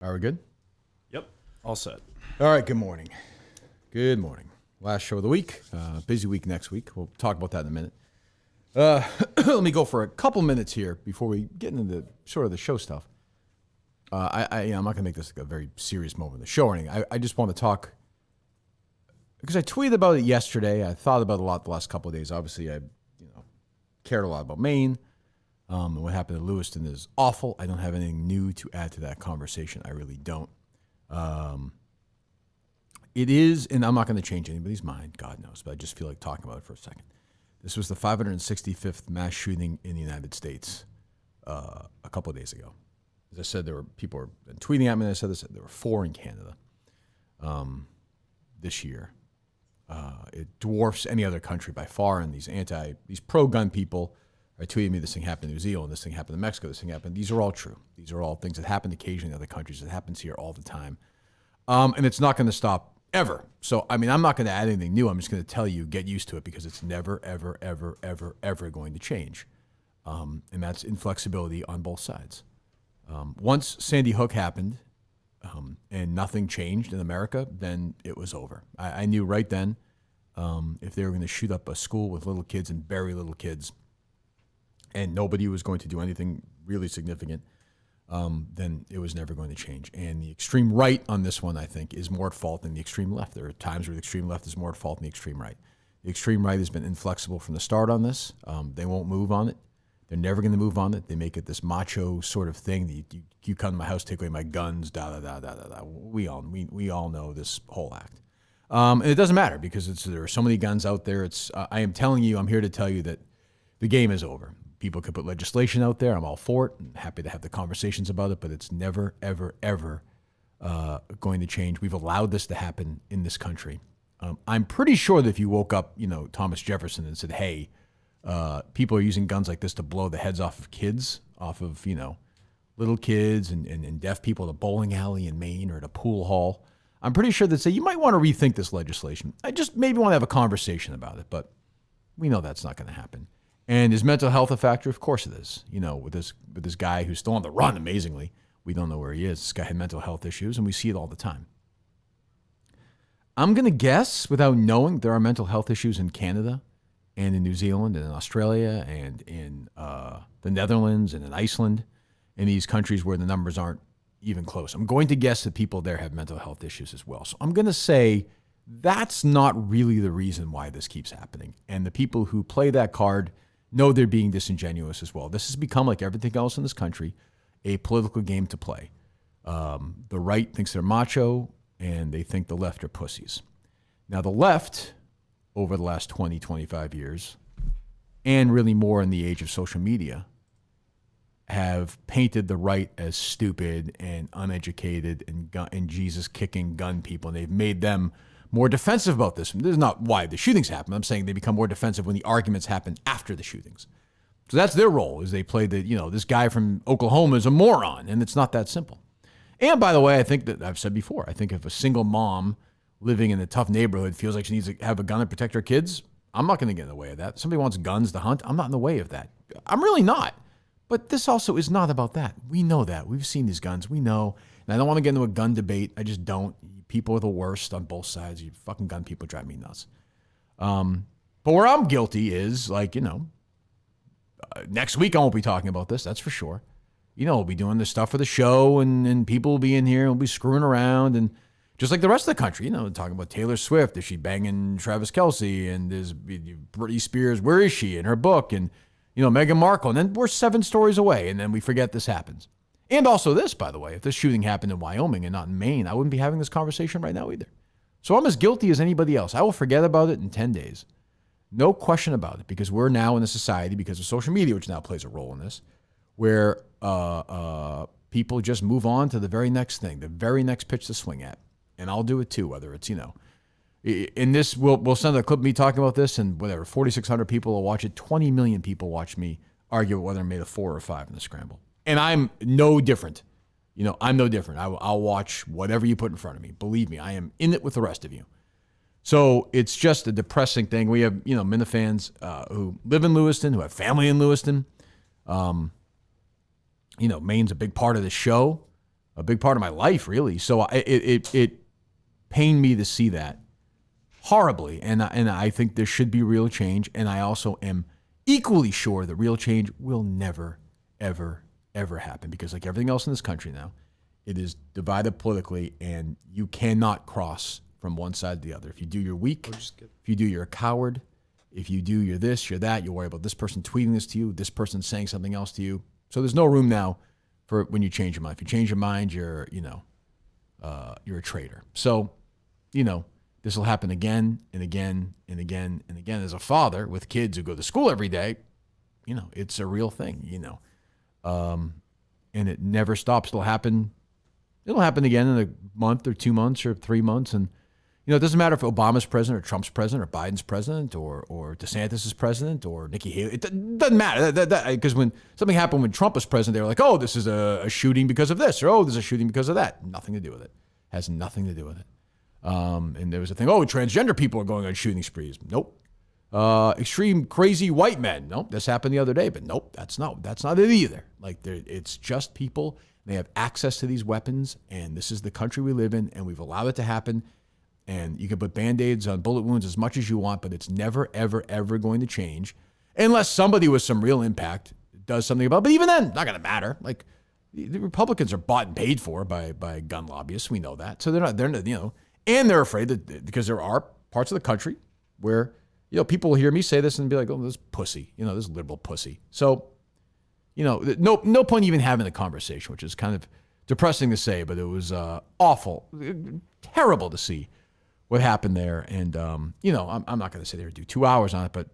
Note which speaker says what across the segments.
Speaker 1: Are we good?
Speaker 2: Yep. All set.
Speaker 1: All right, good morning. Good morning. Last show of the week. Busy week next week. We'll talk about that in a minute. Let me go for a couple minutes here before we get into the sort of the show stuff. I'm not going to make this like a very serious moment of the show or anything. I just want to talk because I tweeted about it yesterday. I thought about it a lot the last couple of days. Obviously, I cared a lot about Maine. And what happened to Lewiston is awful. I don't have anything new to add to that conversation. I really don't. It is, and I'm not going to change anybody's mind, God knows, but I just feel like talking about it for a second. This was the 565th mass shooting in the United States a couple of days ago. As I said, there were people were tweeting at me, and I said this, there were 4 in Canada this year. It dwarfs any other country by far, and these pro-gun people are tweeting me, this thing happened in New Zealand, this thing happened in Mexico, this thing happened. These are all true. These are all things that happen occasionally in other countries. It happens here all the time. And it's not going to stop ever. So, I'm not going to add anything new. I'm just going to tell you, get used to it because it's never, ever, ever, ever, ever going to change. And that's inflexibility on both sides. Once Sandy Hook happened and nothing changed in America, then it was over. I knew right then if they were going to shoot up a school with little kids and bury little kids, and nobody was going to do anything really significant, then it was never going to change. And the extreme right on this one, I think, is more at fault than the extreme left. There are times where the extreme left is more at fault than the extreme right. The extreme right has been inflexible from the start on this. They won't move on it. They're never going to move on it. They make it this macho sort of thing. You come to my house, take away my guns, da-da-da-da-da-da. We all know this whole act. And it doesn't matter because there are so many guns out there. I'm here to tell you that the game is over. People could put legislation out there. I'm all for it. I'm happy to have the conversations about it, but it's never, ever, ever going to change. We've allowed this to happen in this country. I'm pretty sure that if you woke up, Thomas Jefferson and said, hey, people are using guns like this to blow the heads off of kids, off of, little kids and deaf people at a bowling alley in Maine or at a pool hall, I'm pretty sure they'd say, you might want to rethink this legislation. I just maybe want to have a conversation about it, but we know that's not going to happen. And is mental health a factor? Of course it is. With this guy who's still on the run, amazingly. We don't know where he is. This guy had mental health issues, and we see it all the time. I'm going to guess, without knowing, there are mental health issues in Canada and in New Zealand and in Australia and in the Netherlands and in Iceland, in these countries where the numbers aren't even close. I'm going to guess that people there have mental health issues as well. So I'm going to say that's not really the reason why this keeps happening. And the people who play that card know they're being disingenuous as well. This has become, like everything else in this country, a political game to play. The right thinks they're macho, and they think the left are pussies. Now, the left, over the last 20, 25 years, and really more in the age of social media, have painted the right as stupid and uneducated and Jesus-kicking gun people, and they've made them more defensive about this. This is not why the shootings happen. I'm saying they become more defensive when the arguments happen after the shootings. So that's their role, is they play this guy from Oklahoma is a moron, and it's not that simple. And by the way, I think that I've said before, I think if a single mom living in a tough neighborhood feels like she needs to have a gun to protect her kids, I'm not going to get in the way of that. Somebody wants guns to hunt, I'm not in the way of that. I'm really not. But this also is not about that. We know that. We've seen these guns. We know. And I don't want to get into a gun debate. I just don't. People are the worst on both sides. You fucking gun people drive me nuts. But where I'm guilty is, next week I won't be talking about this, that's for sure. We'll be doing this stuff for the show, and people will be in here and we'll be screwing around. And just like the rest of the country, talking about Taylor Swift. Is she banging Travis Kelce? And is Britney Spears, where is she in her book? And, Meghan Markle. And then we're 7 stories away, and then we forget this happens. And also this, by the way, if this shooting happened in Wyoming and not in Maine, I wouldn't be having this conversation right now either. So I'm as guilty as anybody else. I will forget about it in 10 days. No question about it, because we're now in a society, because of social media, which now plays a role in this, where people just move on to the very next thing, the very next pitch to swing at. And I'll do it too, whether it's, in this, we'll send a clip of me talking about this, and whatever, 4,600 people will watch it. 20 million people watch me argue whether I made a 4 or 5 in the scramble. And I'm no different. I'm no different. I'll watch whatever you put in front of me. Believe me, I am in it with the rest of you. So it's just a depressing thing. We have, Minifans who live in Lewiston, who have family in Lewiston. Maine's a big part of the show. a big part of my life, really. So it pained me to see that horribly, and I think there should be real change. And I also am equally sure that real change will never, ever, ever happen, because like everything else in this country now, it is divided politically, and you cannot cross from one side to the other. If you do, you're weak. If you do, you're a coward. If you do, you're this, you're that. You worry about this person tweeting this to you, this person saying something else to you. So there's no room now for when you change your mind. If you change your mind, you're a traitor. So, this will happen again and again and again and again. As a father with kids who go to school every day, it's a real thing, and it never stops. It'll happen again in a month or 2 months or 3 months. And, it doesn't matter if Obama's president or Trump's president or Biden's president or DeSantis is president or Nikki Haley. It doesn't matter. Because when something happened when Trump was president, they were like, oh, this is a shooting because of this, or oh, there's a shooting because of that. Nothing to do with it. Has nothing to do with it. And there was a thing, oh, transgender people are going on shooting sprees. Nope. Extreme crazy white men. Nope. This happened the other day, but nope, that's not it either. Like it's just people. They have access to these weapons, and this is the country we live in, and we've allowed it to happen. And you can put Band-Aids on bullet wounds as much as you want, but it's never, ever, ever going to change unless somebody with some real impact does something about it. But even then, not going to matter. Like the Republicans are bought and paid for by gun lobbyists. We know that. So they're not, and they're afraid that because there are parts of the country where, people will hear me say this and be like, oh, this pussy, this liberal pussy. So, no point even having the conversation, which is kind of depressing to say, but it was awful, terrible to see what happened there. And, I'm not going to sit there and do 2 hours on it, but,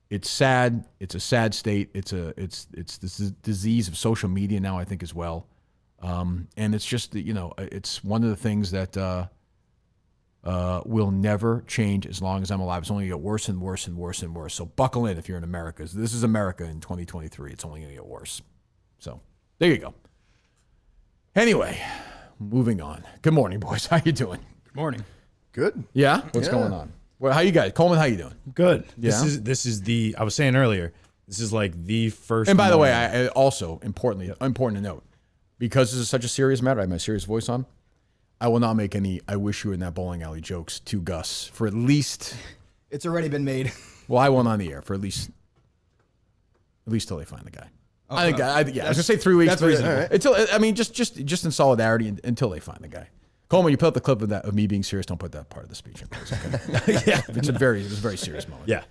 Speaker 1: it's sad. It's a sad state. It's this disease of social media now, I think, as well. And it's just, it's one of the things that will never change as long as I'm alive. It's only going to get worse and worse and worse and worse. So buckle in if you're in America. This is America in 2023. It's only going to get worse. So there you go. Anyway, moving on. Good morning, boys. How you doing?
Speaker 2: Good morning.
Speaker 3: Good.
Speaker 1: Yeah? What's going on? Well, how you guys? Coleman, how you doing?
Speaker 2: Good.
Speaker 1: Yeah?
Speaker 2: This is the, I was saying earlier, this is like the first.
Speaker 1: And by the way, I also, important to note, because this is such a serious matter, I have my serious voice on, I will not make any I wish you were in that bowling alley jokes to Gus for at least.
Speaker 3: It's already been made.
Speaker 1: Well, I won't on the air for at least till they find the guy. Oh, I think, I was gonna say 3 weeks.
Speaker 3: That's reasonable.
Speaker 1: Right. Until, I mean, just in solidarity until they find the guy. Coleman, you put up the clip of me being serious. Don't put that part of the speech in, please. Okay? Yeah, it was a very serious moment.
Speaker 2: Yeah.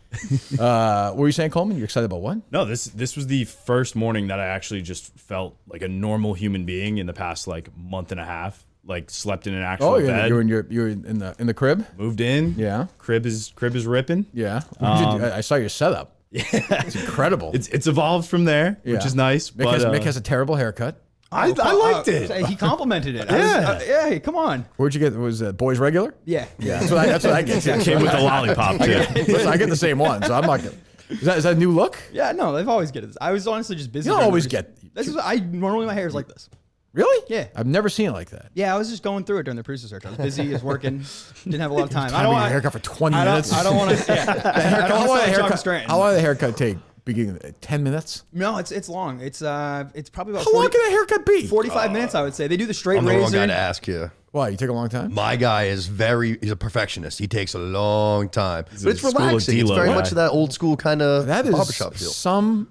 Speaker 1: What were you saying, Coleman? You're excited about what?
Speaker 2: No, this was the first morning that I actually just felt like a normal human being in the past like month and a half. Like slept in an actual bed.
Speaker 1: You're in the crib.
Speaker 2: Moved in.
Speaker 1: Yeah.
Speaker 2: Crib is ripping.
Speaker 1: Yeah. I saw your setup.
Speaker 2: Yeah.
Speaker 1: It's incredible.
Speaker 2: It's evolved from there, which is nice.
Speaker 1: Mick has a terrible haircut.
Speaker 2: I liked it.
Speaker 4: He complimented it.
Speaker 2: Yeah.
Speaker 4: Hey, come on.
Speaker 1: Where'd you get? Was it Boys Regular?
Speaker 4: Yeah.
Speaker 1: Yeah. That's what I get.
Speaker 2: It came with the lollipop too.
Speaker 1: Listen, I get the same one, so I'm not gonna. Is that a new look?
Speaker 4: Yeah, no, they've always get it. I was honestly just busy.
Speaker 1: You don't always get.
Speaker 4: This is normally my hair is like this.
Speaker 1: Really?
Speaker 4: Yeah.
Speaker 1: I've never seen it like that.
Speaker 4: Yeah, I was just going through it during the producer search. I was busy, I was working, didn't have a lot of time.
Speaker 1: I don't want a haircut for 20 minutes.
Speaker 4: I don't want to. Yeah.
Speaker 1: How long did the haircut take? Beginning 10 minutes?
Speaker 4: No, it's long. It's probably about.
Speaker 1: How long can a haircut be?
Speaker 4: 45 minutes, I would say. They do the straight
Speaker 3: I'm the
Speaker 4: razor.
Speaker 3: wrong guy to ask you.
Speaker 1: Why? You take a long time?
Speaker 3: My guy is he's a perfectionist. He takes a long time. But it's
Speaker 2: school of
Speaker 3: relaxing.
Speaker 2: D
Speaker 3: It's
Speaker 2: Lowe
Speaker 3: very
Speaker 2: guy.
Speaker 3: much that old school kind of
Speaker 1: That is
Speaker 3: barbershop feel.
Speaker 1: some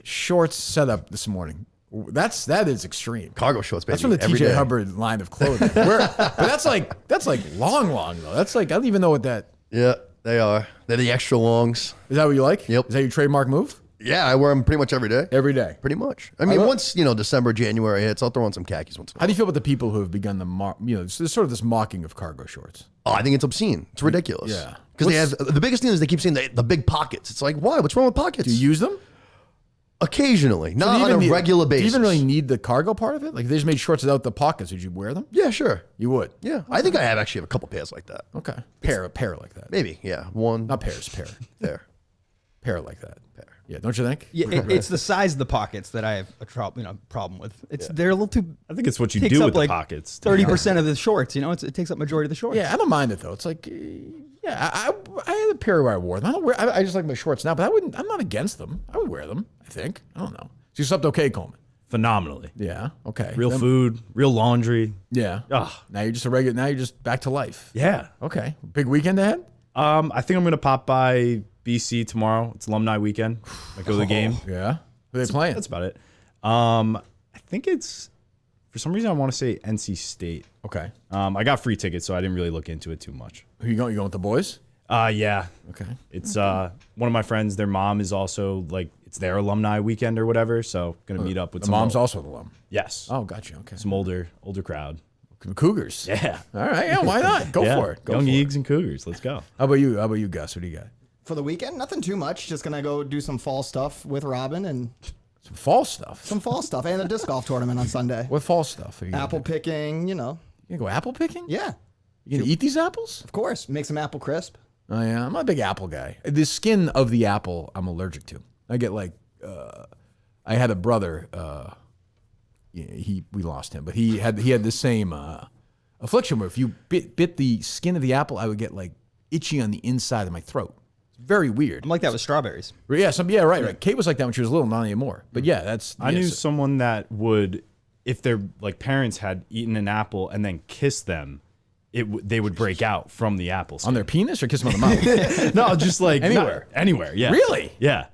Speaker 1: shorts setup this morning. That is extreme.
Speaker 3: Cargo shorts, baby.
Speaker 1: That's from the
Speaker 3: every
Speaker 1: TJ
Speaker 3: day.
Speaker 1: Hubbard line of clothing. But that's like long though. That's like I don't even know what that
Speaker 3: Yeah, they are. They're the extra longs.
Speaker 1: is. That what you like?
Speaker 3: Yep.
Speaker 1: Is that your trademark move?
Speaker 3: Yeah, I wear them pretty much every day.
Speaker 1: Every day.
Speaker 3: Pretty much. I mean, once December, January hits, I'll throw on some khakis once in a
Speaker 1: How
Speaker 3: while.
Speaker 1: do you feel about the people who have begun there's sort of this mocking of cargo shorts?
Speaker 3: Oh, I think it's obscene. It's ridiculous.
Speaker 1: Yeah.
Speaker 3: Because they have the biggest thing is they keep saying the big pockets. It's like, why? What's wrong with pockets?
Speaker 1: Do you use them?
Speaker 3: Occasionally,
Speaker 1: Do
Speaker 3: not
Speaker 1: you
Speaker 3: on
Speaker 1: even
Speaker 3: a regular
Speaker 1: Do you
Speaker 3: basis.
Speaker 1: even really need the cargo part of it? Like if they just made shorts without the pockets, would you wear them?
Speaker 3: Yeah, sure.
Speaker 1: You would.
Speaker 3: Yeah, I think I have a couple pairs like that.
Speaker 1: Okay. Pair like that.
Speaker 3: Maybe, yeah, one.
Speaker 1: Not pairs. Pair.
Speaker 3: There.
Speaker 1: Pair like that. Yeah. Don't you think?
Speaker 4: Yeah, it's the size of the pockets that I have a problem with. They're a little too.
Speaker 2: I think it's what you
Speaker 4: takes
Speaker 2: do
Speaker 4: up
Speaker 2: with the
Speaker 4: like
Speaker 2: pockets.
Speaker 4: 30% of the shorts. It takes up majority of the shorts.
Speaker 1: Yeah, I don't mind it though. It's like, I had a period where I wore them. I just like my shorts now, but I'm not against them. I would wear them. I think. I don't know. So you slept okay, Coleman?
Speaker 2: phenomenally.
Speaker 1: Yeah. Okay.
Speaker 2: Real food, real laundry.
Speaker 1: Yeah.
Speaker 2: Ah,
Speaker 1: Now you're just a regular. Now you're just back to life.
Speaker 2: yeah.
Speaker 1: Okay. Big weekend ahead.
Speaker 2: I think I'm gonna pop by BC tomorrow. It's alumni weekend. I go to the game.
Speaker 1: Yeah. Who are they playing?
Speaker 2: That's about it. I think it's, for some reason I want to say NC State.
Speaker 1: Okay.
Speaker 2: I got free tickets, so I didn't really look into it too much.
Speaker 1: Who you going? You going with the boys?
Speaker 2: Yeah.
Speaker 1: Okay.
Speaker 2: It's one of my friends. Their mom is also like, it's their alumni weekend or whatever. So gonna meet up with
Speaker 1: The
Speaker 2: some
Speaker 1: mom's also an alum.
Speaker 2: Yes.
Speaker 1: Oh, gotcha. Okay.
Speaker 2: Some older crowd.
Speaker 1: Cougars.
Speaker 2: Yeah.
Speaker 1: All right. Yeah. Why not? Go
Speaker 2: Yeah.
Speaker 1: for it. Go
Speaker 2: Young
Speaker 1: for it.
Speaker 2: Eags and Cougars. Let's go.
Speaker 1: How about you? How about you, Gus? What do you got?
Speaker 5: For the weekend, nothing too much. Just gonna go do some fall stuff with Robin and
Speaker 1: Some fall stuff.
Speaker 5: some fall stuff and a disc golf tournament on Sunday.
Speaker 1: What fall stuff? Are you
Speaker 5: Apple
Speaker 1: Gonna
Speaker 5: picking,
Speaker 1: do? You gonna go apple picking?
Speaker 5: Yeah,
Speaker 1: You gonna eat these apples?
Speaker 5: of course. Make some apple crisp.
Speaker 1: Oh yeah, I'm not a big apple guy. The skin of the apple, I'm allergic to. I get like, I had a brother. We lost him, but he had the same affliction where if you bit the skin of the apple, I would get like itchy on the inside of my throat. It's very weird.
Speaker 4: I'm like that with strawberries.
Speaker 1: Yeah, right. Kate was like that when she was little, not anymore. But yeah, that's.
Speaker 2: I knew someone that would, if their like parents had eaten an apple and then kissed them, they would break out from the apple
Speaker 1: on
Speaker 2: skin.
Speaker 1: their penis or kiss them on the mouth.
Speaker 2: No, just like
Speaker 1: Anywhere.
Speaker 2: anywhere. Yeah.
Speaker 1: Really?
Speaker 2: Yeah.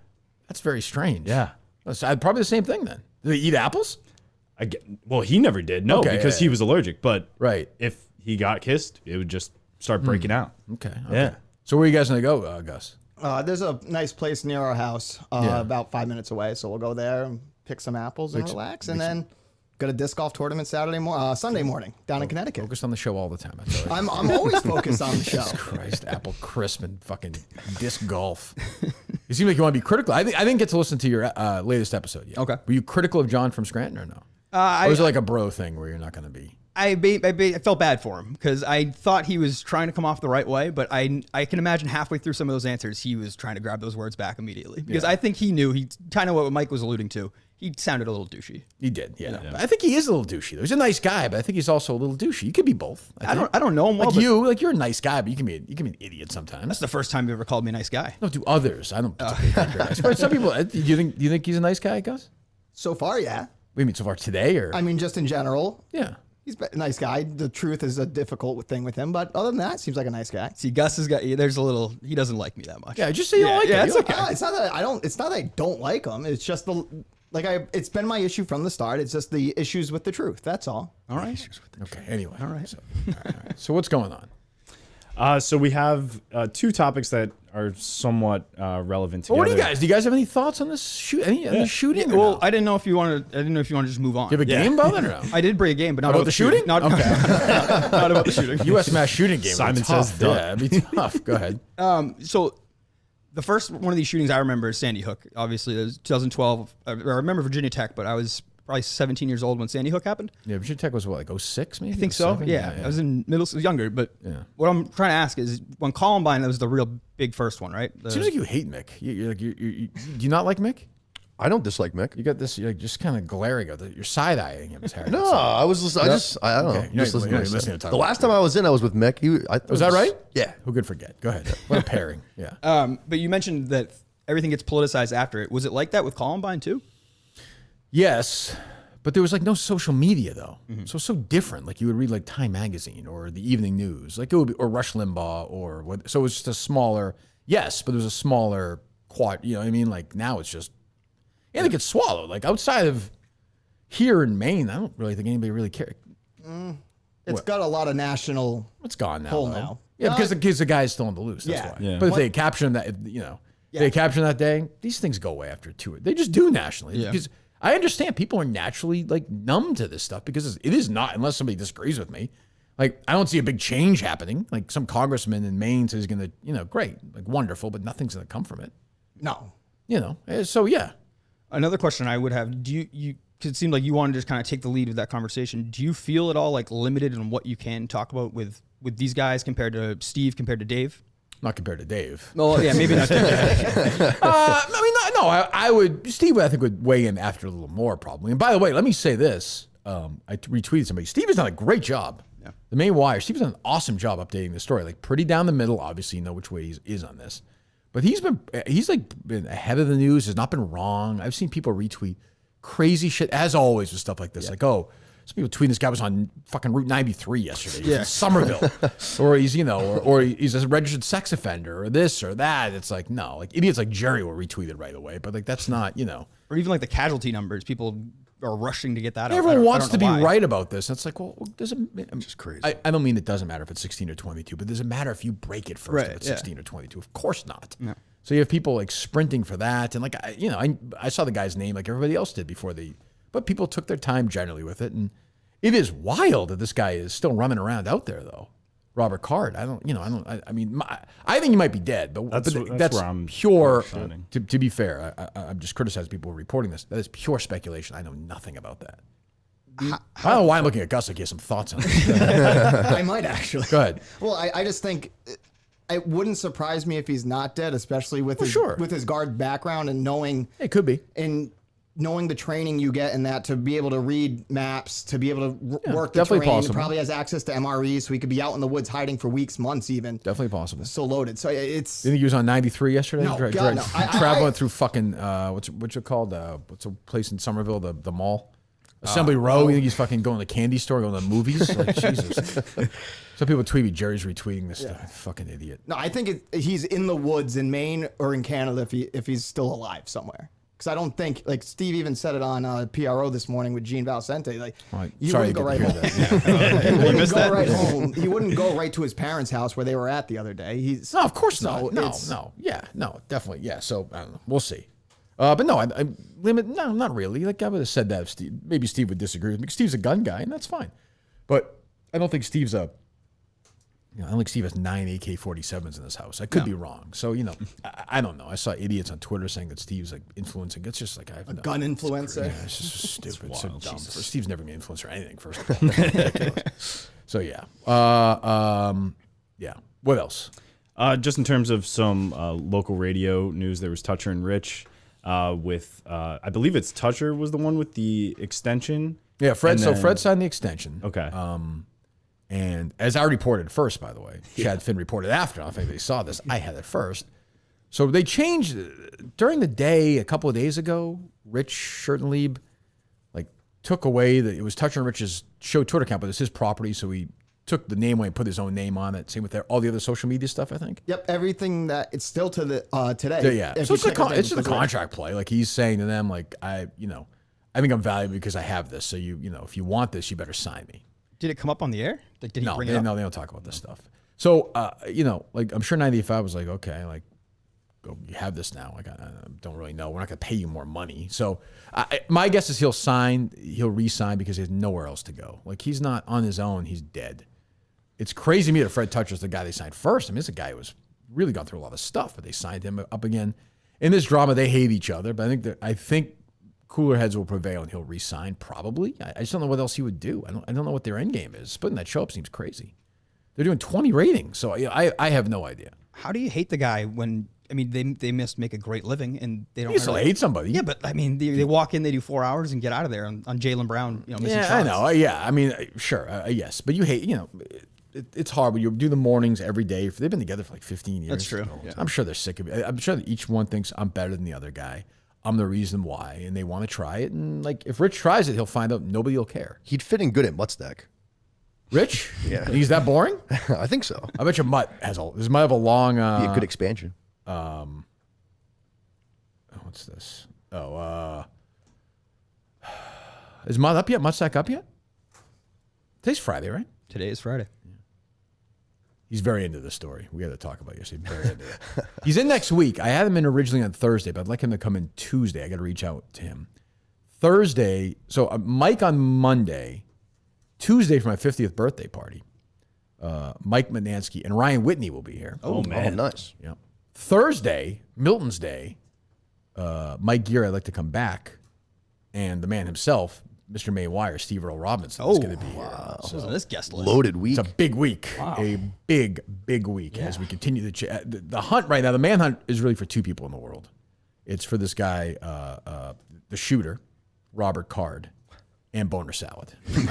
Speaker 1: That's very strange.
Speaker 2: Yeah.
Speaker 1: That's probably the same thing then. Do they eat apples?
Speaker 2: Well, he never did. No,
Speaker 1: Okay,
Speaker 2: because
Speaker 1: yeah.
Speaker 2: he was allergic. But
Speaker 1: Right.
Speaker 2: if he got kissed, it would just start breaking out.
Speaker 1: Okay.
Speaker 2: Yeah.
Speaker 1: So where are you guys gonna go, Gus?
Speaker 5: There's a nice place near our house,
Speaker 1: Yeah.
Speaker 5: about 5 minutes away. So we'll go there and pick some apples and relax, and then go to disc golf tournament Sunday morning down in Connecticut.
Speaker 1: Focused on the show all the time. I tell you.
Speaker 5: I'm always focused on the show.
Speaker 1: Christ, apple crisp and fucking disc golf. You seem like you want to be critical. I didn't get to listen to your latest episode yet.
Speaker 4: Okay.
Speaker 1: Were you critical of John from Scranton or no?
Speaker 4: I
Speaker 1: Or was it like a bro thing where you're not going to be?
Speaker 4: I felt bad for him because I thought he was trying to come off the right way, but I can imagine halfway through some of those answers, he was trying to grab those words back immediately because I think he knew he kind of what Mike was alluding to. He sounded a little douchey.
Speaker 1: He did, yeah. But I think he is a little douchey. Though. He's a nice guy, but I think he's also a little douchey. You could be both.
Speaker 4: I don't know him well.
Speaker 1: Like
Speaker 4: but
Speaker 1: you're a nice guy, but you can be an idiot sometimes.
Speaker 4: That's the first time you ever called me a nice guy.
Speaker 1: No, to others. I don't particularly think you're nice. But some people, do you think he's a nice guy, Gus?
Speaker 5: So far, yeah.
Speaker 1: What do you mean so far today or?
Speaker 5: I mean, just in general,
Speaker 1: Yeah.
Speaker 5: he's a nice guy. The truth is a difficult thing with him, but other than that, seems like a nice guy.
Speaker 4: See, Gus has got there's a little. He doesn't like me that much.
Speaker 1: Yeah, just say you don't like
Speaker 4: yeah,
Speaker 1: him.
Speaker 4: it's
Speaker 1: You
Speaker 4: okay.
Speaker 5: It's not that I don't. It's not that I don't like him. It's just it's been my issue from the start. It's just the issues with the truth. That's all.
Speaker 4: All right.
Speaker 1: Okay. Anyway. All right. All right. So what's going on?
Speaker 2: So we have two topics that are somewhat relevant together.
Speaker 1: Well, what do you guys? Do you guys have any thoughts on this any shooting? or
Speaker 4: Well,
Speaker 1: no?
Speaker 4: I didn't know if you wanted. I didn't know if you wanted to just move on.
Speaker 1: Do you have a game about it or no?
Speaker 4: I did bring a game, but not
Speaker 1: About the shooting?
Speaker 4: Not, not about the shooting.
Speaker 1: U.S. mass shooting game.
Speaker 2: Simon
Speaker 1: would be tough.
Speaker 2: says done.
Speaker 1: Yeah, it'd be tough. Go ahead.
Speaker 4: So the first one of these shootings I remember is Sandy Hook. Obviously, it was 2012. I remember Virginia Tech, but I was probably 17 years old when Sandy Hook happened.
Speaker 1: Yeah, Virginia Tech was what, like 06 maybe?
Speaker 4: I think so.
Speaker 1: 07?
Speaker 4: Yeah, I was in middle school, younger. But
Speaker 1: Yeah.
Speaker 4: what I'm trying to ask is, when Columbine, that was the real big first one, right?
Speaker 1: Seems like you hate Mick. Do you not like Mick?
Speaker 3: I don't dislike Mick.
Speaker 1: You got this. You're like just kind of glaring at you're side eyeing him. Harry.
Speaker 3: No, I was listening. I don't know.
Speaker 1: Okay. You're
Speaker 3: Just
Speaker 1: not-
Speaker 3: listening
Speaker 1: you're
Speaker 3: to
Speaker 1: not listening to talk
Speaker 3: the
Speaker 1: about
Speaker 3: last time I was in, I was with Mick.
Speaker 1: Was that right?
Speaker 3: Yeah.
Speaker 1: Who could forget? Go ahead. What a pairing. Yeah.
Speaker 4: But you mentioned that everything gets politicized after it. Was it like that with Columbine too?
Speaker 1: Yes, but there was like no social media though, so different. Like you would read like Time Magazine or the Evening News, like it would be, or Rush Limbaugh or what. So it was just a smaller. Yes, but it was a smaller quad. You know what I mean? Like now it's just, and it gets swallowed. Like outside of here in Maine, I don't really think anybody really cares.
Speaker 5: It's got a lot of national.
Speaker 1: It's gone now.
Speaker 5: Pull
Speaker 1: though.
Speaker 5: now.
Speaker 1: Yeah, because the guy's still on the loose. That's
Speaker 5: Yeah.
Speaker 1: why.
Speaker 2: Yeah.
Speaker 1: But if they capture him that, you know, if they capture him that day, these things go away after 2. They just do nationally.
Speaker 4: Yeah.
Speaker 1: Because I understand people are naturally like numb to this stuff because it is not, unless somebody disagrees with me. Like I don't see a big change happening. Like some congressman in Maine says he's going to, you know, great, like wonderful, but nothing's going to come from it.
Speaker 5: No.
Speaker 1: You know, so yeah.
Speaker 4: Another question I would have: do you? Cause it seemed like you wanted to just kind of take the lead with that conversation. Do you feel at all like limited in what you can talk about with these guys compared to Steve, compared to Dave?
Speaker 1: Not compared to Dave.
Speaker 4: Well, yeah, maybe not.
Speaker 1: I mean, no, I would, Steve, I think, would weigh in after a little more probably. And by the way, let me say this. I retweeted somebody. Steve has done a great job. Yeah. The Maine Wire, Steve has done an awesome job updating the story. Like pretty down the middle. Obviously, you know which way he is on this. But he's been ahead of the news, has not been wrong. I've seen people retweet crazy shit, as always with stuff like this. Like, oh, some people tweeting this guy was on fucking Route 93 yesterday. He's in Somerville. Or he's, or he's a registered sex offender or this or that. It's like, no, like idiots like Jerry will retweet it right away. But like, that's not,
Speaker 4: Or even like the casualty numbers. People are rushing to get that out.
Speaker 1: Everyone wants to be right about this. It's like, well, does it?
Speaker 3: It's just crazy.
Speaker 1: I don't mean it doesn't matter if it's 16 or 22, but does it matter if you break it first if it's 16 or 22? Of course not.
Speaker 4: No.
Speaker 1: So you have people like sprinting for that. And like, I saw the guy's name like everybody else did but people took their time generally with it. And it is wild that this guy is still running around out there though. Robert Card. I think he might be dead, but that's
Speaker 2: where I'm
Speaker 1: pure. To be fair, I'm just criticizing people who are reporting this. That is pure speculation. I know nothing about that. I don't know why I'm looking at Gus like he has some thoughts on it.
Speaker 5: I might actually.
Speaker 1: Go ahead.
Speaker 5: Well, I just think it wouldn't surprise me if he's not dead, especially with his guard background and knowing
Speaker 1: it could be.
Speaker 5: And knowing the training you get in that to be able to read maps, to be able to work the
Speaker 1: definitely
Speaker 5: terrain.
Speaker 1: possible.
Speaker 5: He probably has access to MREs, so he could be out in the woods hiding for weeks, months even.
Speaker 1: Definitely possible.
Speaker 5: So loaded. So it's...
Speaker 1: You think he was on 93 yesterday?
Speaker 5: No, God, no.
Speaker 1: Traveling through fucking, what's it called? What's a place in Somerville, the mall? Assembly Row. You think he's fucking going to the candy store, going to the movies? Like, Jesus. Some people tweet me, Jerry's retweeting this stuff. Fucking idiot.
Speaker 5: No, I think he's in the woods in Maine or in Canada if he's still alive somewhere. Because I don't think, like Steve even said it on PRO this morning with Gene Valcente, like, you wouldn't go right home. He wouldn't go right to his parents' house where they were at the other day.
Speaker 1: No, of course not. No. Yeah, no, definitely. Yeah, so I don't know. We'll see. But no, no, not really. Like I would have said that if Steve, maybe Steve would disagree with me. Steve's a gun guy, and that's fine. But I don't think Steve's I don't think Steve has 9 AK-47s in his house. I could be wrong. So, I don't know. I saw idiots on Twitter saying that Steve's like influencing. It's just like I have no
Speaker 5: gun influencer.
Speaker 1: Yeah, it's just stupid. It's so dumb. Steve's never going to influence or anything, first of all. Ridiculous. So, yeah. Yeah. What else?
Speaker 2: Just in terms of some local radio news, there was Toucher and Rich with, I believe it's Toucher was the one with the extension.
Speaker 1: Yeah, Fred. So Fred signed the extension.
Speaker 2: Okay.
Speaker 1: And as I reported first, by the way, Chad Finn reported after. I don't think they saw this. I had it first. So they changed during the day a couple of days ago. Rich Schertenlieb took away it was Toucher and Rich's show Twitter account, but it's his property, so he took the name away and put his own name on it. Same with all the other social media stuff, I think.
Speaker 5: Yep, everything that it's still to the today.
Speaker 1: Yeah. So it's just a contract play. Like he's saying to them, like I think I'm valuable because I have this. So if you want this, you better sign me.
Speaker 4: Did it come up on the air? Like, did he bring it up?
Speaker 1: No, they don't talk about this stuff. So, I'm sure 95 was like, okay, like, go, you have this now. Like, I don't really know. We're not going to pay you more money. So, my guess is he'll re-sign because he has nowhere else to go. Like, he's not on his own. He's dead. It's crazy to me that Fred Toucher's the guy they signed first. I mean, it's a guy who was really gone through a lot of stuff, but they signed him up again. In this drama, they hate each other, but I think cooler heads will prevail and he'll re-sign probably. I just don't know what else he would do. I don't know what their end game is. Splitting that show up seems crazy. They're doing 20 ratings, so I have no idea.
Speaker 4: How do you hate the guy when they must make a great living and they don't?
Speaker 1: You still hate somebody.
Speaker 4: Yeah, but they walk in, they do 4 hours and get out of there on Jaylen Brown. Missing shots.
Speaker 1: I know. Yeah, sure. Yes, but you hate. It's hard when you do the mornings every day. They've been together for like 15 years.
Speaker 4: That's true.
Speaker 1: Yeah. I'm sure they're sick of it. I'm sure that each one thinks I'm better than the other guy. I'm the reason why, and they want to try it. And like, if Rich tries it, he'll find out nobody will care.
Speaker 3: He'd fit in good at Mutt's deck.
Speaker 1: Rich?
Speaker 3: Yeah.
Speaker 1: He's that boring?
Speaker 3: I think so.
Speaker 1: I bet you Mutt has might have a long.
Speaker 3: Be a good expansion.
Speaker 1: What's this? Is Mutt up yet? Mutt's back up yet? Today's Friday, right?
Speaker 4: Today is Friday.
Speaker 1: He's very into this story. We got to talk about it yesterday. Very into it. He's in next week. I had him in originally on Thursday, but I'd like him to come in Tuesday. I got to reach out to him. Thursday, so Mike on Monday, Tuesday for my 50th birthday party. Mike Manansky and Ryan Whitney will be here.
Speaker 2: Oh man.
Speaker 3: Nice.
Speaker 1: Yeah. Thursday, Milton's Day, Mike Gear, I'd like to come back. And the man himself, Mr. Maywire, Steve Earl Robinson, is going to be here.
Speaker 4: So this guest list.
Speaker 3: Loaded week.
Speaker 1: It's a big week. Wow. A big week as we continue the hunt right now. The manhunt is really for two people in the world. It's for this guy, the shooter, Robert Card, and Boner Salad. We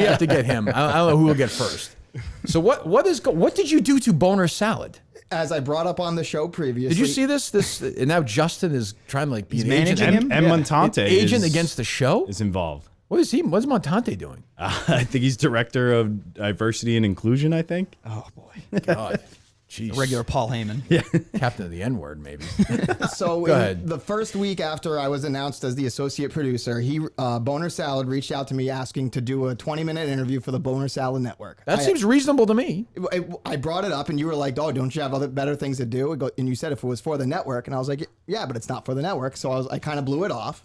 Speaker 1: have to get him. I don't know who will get first. So what did you do to Boner Salad?
Speaker 5: as I brought up on the show previously.
Speaker 1: Did you see this? And now Justin is trying to like be an agent.
Speaker 4: managing him?
Speaker 2: And Montante
Speaker 1: An agent
Speaker 2: is,
Speaker 1: against the show?
Speaker 2: is involved.
Speaker 1: What is he? What's Montante doing?
Speaker 2: I think he's director of diversity and inclusion. I think.
Speaker 4: Oh boy,
Speaker 1: God. Jeez.
Speaker 4: regular Paul Heyman.
Speaker 2: Yeah.
Speaker 1: Captain of the N-word, maybe.
Speaker 5: So
Speaker 1: Go ahead.
Speaker 5: the first week after I was announced as the associate producer, Boner Salad reached out to me asking to do a 20-minute interview for the Boner Salad Network.
Speaker 1: That seems reasonable to me.
Speaker 5: I brought it up and you were like, "Oh, don't you have other better things to do?" And you said if it was for the network, and I was like, "Yeah, but it's not for the network." So I kind of blew it off.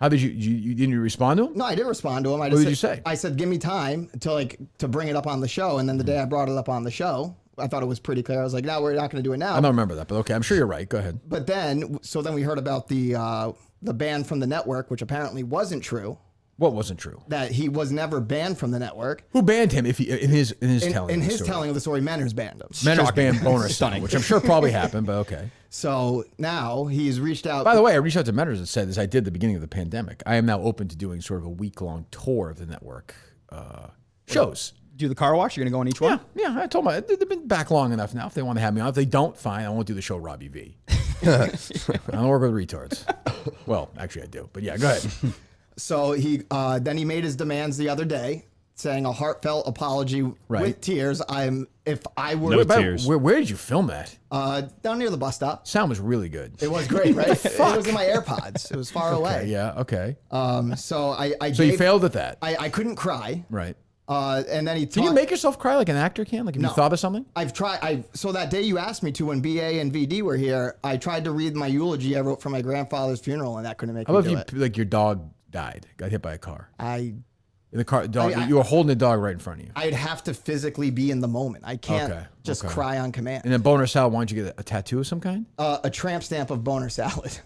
Speaker 1: How did you didn't you respond to him?
Speaker 5: No, I did respond to him.
Speaker 1: What did you say?
Speaker 5: I said, "Give me time to bring it up on the show." And then the day I brought it up on the show, I thought it was pretty clear. I was like, "No, we're not going to do it now."
Speaker 1: I don't remember that, but okay, I'm sure you're right. Go ahead.
Speaker 5: But then we heard about the ban from the network, which apparently wasn't true.
Speaker 1: What wasn't true?
Speaker 5: That he was never banned from the network.
Speaker 1: Who banned him? If he in his telling
Speaker 5: In
Speaker 1: of the
Speaker 5: his
Speaker 1: story?
Speaker 5: telling of the story, Menners banned him.
Speaker 1: Menners banned Boner Salad, which I'm sure probably happened, but okay.
Speaker 5: So now he's reached out.
Speaker 1: By the way, I reached out to Menners and said, as I did at the beginning of the pandemic, I am now open to doing sort of a week-long tour of the network shows.
Speaker 4: Do the car wash? You're gonna go on each one?
Speaker 1: Yeah, I told them they've been back long enough now. If they want to have me on, if they don't, fine. I won't do the show Robbie V. I don't work with retards. Well, actually, I do, but yeah, go ahead.
Speaker 5: So then he made his demands the other day, saying a heartfelt apology with tears. If I were
Speaker 2: No tears.
Speaker 1: Where did you film that?
Speaker 5: down near the bus stop.
Speaker 1: Sound was really good.
Speaker 5: It was great, right? It was in my AirPods. It was far away.
Speaker 1: Yeah, okay.
Speaker 5: So I
Speaker 1: So you failed at that,
Speaker 5: I couldn't cry.
Speaker 1: right?
Speaker 5: And then he
Speaker 1: Can you make yourself cry like an actor can? Like if you thought of something?
Speaker 5: I've tried. So that day you asked me to, when BA and VD were here, I tried to read my eulogy I wrote for my grandfather's funeral, and that couldn't make
Speaker 1: How
Speaker 5: me
Speaker 1: about
Speaker 5: do
Speaker 1: if
Speaker 5: it.
Speaker 1: you, like your dog died, got hit by a car?
Speaker 5: I
Speaker 1: In the car, dog,
Speaker 5: I-
Speaker 1: you were holding the dog right in front of you.
Speaker 5: I'd have to physically be in the moment. I can't just cry on command.
Speaker 1: And then Boner Salad, why don't you get a tattoo of some kind?
Speaker 5: A tramp stamp of Boner Salad.
Speaker 1: So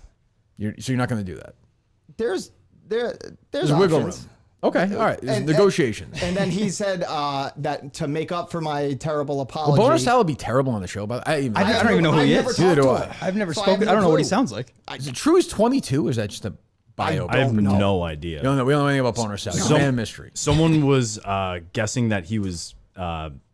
Speaker 1: you're not going to do that?
Speaker 5: There's
Speaker 1: wiggle room.
Speaker 5: options.
Speaker 1: Okay, all right. There's negotiations.
Speaker 5: And then he said that to make up for my terrible
Speaker 1: Will
Speaker 5: apology.
Speaker 1: Boner Salad would be terrible on the show, but I
Speaker 4: don't even know who he
Speaker 5: I've never
Speaker 4: is.
Speaker 5: talked
Speaker 1: Neither do
Speaker 5: to
Speaker 1: I.
Speaker 5: him.
Speaker 4: I've never
Speaker 5: So
Speaker 4: spoken.
Speaker 5: have
Speaker 4: I don't know what he
Speaker 5: clue.
Speaker 4: sounds like.
Speaker 1: Is it true he's 22, or is that just a bio?
Speaker 2: I have
Speaker 5: know.
Speaker 2: no idea.
Speaker 1: We don't know anything about Boner Salad. It's a man of mystery.
Speaker 2: Someone was guessing that he was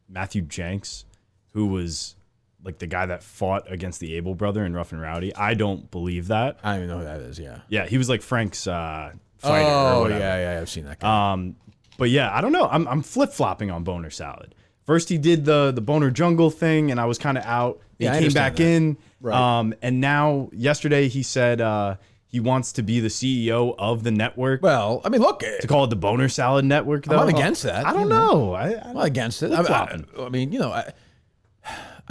Speaker 2: Matthew Jenks, who was like the guy that fought against the Abel brother in Rough and Rowdy. I don't believe that.
Speaker 1: I don't even know who that is, yeah.
Speaker 2: Yeah, he was like Frank's fighter.
Speaker 1: Oh,
Speaker 2: or whatever.
Speaker 1: yeah, I've seen that guy.
Speaker 2: But yeah, I don't know. I'm flip flopping on Boner Salad. First, he did the Boner Jungle thing, and I was kind of out.
Speaker 1: Yeah, I
Speaker 2: he came
Speaker 1: understand
Speaker 2: back
Speaker 1: that.
Speaker 2: in.
Speaker 1: Right.
Speaker 2: And now, yesterday, he said he wants to be the CEO of the network.
Speaker 1: Well, I mean, look,
Speaker 2: To call it the Boner Salad Network, though.
Speaker 1: I'm not against that.
Speaker 2: I don't know.
Speaker 1: I'm not against it.
Speaker 2: Flip-flopping.
Speaker 1: I mean,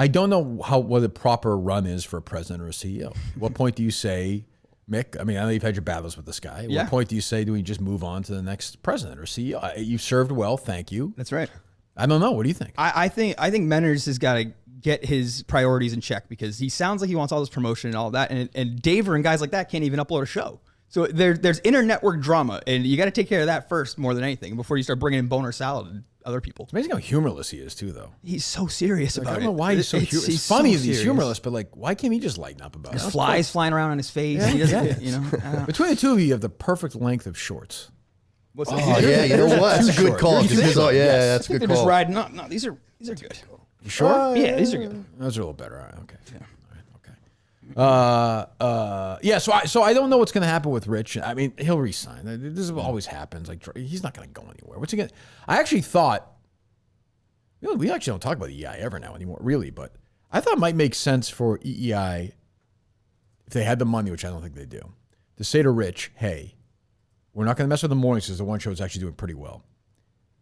Speaker 1: I don't know what the proper run is for a president or a CEO. At what point do you say, Mick, I mean, I know you've had your battles with this guy. At
Speaker 4: Yeah.
Speaker 1: what point do you say, do we just move on to the next president or CEO? You've served well, thank you.
Speaker 4: That's right.
Speaker 1: I don't know. What do you think?
Speaker 4: I think Menners has got to get his priorities in check, because he sounds like he wants all this promotion and all that, and Daver and guys like that can't even upload a show. So there's inter-network drama, and you got to take care of that first more than anything before you start bringing in Boner Salad and other people.
Speaker 1: It's amazing how humorless he is, too, though.
Speaker 4: He's so serious
Speaker 1: I
Speaker 4: about it.
Speaker 1: don't know why he's so humorous. It's
Speaker 4: so
Speaker 1: funny that he's
Speaker 4: serious.
Speaker 1: humorless, but like, why can't he just lighten up about it?
Speaker 4: There's flies flying around on his face. He doesn't, you know. I don't know.
Speaker 1: Between the two of you, you have the perfect length of shorts.
Speaker 4: What's
Speaker 3: Oh yeah, you know what? That's a
Speaker 1: Too
Speaker 3: good
Speaker 1: short.
Speaker 3: call.
Speaker 1: You're too
Speaker 3: Because,
Speaker 1: short.
Speaker 3: yeah,
Speaker 1: Yes.
Speaker 3: that's a good
Speaker 4: They're just
Speaker 3: call.
Speaker 4: riding up. No, these are good.
Speaker 1: You sure?
Speaker 4: Yeah, these are good.
Speaker 1: Those are a little better. All right, okay. All right, okay. Yeah. So I don't know what's going to happen with Rich. I mean, he'll resign. This always happens. Like, he's not going to go anywhere. What's he going? I actually thought. We actually don't talk about EEI ever now anymore, really. But I thought it might make sense for EEI, if they had the money, which I don't think they do, to say to Rich, "Hey, we're not going to mess with the mornings because the one show is actually doing pretty well.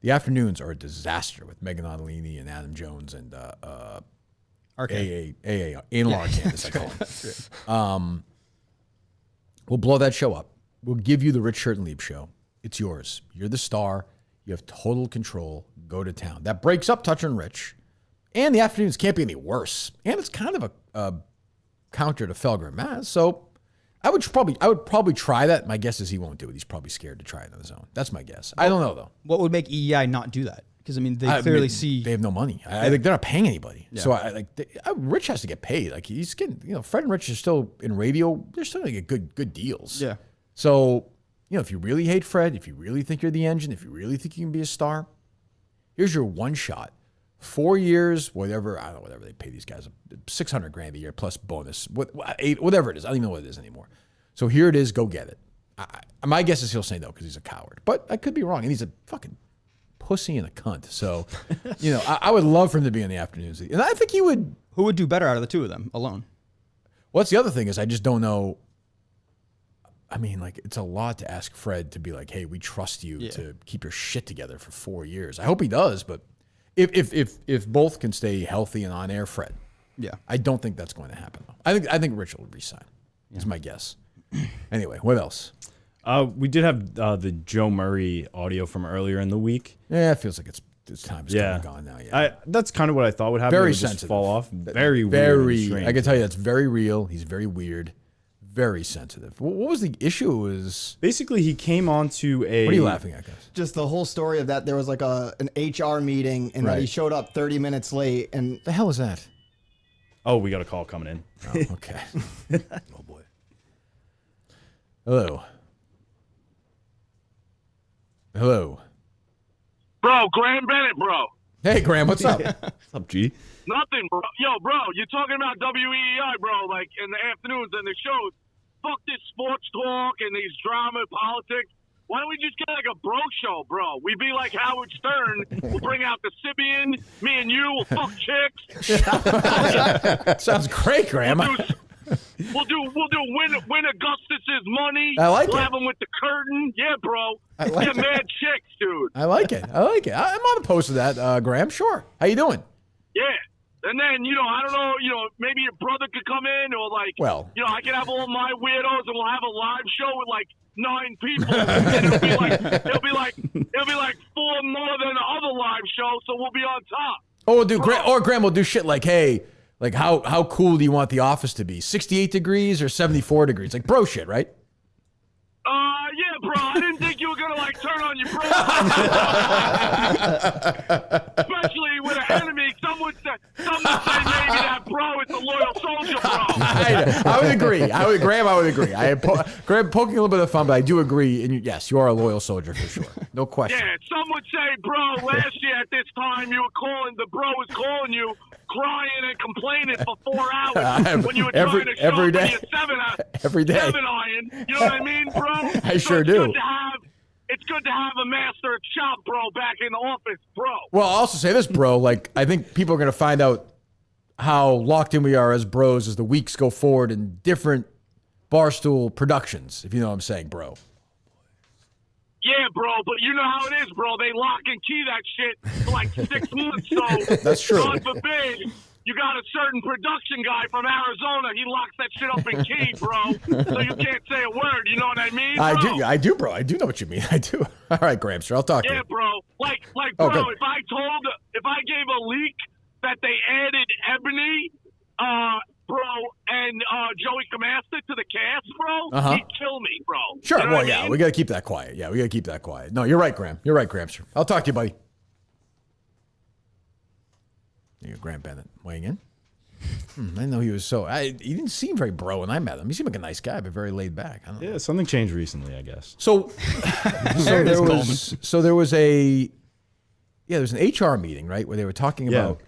Speaker 1: The afternoons are a disaster with Megan Ottolini and Adam Jones and AA, anal arcane, as I call it. We'll blow that show up. We'll give you the Rich Shirt and Leap show. It's yours. You're the star. You have total control. Go to town." That breaks up Toucher and Rich. And the afternoons can't be any worse. And it's kind of a counter to Felger and Maz. So I would probably try that. My guess is he won't do it. He's probably scared to try it on his own. That's my guess. I don't know, though.
Speaker 4: What would make EEI not do that? Because I mean, they clearly see
Speaker 1: they have no money. I think they're not paying anybody. So Rich has to get paid. Like, he's getting, Fred and Rich are still in radio. They're still going to get good deals.
Speaker 4: Yeah.
Speaker 1: So, if you really hate Fred, if you really think you're the engine, if you really think you can be a star, here's your one shot 4 years, whatever, I don't know, whatever they pay these guys, $600,000 a year plus bonus, whatever it is. I don't even know what it is anymore. So here it is, go get it. My guess is he'll say no because he's a coward, but I could be wrong. And he's a fucking pussy and a cunt. So, I would love for him to be in the afternoons. And I think he would.
Speaker 4: Who would do better out of the two of them alone?
Speaker 1: Well, that's the other thing is I just don't know. I mean, like, it's a lot to ask Fred to be like, hey, we trust you to keep your shit together for 4 years. I hope he does, but if both can stay healthy and on air, Fred.
Speaker 4: Yeah.
Speaker 1: I don't think that's going to happen, though. I think Rich will resign. Is my guess. Anyway, what else?
Speaker 2: We did have the Joe Murray audio from earlier in the week.
Speaker 1: Yeah, it feels like it's time is kind of gone now. Yeah.
Speaker 2: That's kind of what I thought would happen.
Speaker 1: Very
Speaker 2: it would
Speaker 1: sensitive.
Speaker 2: just fall off. Very weird and strange.
Speaker 1: I can tell you that's very real. He's very weird. Very sensitive. What was the issue? It was
Speaker 2: basically he came onto a.
Speaker 1: What are you laughing at, guys?
Speaker 5: Just the whole story of that. There was like an HR meeting, and that he showed up 30 minutes late. And
Speaker 1: the hell is that?
Speaker 2: Oh, we got a call coming in.
Speaker 1: Oh, okay.
Speaker 3: Oh boy.
Speaker 1: Hello.
Speaker 6: Bro, Graham Bennett, bro.
Speaker 1: Hey, Graham, what's up?
Speaker 2: What's up, G?
Speaker 6: Nothing, bro. Yo, bro, you're talking about WEEI, bro, like in the afternoons and the shows. Fuck this sports talk and these drama politics. Why don't we just get like a bro show, bro? We be like Howard Stern. We'll bring out the Sibian. Me and you will fuck chicks.
Speaker 1: Sounds great, Graham.
Speaker 6: We'll do win Augustus's money.
Speaker 1: I like
Speaker 6: we'll
Speaker 1: it.
Speaker 6: have him with the curtain. Yeah, bro.
Speaker 1: I like
Speaker 6: Get
Speaker 1: it.
Speaker 6: mad chicks, dude.
Speaker 1: I like it. I'm not opposed to that, Graham. Sure. How you doing?
Speaker 6: Yeah. And then, I don't know, maybe your brother could come in or like, I could have all my weirdos and we'll have a live show with like 9 people. And it'll be like 4 more than the other live show, so we'll be on top.
Speaker 1: Oh, we'll do Graham will do shit like, hey, like how cool do you want the office to be? 68 degrees or 74 degrees? Like bro shit, right?
Speaker 6: Yeah, bro. I didn't think you were gonna like turn on your bro. Especially with an enemy. Some would say maybe that bro is a loyal soldier, bro.
Speaker 1: I would agree. Graham, I would agree. Graham poking a little bit of fun, but I do agree. And yes, you are a loyal soldier for sure. No question.
Speaker 6: Yeah, some would say, bro, last year at this time the bro was calling you crying and complaining for 4 hours when you were trying to show
Speaker 1: every day.
Speaker 6: Your 7
Speaker 1: day.
Speaker 6: iron. You know what I mean, bro?
Speaker 1: I sure do.
Speaker 6: It's good to have a master chop, bro, back in the office, bro.
Speaker 1: Well, I'll also say this, bro. Like, I think people are going to find out how locked in we are as bros as the weeks go forward in different Barstool productions, if you know what I'm saying, bro.
Speaker 6: Yeah, bro, but you know how it is, bro. They lock and key that shit for like 6 months, so
Speaker 1: that's true.
Speaker 6: God forbid you got a certain production guy from Arizona. He locks that shit up in key, bro. So you can't say a word. You know what I mean? Bro?
Speaker 1: I do, bro. I do know what you mean. I do. All right, Gramster, I'll talk to you.
Speaker 6: Yeah, bro. Like, bro. If I gave a leak that they added Ebony, bro, and Joey Camasta to the cast, bro, he'd kill me, bro.
Speaker 1: Sure.
Speaker 6: You know
Speaker 1: well,
Speaker 6: what I
Speaker 1: yeah,
Speaker 6: mean?
Speaker 1: we got to keep that quiet. Yeah, we got to keep that quiet. No, you're right, Graham. You're right, Gramster. I'll talk to you, buddy. There you go, Graham Bennett weighing in. I know he was he didn't seem very bro when I met him. He seemed like a nice guy, but very laid back. I don't know.
Speaker 2: Yeah, something changed recently, I guess.
Speaker 1: So there was an HR meeting, right, where they were talking about.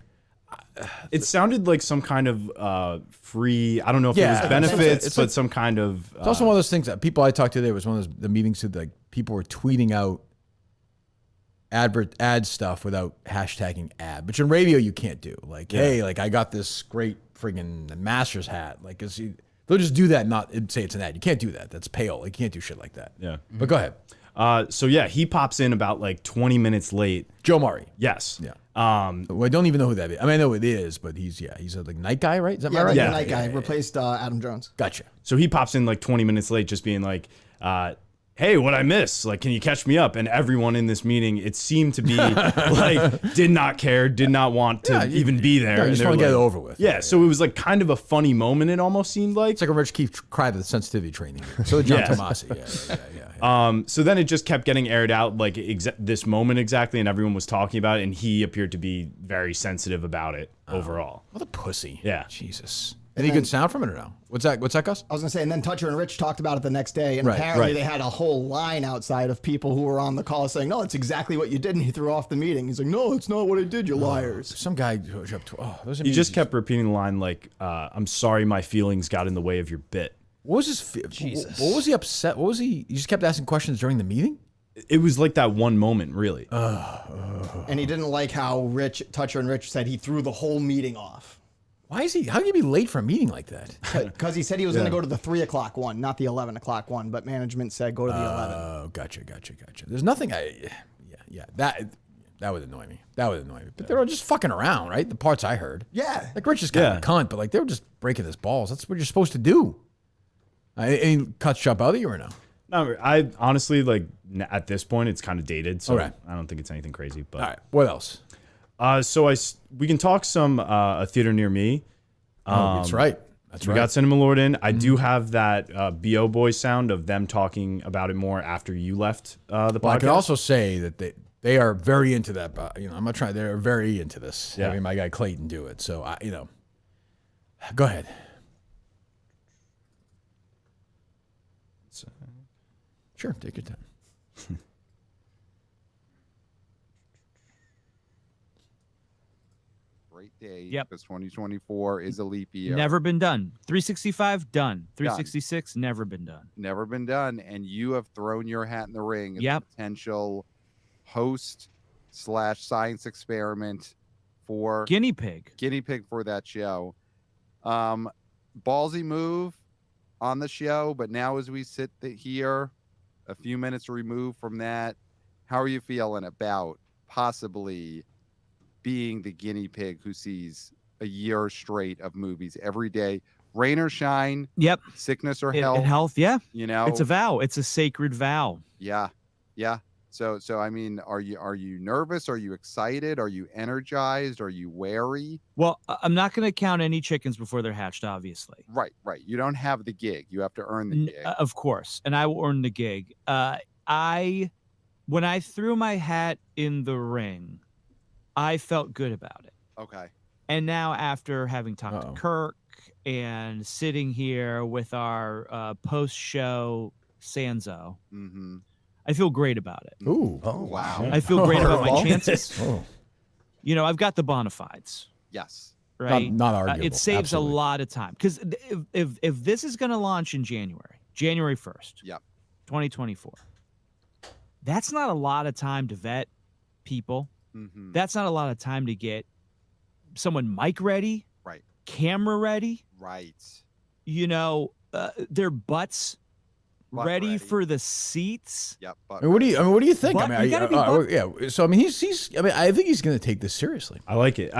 Speaker 2: It sounded like some kind of free. I don't know if it was benefits, but some kind of.
Speaker 1: It's also one of those things that people I talked to. There was one of the meetings that like people were tweeting out ad stuff without hashtagging ad, which in radio you can't do. Like, hey, like I got this great friggin' Masters hat. Like, they'll just do that, not say it's an ad. You can't do that. That's pale. You can't do shit like that.
Speaker 2: Yeah.
Speaker 1: But go ahead.
Speaker 2: So yeah, he pops in about like 20 minutes late.
Speaker 1: Joe Murray.
Speaker 2: Yes.
Speaker 1: Yeah. Well, I don't even know who that is. I mean, I know who it is, but he's a like night guy, right? Is that right?
Speaker 5: Yeah, night guy replaced Adam Jones.
Speaker 1: Gotcha.
Speaker 2: So he pops in like 20 minutes late, just being like, hey, what'd I miss? Like, can you catch me up? And everyone in this meeting, it seemed to be like, did not care, did not want to even be there.
Speaker 1: Yeah, you just want to get it over with.
Speaker 2: Yeah, so it was like kind of a funny moment, it almost seemed like.
Speaker 1: It's like a Rich Keefe cried at the sensitivity training. So did John Tomasi. Yeah.
Speaker 2: So then it just kept getting aired out, like this moment exactly, and everyone was talking about it, and he appeared to be very sensitive about it overall.
Speaker 1: What a pussy.
Speaker 2: Yeah.
Speaker 1: Jesus. Any good sound from it or no? What's that, Gus?
Speaker 5: I was gonna say, and then Toucher and Rich talked about it the next day, and
Speaker 1: Right,
Speaker 5: apparently
Speaker 1: right.
Speaker 5: they had a whole line outside of people who were on the call saying, "No, it's exactly what you did," and he threw off the meeting. He's like, "No, it's not what I did, you liars."
Speaker 1: Some guy goes up to, those
Speaker 2: He just kept repeating the line like, "I'm sorry, my feelings got in the way of your bit."
Speaker 1: What was his?
Speaker 4: Jesus.
Speaker 1: What was he upset? What was he? He just kept asking questions during the meeting.
Speaker 2: It was like that one moment, really.
Speaker 5: And he didn't like how Toucher and Rich said he threw the whole meeting off.
Speaker 1: Why is he? How can you be late for a meeting like that?
Speaker 5: Because he said he was going to go to the 3 o'clock one, not the 11 o'clock one, but management said go to the 11.
Speaker 1: Oh, gotcha. There's nothing. That would annoy me. But they were just fucking around, right? The parts I heard.
Speaker 5: Yeah.
Speaker 1: Like Rich is kind of a cunt, but like they were just breaking his balls. That's what you're supposed to do. Any cuts jump out at you or no?
Speaker 2: No, I honestly like at this point it's kind of dated, so
Speaker 1: Okay.
Speaker 2: I don't think it's anything crazy. But
Speaker 1: All right. What else?
Speaker 2: We can talk some a Theather Near Me.
Speaker 1: That's right.
Speaker 2: We got Cinema Lord in. I do have that BO Boy sound of them talking about it more after you left the podcast.
Speaker 1: Well, I can also say that they are very into that. I'm not trying. They're very into this.
Speaker 2: Yeah.
Speaker 1: Having my guy Clayton do it. So go ahead. Sure, take your time.
Speaker 7: Great day.
Speaker 8: Yep.
Speaker 7: Because 2024 is a leap year.
Speaker 8: Never been done. 365 done. 366 never been done.
Speaker 7: Never been done. And you have thrown your hat in the ring as
Speaker 8: Yep.
Speaker 7: a potential host / science experiment for
Speaker 8: Guinea pig.
Speaker 7: for that show. Ballsy move on the show, but now as we sit here, a few minutes removed from that, how are you feeling about possibly being the guinea pig who sees a year straight of movies every day, rain or shine,
Speaker 8: Yep.
Speaker 7: sickness or
Speaker 8: In
Speaker 7: health?
Speaker 8: health, yeah.
Speaker 7: You know,
Speaker 8: It's a vow. It's a sacred vow.
Speaker 7: yeah. So I mean, are you nervous? Are you excited? Are you energized? Are you wary?
Speaker 8: Well, I'm not going to count any chickens before they're hatched, obviously.
Speaker 7: Right. You don't have the gig. You have to earn the gig.
Speaker 8: Of course. And I will earn the gig. When I threw my hat in the ring, I felt good about it.
Speaker 7: Okay.
Speaker 8: And now after having talked to Kirk and sitting here with our post-show Sanzo,
Speaker 7: Mm-hmm.
Speaker 8: I feel great about it.
Speaker 1: Ooh.
Speaker 3: Oh,
Speaker 7: Wow.
Speaker 8: I feel great about my chances.
Speaker 1: Oh.
Speaker 8: I've got the bona fides,
Speaker 7: Yes.
Speaker 8: right?
Speaker 1: Not arguable.
Speaker 8: It saves
Speaker 1: Absolutely.
Speaker 8: a lot of time. Because if this is going to launch in January 1st,
Speaker 7: Yep.
Speaker 8: 2024, that's not a lot of time to vet people.
Speaker 7: Mm-hmm.
Speaker 8: That's not a lot of time to get someone mic ready,
Speaker 7: Right.
Speaker 8: camera ready,
Speaker 7: Right.
Speaker 8: their butts
Speaker 7: Butt
Speaker 8: ready
Speaker 7: ready.
Speaker 8: for the seats.
Speaker 7: Yep.
Speaker 1: I mean, what do you think?
Speaker 8: But
Speaker 1: I mean,
Speaker 8: you gotta be
Speaker 1: yeah. So I mean, he's. I mean, I think he's going to take this seriously.
Speaker 2: I like it.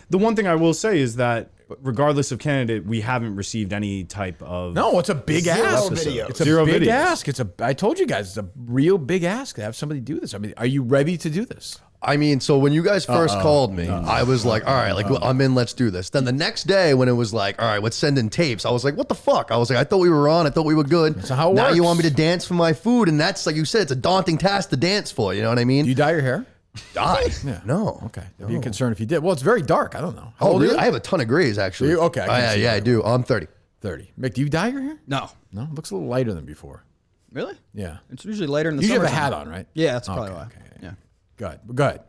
Speaker 2: The one thing I will say is that regardless of candidate, we haven't received any type of
Speaker 1: No, it's a big ask.
Speaker 5: videos.
Speaker 1: It's a
Speaker 2: Zero
Speaker 1: big
Speaker 2: videos.
Speaker 1: ask. I told you guys, it's a real big ask to have somebody do this. I mean, are you ready to do this?
Speaker 3: I mean, so when you guys first called me, I was like, all right, like I'm in, let's do this. Then the next day when it was like, all right, let's send in tapes, I was like, what the fuck? I was like, I thought we were on. I thought we were good.
Speaker 1: That's how it
Speaker 3: now
Speaker 1: works.
Speaker 3: you want me to dance for my food. And that's, like you said, it's a daunting task to dance for. You know what I mean?
Speaker 1: Do you dye your hair?
Speaker 3: Die.
Speaker 1: Yeah.
Speaker 3: No.
Speaker 1: Okay. I'd be concerned if you did. Well, it's very dark. I don't know. How
Speaker 3: Oh,
Speaker 1: old are
Speaker 3: really?
Speaker 1: you?
Speaker 3: I have a ton of grays, actually.
Speaker 1: Do you? Okay, I can see
Speaker 3: yeah,
Speaker 1: that.
Speaker 3: I do. I'm 30.
Speaker 1: 30. Mick, do you dye your hair?
Speaker 4: No.
Speaker 1: No, it looks a little lighter than before.
Speaker 4: Really?
Speaker 1: Yeah.
Speaker 4: It's usually later in the
Speaker 1: You
Speaker 4: summer.
Speaker 1: have a hat on, right?
Speaker 4: Yeah, that's probably why.
Speaker 1: Okay.
Speaker 4: Yeah.
Speaker 1: Good. Good.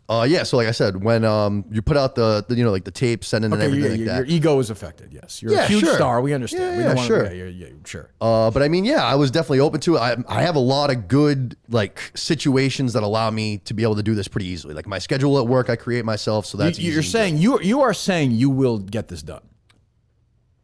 Speaker 3: Yeah, so like I said, when you put out the like the tape, sending and
Speaker 1: Okay,
Speaker 3: everything
Speaker 1: your
Speaker 3: like that.
Speaker 1: ego is affected. Yes, you're a
Speaker 3: Yeah,
Speaker 1: huge
Speaker 3: sure.
Speaker 1: star. We understand.
Speaker 3: Yeah,
Speaker 1: we
Speaker 3: yeah,
Speaker 1: don't want
Speaker 3: sure.
Speaker 1: Yeah, sure.
Speaker 3: But I mean, yeah, I was definitely open to it. I have a lot of good like situations that allow me to be able to do this pretty easily. Like my schedule at work, I create myself, so that's
Speaker 1: You're
Speaker 3: easy.
Speaker 1: saying you are saying you will get this done.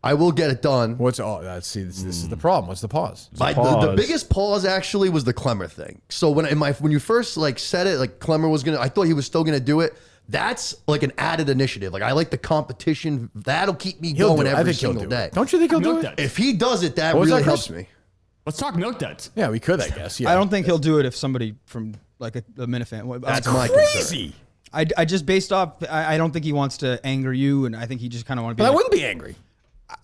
Speaker 3: I will get it done.
Speaker 1: What's this is the problem. What's the pause?
Speaker 3: The
Speaker 2: pause.
Speaker 3: biggest pause actually was the Clemmer thing. So when you first like said it, like Clemmer was gonna, I thought he was still gonna do it. That's like an added initiative. Like I like the competition. That'll keep me
Speaker 1: He'll
Speaker 3: going
Speaker 1: do it. I
Speaker 3: every
Speaker 1: think he'll
Speaker 3: single
Speaker 1: do
Speaker 3: day.
Speaker 1: it. Don't you think he'll do
Speaker 9: Milk
Speaker 1: it?
Speaker 9: duds.
Speaker 3: If he does it, that
Speaker 1: What was
Speaker 3: really
Speaker 1: that, Chris?
Speaker 3: helps me.
Speaker 9: Let's talk milk duds.
Speaker 1: Yeah, we could, I guess. Yeah.
Speaker 4: I don't think he'll do it if somebody from like a Minifan.
Speaker 3: That's my concern.
Speaker 1: crazy.
Speaker 4: I just based off. I don't think he wants to anger you, and I think he just kind of want to be.
Speaker 1: But I
Speaker 4: like-
Speaker 1: wouldn't be angry.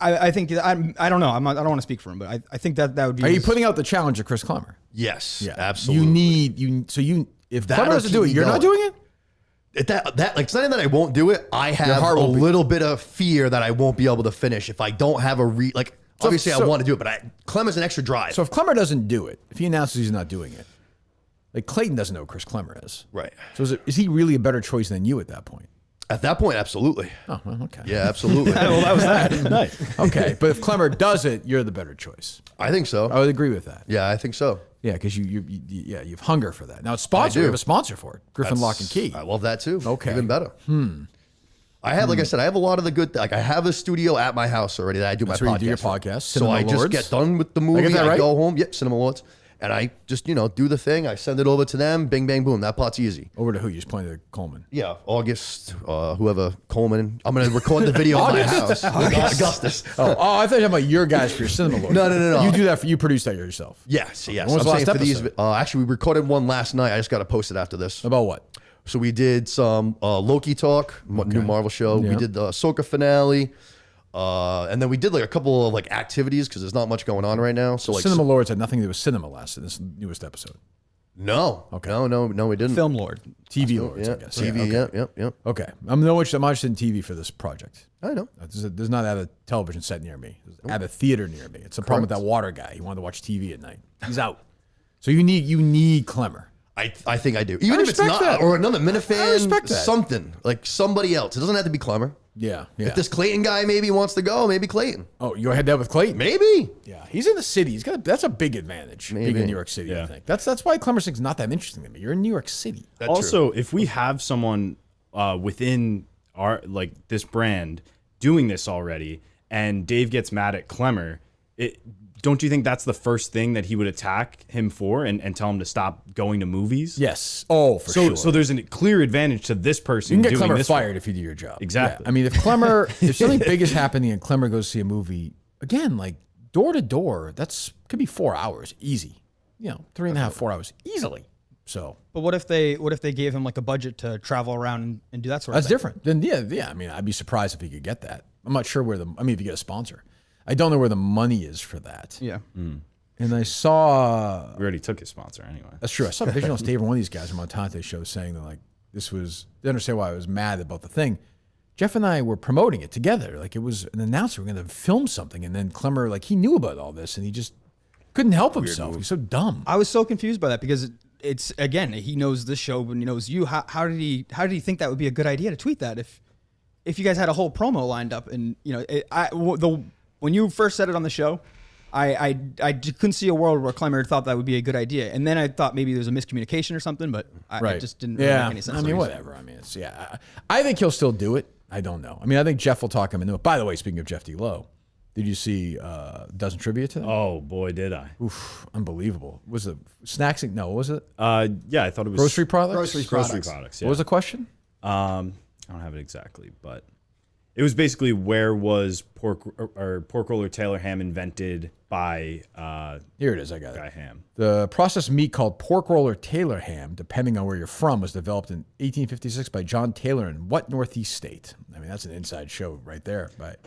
Speaker 4: I think I don't know. I don't want to speak for him, but I think that would be.
Speaker 1: Are you
Speaker 4: his-
Speaker 1: putting out the challenge of Chris Clemmer?
Speaker 3: Yes,
Speaker 1: Yeah,
Speaker 3: absolutely.
Speaker 1: If
Speaker 3: That'll
Speaker 1: Clemmer has to do
Speaker 3: keep
Speaker 1: it,
Speaker 3: me
Speaker 1: you're not
Speaker 3: going.
Speaker 1: doing it.
Speaker 3: That like, it's not even that I won't do it. I have a little bit of fear that I won't be able to finish if I don't have obviously I want to do it, but Clemmer's an extra drive.
Speaker 1: So if Clemmer doesn't do it, if he announces he's not doing it, like Clayton doesn't know who Chris Clemmer is.
Speaker 3: Right.
Speaker 1: So is he really a better choice than you at that point?
Speaker 3: At that point, absolutely.
Speaker 1: Oh, well, okay.
Speaker 3: Yeah, absolutely.
Speaker 2: Well, that was that. Nice.
Speaker 1: Okay, but if Clemmer does it, you're the better choice.
Speaker 3: I think so.
Speaker 1: I would agree with that.
Speaker 3: Yeah, I think so.
Speaker 1: Yeah, because you have hunger for that. Now it's sponsored. We have a sponsor for it. Griffin Lock and Key.
Speaker 3: I love that too.
Speaker 1: Okay.
Speaker 3: Even better. I have, like I said, I have a lot of the good. Like I have a studio at my house already that I do
Speaker 1: That's
Speaker 3: my
Speaker 1: where
Speaker 3: podcast.
Speaker 1: you do your
Speaker 3: from.
Speaker 1: podcast.
Speaker 3: So
Speaker 1: Cinema
Speaker 3: I just
Speaker 1: Lords.
Speaker 3: get done with the movie.
Speaker 1: get that right?
Speaker 3: I go home. Yep, Cinema Lords. And I just, do the thing. I send it over to them. Bing, bang, boom. That part's easy.
Speaker 1: Over to who? You just pointed to Coleman.
Speaker 3: Yeah, August, whoever, Coleman. I'm going to record the video at my house. Augustus.
Speaker 1: Oh, I thought you were talking about your guys for your Cinema Lords.
Speaker 3: No.
Speaker 1: You do that you produce that yourself.
Speaker 3: Yes.
Speaker 1: When was the last episode?
Speaker 3: Actually, we recorded one last night. I just got to post it after this.
Speaker 1: About what?
Speaker 3: So we did some Loki talk, new Marvel show.
Speaker 1: Yeah.
Speaker 3: We did the Ahsoka finale. And then we did like a couple of like activities because there's not much going on right now. So like
Speaker 1: Cinema Lords had nothing to do with cinema last in this newest episode.
Speaker 3: No.
Speaker 1: Okay.
Speaker 3: No, we didn't.
Speaker 4: Film Lord.
Speaker 1: TV Lords,
Speaker 3: Yeah,
Speaker 1: I guess.
Speaker 3: TV,
Speaker 1: Yeah, okay.
Speaker 3: yep.
Speaker 1: Okay. I'm interested in TV for this project.
Speaker 3: I know.
Speaker 1: There's not a television set near me. There's a theater near me. It's a problem with that water guy. He wanted to watch TV at night. He's out. So you need Clemmer.
Speaker 3: I think I do. Even if it's
Speaker 1: respect
Speaker 3: not,
Speaker 1: that.
Speaker 3: or another
Speaker 1: I
Speaker 3: Minifan,
Speaker 1: respect that.
Speaker 3: something like somebody else. It doesn't have to be Clemmer.
Speaker 1: Yeah.
Speaker 3: If this Clayton guy maybe wants to go, maybe Clayton.
Speaker 1: Oh, you head that with Clayton?
Speaker 3: Maybe.
Speaker 1: Yeah, he's in the city. That's a big advantage. Being in New York City, I think. That's why Clemmer Sing's not that interesting to me. You're in New York City.
Speaker 3: That's
Speaker 2: Also,
Speaker 3: true.
Speaker 2: if we have someone within our this brand doing this already, and Dave gets mad at Clemmer, don't you think that's the first thing that he would attack him for and tell him to stop going to movies?
Speaker 1: Yes. Oh, for sure.
Speaker 2: So there's a clear advantage to this person.
Speaker 1: You can get
Speaker 2: doing
Speaker 1: Clemmer
Speaker 2: this
Speaker 1: fired if you do your job.
Speaker 2: Exactly.
Speaker 1: Yeah. I mean, if something big is happening and Clemmer goes to see a movie, again, like door to door, could be 4 hours, easy. 3.5, 4 hours, easily. So,
Speaker 4: But what if they gave him like a budget to travel around and do that sort of
Speaker 1: that's
Speaker 4: thing?
Speaker 1: different. Then yeah. I mean, I'd be surprised if he could get that. I'm not sure if you get a sponsor. I don't know where the money is for that.
Speaker 4: Yeah.
Speaker 1: And I saw.
Speaker 2: We already took his sponsor anyway.
Speaker 1: That's true. I saw Vision on Stage, one of these guys from Montante show saying that they understand why I was mad about the thing. Jeff and I were promoting it together. Like it was an announcer. We're going to film something. And then Clemmer, he knew about all this and he just couldn't help himself. He's so dumb.
Speaker 4: I was so confused by that because it's, again, he knows this show and he knows you. How did he think that would be a good idea to tweet that if you guys had a whole promo lined up? And, when you first said it on the show, I couldn't see a world where Clemmer thought that would be a good idea. And then I thought maybe there's a miscommunication or something, but it just didn't really make any sense.
Speaker 1: I mean, whatever. I mean, I think he'll still do it. I don't know. I mean, I think Jeff will talk him into it. By the way, speaking of Jeff D Lowe, did you see Dozen Trivia today?
Speaker 2: Oh boy, did I!
Speaker 1: Oof, unbelievable. Was it snacks? No, what was it?
Speaker 2: Yeah, I thought it was
Speaker 1: Grocery products.
Speaker 5: Grocery
Speaker 2: products. Yeah.
Speaker 1: What was the question?
Speaker 2: I don't have it exactly, but it was basically where was pork roller Taylor ham invented by
Speaker 1: Here it is. I got
Speaker 2: Guy
Speaker 1: it.
Speaker 2: Ham.
Speaker 1: The processed meat called pork roll or Taylor ham, depending on where you're from, was developed in 1856 by John Taylor in what Northeast state? I mean, that's an inside show right there. But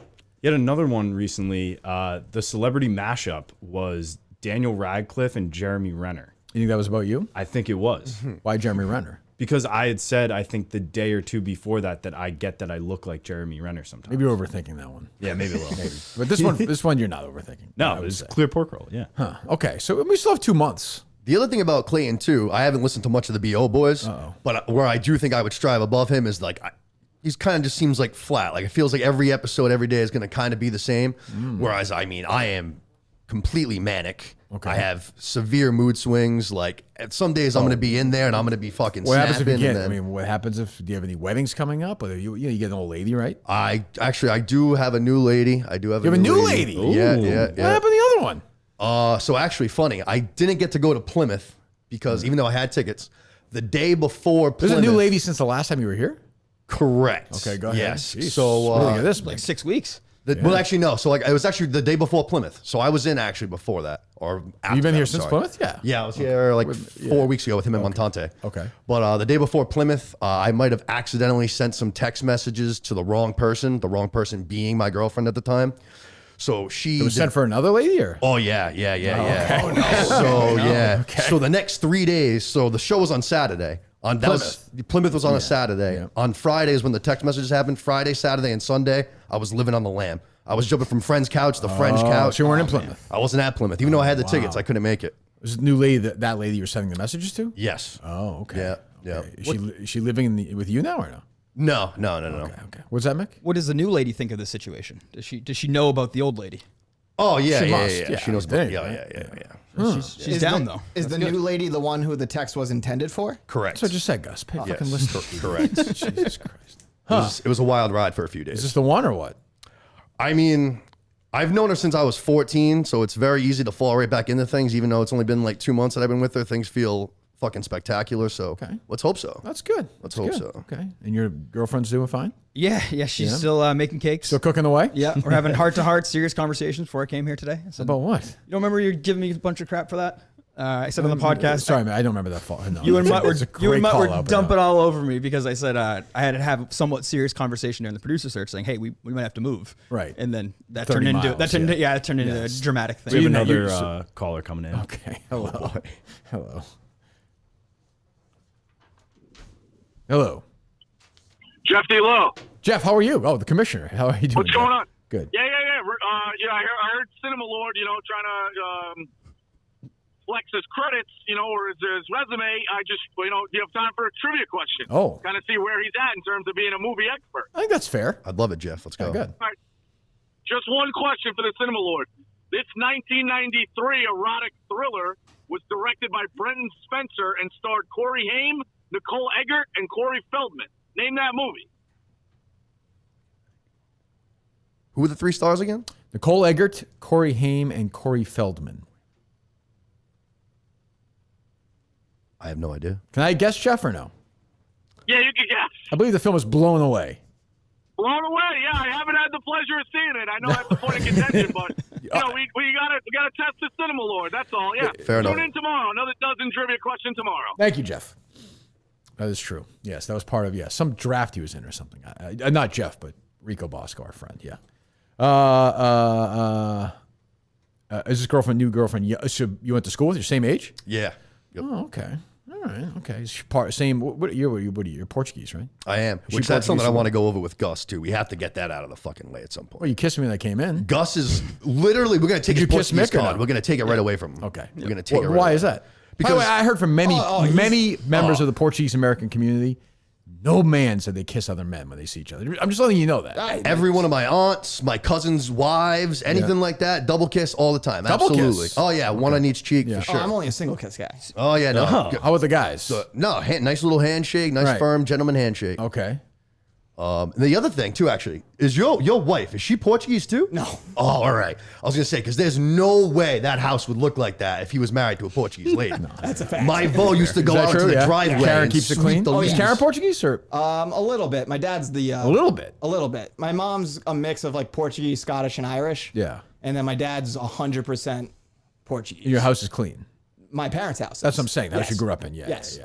Speaker 2: Yet another one recently. The celebrity mashup was Daniel Radcliffe and Jeremy Renner.
Speaker 1: you think that was about you?
Speaker 2: I think it was.
Speaker 1: Why Jeremy Renner?
Speaker 2: Because I had said, I think the day or two before that I get that I look like Jeremy Renner sometimes.
Speaker 1: Maybe you're overthinking that one.
Speaker 2: Yeah, maybe a little.
Speaker 1: Maybe. But this one you're not overthinking.
Speaker 2: No,
Speaker 1: I
Speaker 2: it
Speaker 1: would
Speaker 2: was
Speaker 1: say.
Speaker 2: clear pork roll. Yeah.
Speaker 1: Huh. Okay, so we still have 2 months.
Speaker 3: The other thing about Clayton too, I haven't listened to much of the BO boys, but where I do think I would strive above him is he's kind of just seems like flat. Like it feels like every episode, every day is going to kind of be the same. Whereas I am completely manic.
Speaker 1: Okay.
Speaker 3: I have severe mood swings. Like some days I'm going to be in there and I'm going to be fucking
Speaker 1: What happens if you
Speaker 3: snapping.
Speaker 1: get?
Speaker 3: And
Speaker 1: I
Speaker 3: then
Speaker 1: mean, what happens if? Do you have any weddings coming up? Or you get an old lady, right?
Speaker 3: I do have a new lady. I do have.
Speaker 1: You have a new lady?
Speaker 3: Yeah.
Speaker 1: What happened to the other one?
Speaker 3: So actually, funny. I didn't get to go to Plymouth because even though I had tickets, the day before
Speaker 1: There's
Speaker 3: Plymouth.
Speaker 1: a new lady since the last time you were here.
Speaker 3: Correct.
Speaker 1: Okay, go ahead.
Speaker 3: Yes.
Speaker 1: Jeez.
Speaker 3: So
Speaker 1: Really good this
Speaker 4: Like 6 weeks.
Speaker 3: well, actually, no. So it was actually the day before Plymouth. So I was in actually before that, or after
Speaker 1: You've been
Speaker 3: that,
Speaker 1: here
Speaker 3: I'm
Speaker 1: since
Speaker 3: sorry.
Speaker 1: Plymouth? Yeah.
Speaker 3: Yeah, I was here 4 weeks ago with him in Montante.
Speaker 1: Okay.
Speaker 3: But the day before Plymouth, I might have accidentally sent some text messages to the wrong person being my girlfriend at the time. So she
Speaker 1: It was sent for another lady, or?
Speaker 3: Oh yeah. Oh no. So yeah. So the next 3 days. So the show was on Saturday. On Plymouth was on a Saturday.
Speaker 1: Yeah.
Speaker 3: On Friday is when the text messages happened. Friday, Saturday, and Sunday, I was living on the lam. I was jumping from friend's couch to friend's couch.
Speaker 1: So you weren't in Plymouth.
Speaker 3: I wasn't at Plymouth. Even though I had the tickets, I couldn't make it.
Speaker 1: Was the new lady that lady you're sending the messages to?
Speaker 3: Yes.
Speaker 1: Oh, okay.
Speaker 3: Yeah. Yeah.
Speaker 1: Okay. Is she living with you now or no?
Speaker 3: No.
Speaker 1: Okay. What's that, Mick?
Speaker 4: What does the new lady think of the situation? Does she know about the old lady?
Speaker 3: Oh yeah,
Speaker 1: She
Speaker 3: yeah,
Speaker 1: must.
Speaker 3: yeah.
Speaker 1: Yeah,
Speaker 3: She knows.
Speaker 1: there
Speaker 3: Yeah,
Speaker 1: you
Speaker 3: yeah,
Speaker 1: go.
Speaker 3: yeah.
Speaker 4: She's down though.
Speaker 5: Is the new lady the one who the text was intended for?
Speaker 3: Correct.
Speaker 1: So I just said, Gus. Pay fucking listen.
Speaker 3: Correct.
Speaker 1: Jesus Christ.
Speaker 3: It was a wild ride for a few days.
Speaker 1: Is this the one or what?
Speaker 3: I mean, I've known her since I was 14, so it's very easy to fall right back into things. Even though it's only been like 2 months that I've been with her, things feel fucking spectacular. So let's hope so.
Speaker 1: That's good.
Speaker 3: Let's
Speaker 1: That's
Speaker 3: hope
Speaker 1: good.
Speaker 3: so.
Speaker 1: Okay. And your girlfriend's doing fine?
Speaker 4: Yeah. She's still making cakes.
Speaker 1: Still cooking away?
Speaker 4: Yeah, we're having heart-to-heart, serious conversations before I came here today. I said,
Speaker 1: About what?
Speaker 4: you don't remember you giving me a bunch of crap for that? I said on the podcast.
Speaker 1: Sorry, man. I don't remember that fall. No,
Speaker 4: You and Mutt
Speaker 1: it's a great
Speaker 4: were
Speaker 1: call out, but
Speaker 4: dumping
Speaker 1: no.
Speaker 4: all over me because I said I had to have a somewhat serious conversation during the producer search, saying, "Hey, we might have to move."
Speaker 1: Right.
Speaker 4: And then that
Speaker 1: 30
Speaker 4: turned into
Speaker 1: miles,
Speaker 4: it turned into a dramatic thing.
Speaker 2: We have
Speaker 1: know,
Speaker 2: another caller coming in.
Speaker 1: Okay. Hello. Hello. Hello.
Speaker 6: Jeff D Lowe.
Speaker 1: Jeff, how are you? Oh, the commissioner. How are you doing?
Speaker 6: What's going
Speaker 1: Jeff?
Speaker 6: on?
Speaker 1: Good.
Speaker 6: Yeah. I heard Cinema Lord, trying to flex his credits, or his resume. I just, do you have time for a trivia question?
Speaker 1: Oh.
Speaker 6: Kind of see where he's at in terms of being a movie expert.
Speaker 1: I think that's fair.
Speaker 3: I'd love it, Jeff. Let's go.
Speaker 1: Yeah, good.
Speaker 6: All right. Just one question for the Cinema Lord. This 1993 erotic thriller was directed by Brendan Spencer and starred Corey Haim, Nicole Eggert, and Corey Feldman. Name that movie.
Speaker 3: Who were the 3 stars again?
Speaker 1: Nicole Eggert, Corey Haim, and Corey Feldman.
Speaker 3: I have no idea.
Speaker 1: Can I guess, Jeff, or no?
Speaker 6: Yeah, you can guess.
Speaker 1: I believe the film was Blown Away.
Speaker 6: Blown away. Yeah, I haven't had the pleasure of seeing it. I know that's the point of contention, but we gotta test the Cinema Lord. That's all. Yeah.
Speaker 3: Fair enough.
Speaker 6: Tune in tomorrow. Another dozen trivia question tomorrow.
Speaker 1: Thank you, Jeff. That is true. Yes, that was part of some draft he was in or something. Not Jeff, but Rico Bosco, our friend. Yeah. Is this girlfriend new girlfriend? Yeah. So you went to school with your same age?
Speaker 3: Yeah. Yep.
Speaker 1: Oh, okay. All right. Okay. Same. What are you? You're Portuguese, right?
Speaker 3: I am. Which that's something I want to go over with Gus too. We have to get that out of the fucking way at some point.
Speaker 1: Well, you kissed me when I came in.
Speaker 3: Gus is literally. We're gonna take his
Speaker 1: you kiss
Speaker 3: Portuguese
Speaker 1: Mick or
Speaker 3: card.
Speaker 1: no?
Speaker 3: We're gonna take it right away from him.
Speaker 1: Okay.
Speaker 3: We're gonna take it. Right
Speaker 1: Why
Speaker 3: away.
Speaker 1: is that?
Speaker 3: Because
Speaker 1: By the way, I heard from many members
Speaker 3: Oh.
Speaker 1: of the Portuguese American community. No man said they kiss other men when they see each other. I'm just letting you know that.
Speaker 3: every one of my aunts, my cousins' wives, anything like that, double kiss all the time.
Speaker 1: Double
Speaker 3: Absolutely.
Speaker 1: kiss?
Speaker 3: Oh yeah, one on each cheek for sure.
Speaker 5: I'm only a single kiss guy.
Speaker 3: Oh yeah, no.
Speaker 1: How about the guys?
Speaker 3: No, nice little handshake, nice
Speaker 1: Right.
Speaker 3: firm gentleman handshake.
Speaker 1: Okay.
Speaker 3: And the other thing too, actually, is your wife. Is she Portuguese too?
Speaker 5: No.
Speaker 3: Oh, all right. I was gonna say because there's no way that house would look like that if he was married to a Portuguese lady.
Speaker 5: That's a fact.
Speaker 3: My Vo used to go
Speaker 1: Is that
Speaker 3: out to
Speaker 1: true?
Speaker 3: the
Speaker 1: Yeah.
Speaker 3: driveway.
Speaker 1: Karen
Speaker 3: and
Speaker 1: keeps it
Speaker 3: sweep
Speaker 1: clean.
Speaker 3: the
Speaker 1: Is
Speaker 3: leaves.
Speaker 1: Karen Portuguese or
Speaker 5: A little bit. My dad's the
Speaker 1: a little bit?
Speaker 5: A little bit. My mom's a mix of like Portuguese, Scottish, and Irish.
Speaker 1: Yeah.
Speaker 5: And then my dad's 100% Portuguese.
Speaker 1: Your house is clean.
Speaker 5: My parents' house.
Speaker 1: That's what I'm saying. The house
Speaker 5: Yes.
Speaker 1: you grew up in. Yeah.
Speaker 5: Yes.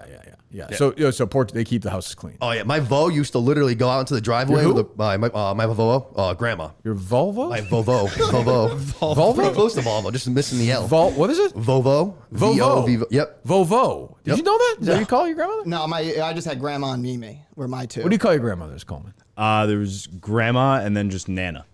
Speaker 1: Yeah. So they keep the houses clean.
Speaker 3: Oh yeah, my Vo used to literally go out into the driveway
Speaker 1: Your who?
Speaker 3: with my Vovo, grandma.
Speaker 1: Your Volvo?
Speaker 3: My Vovo, Vovo,
Speaker 1: Volvo?
Speaker 3: pretty close to Volvo, just missing the L.
Speaker 1: What is it?
Speaker 3: Vovo,
Speaker 1: Vovo.
Speaker 3: V-O-V-O. Yep.
Speaker 1: Vovo. Did
Speaker 3: Yep.
Speaker 1: you know that? Is that what you call your grandmother?
Speaker 5: No, I just had grandma and Mimi. Were my two.
Speaker 1: What do you call your grandmothers, Coleman?
Speaker 2: There was grandma and then just Nana.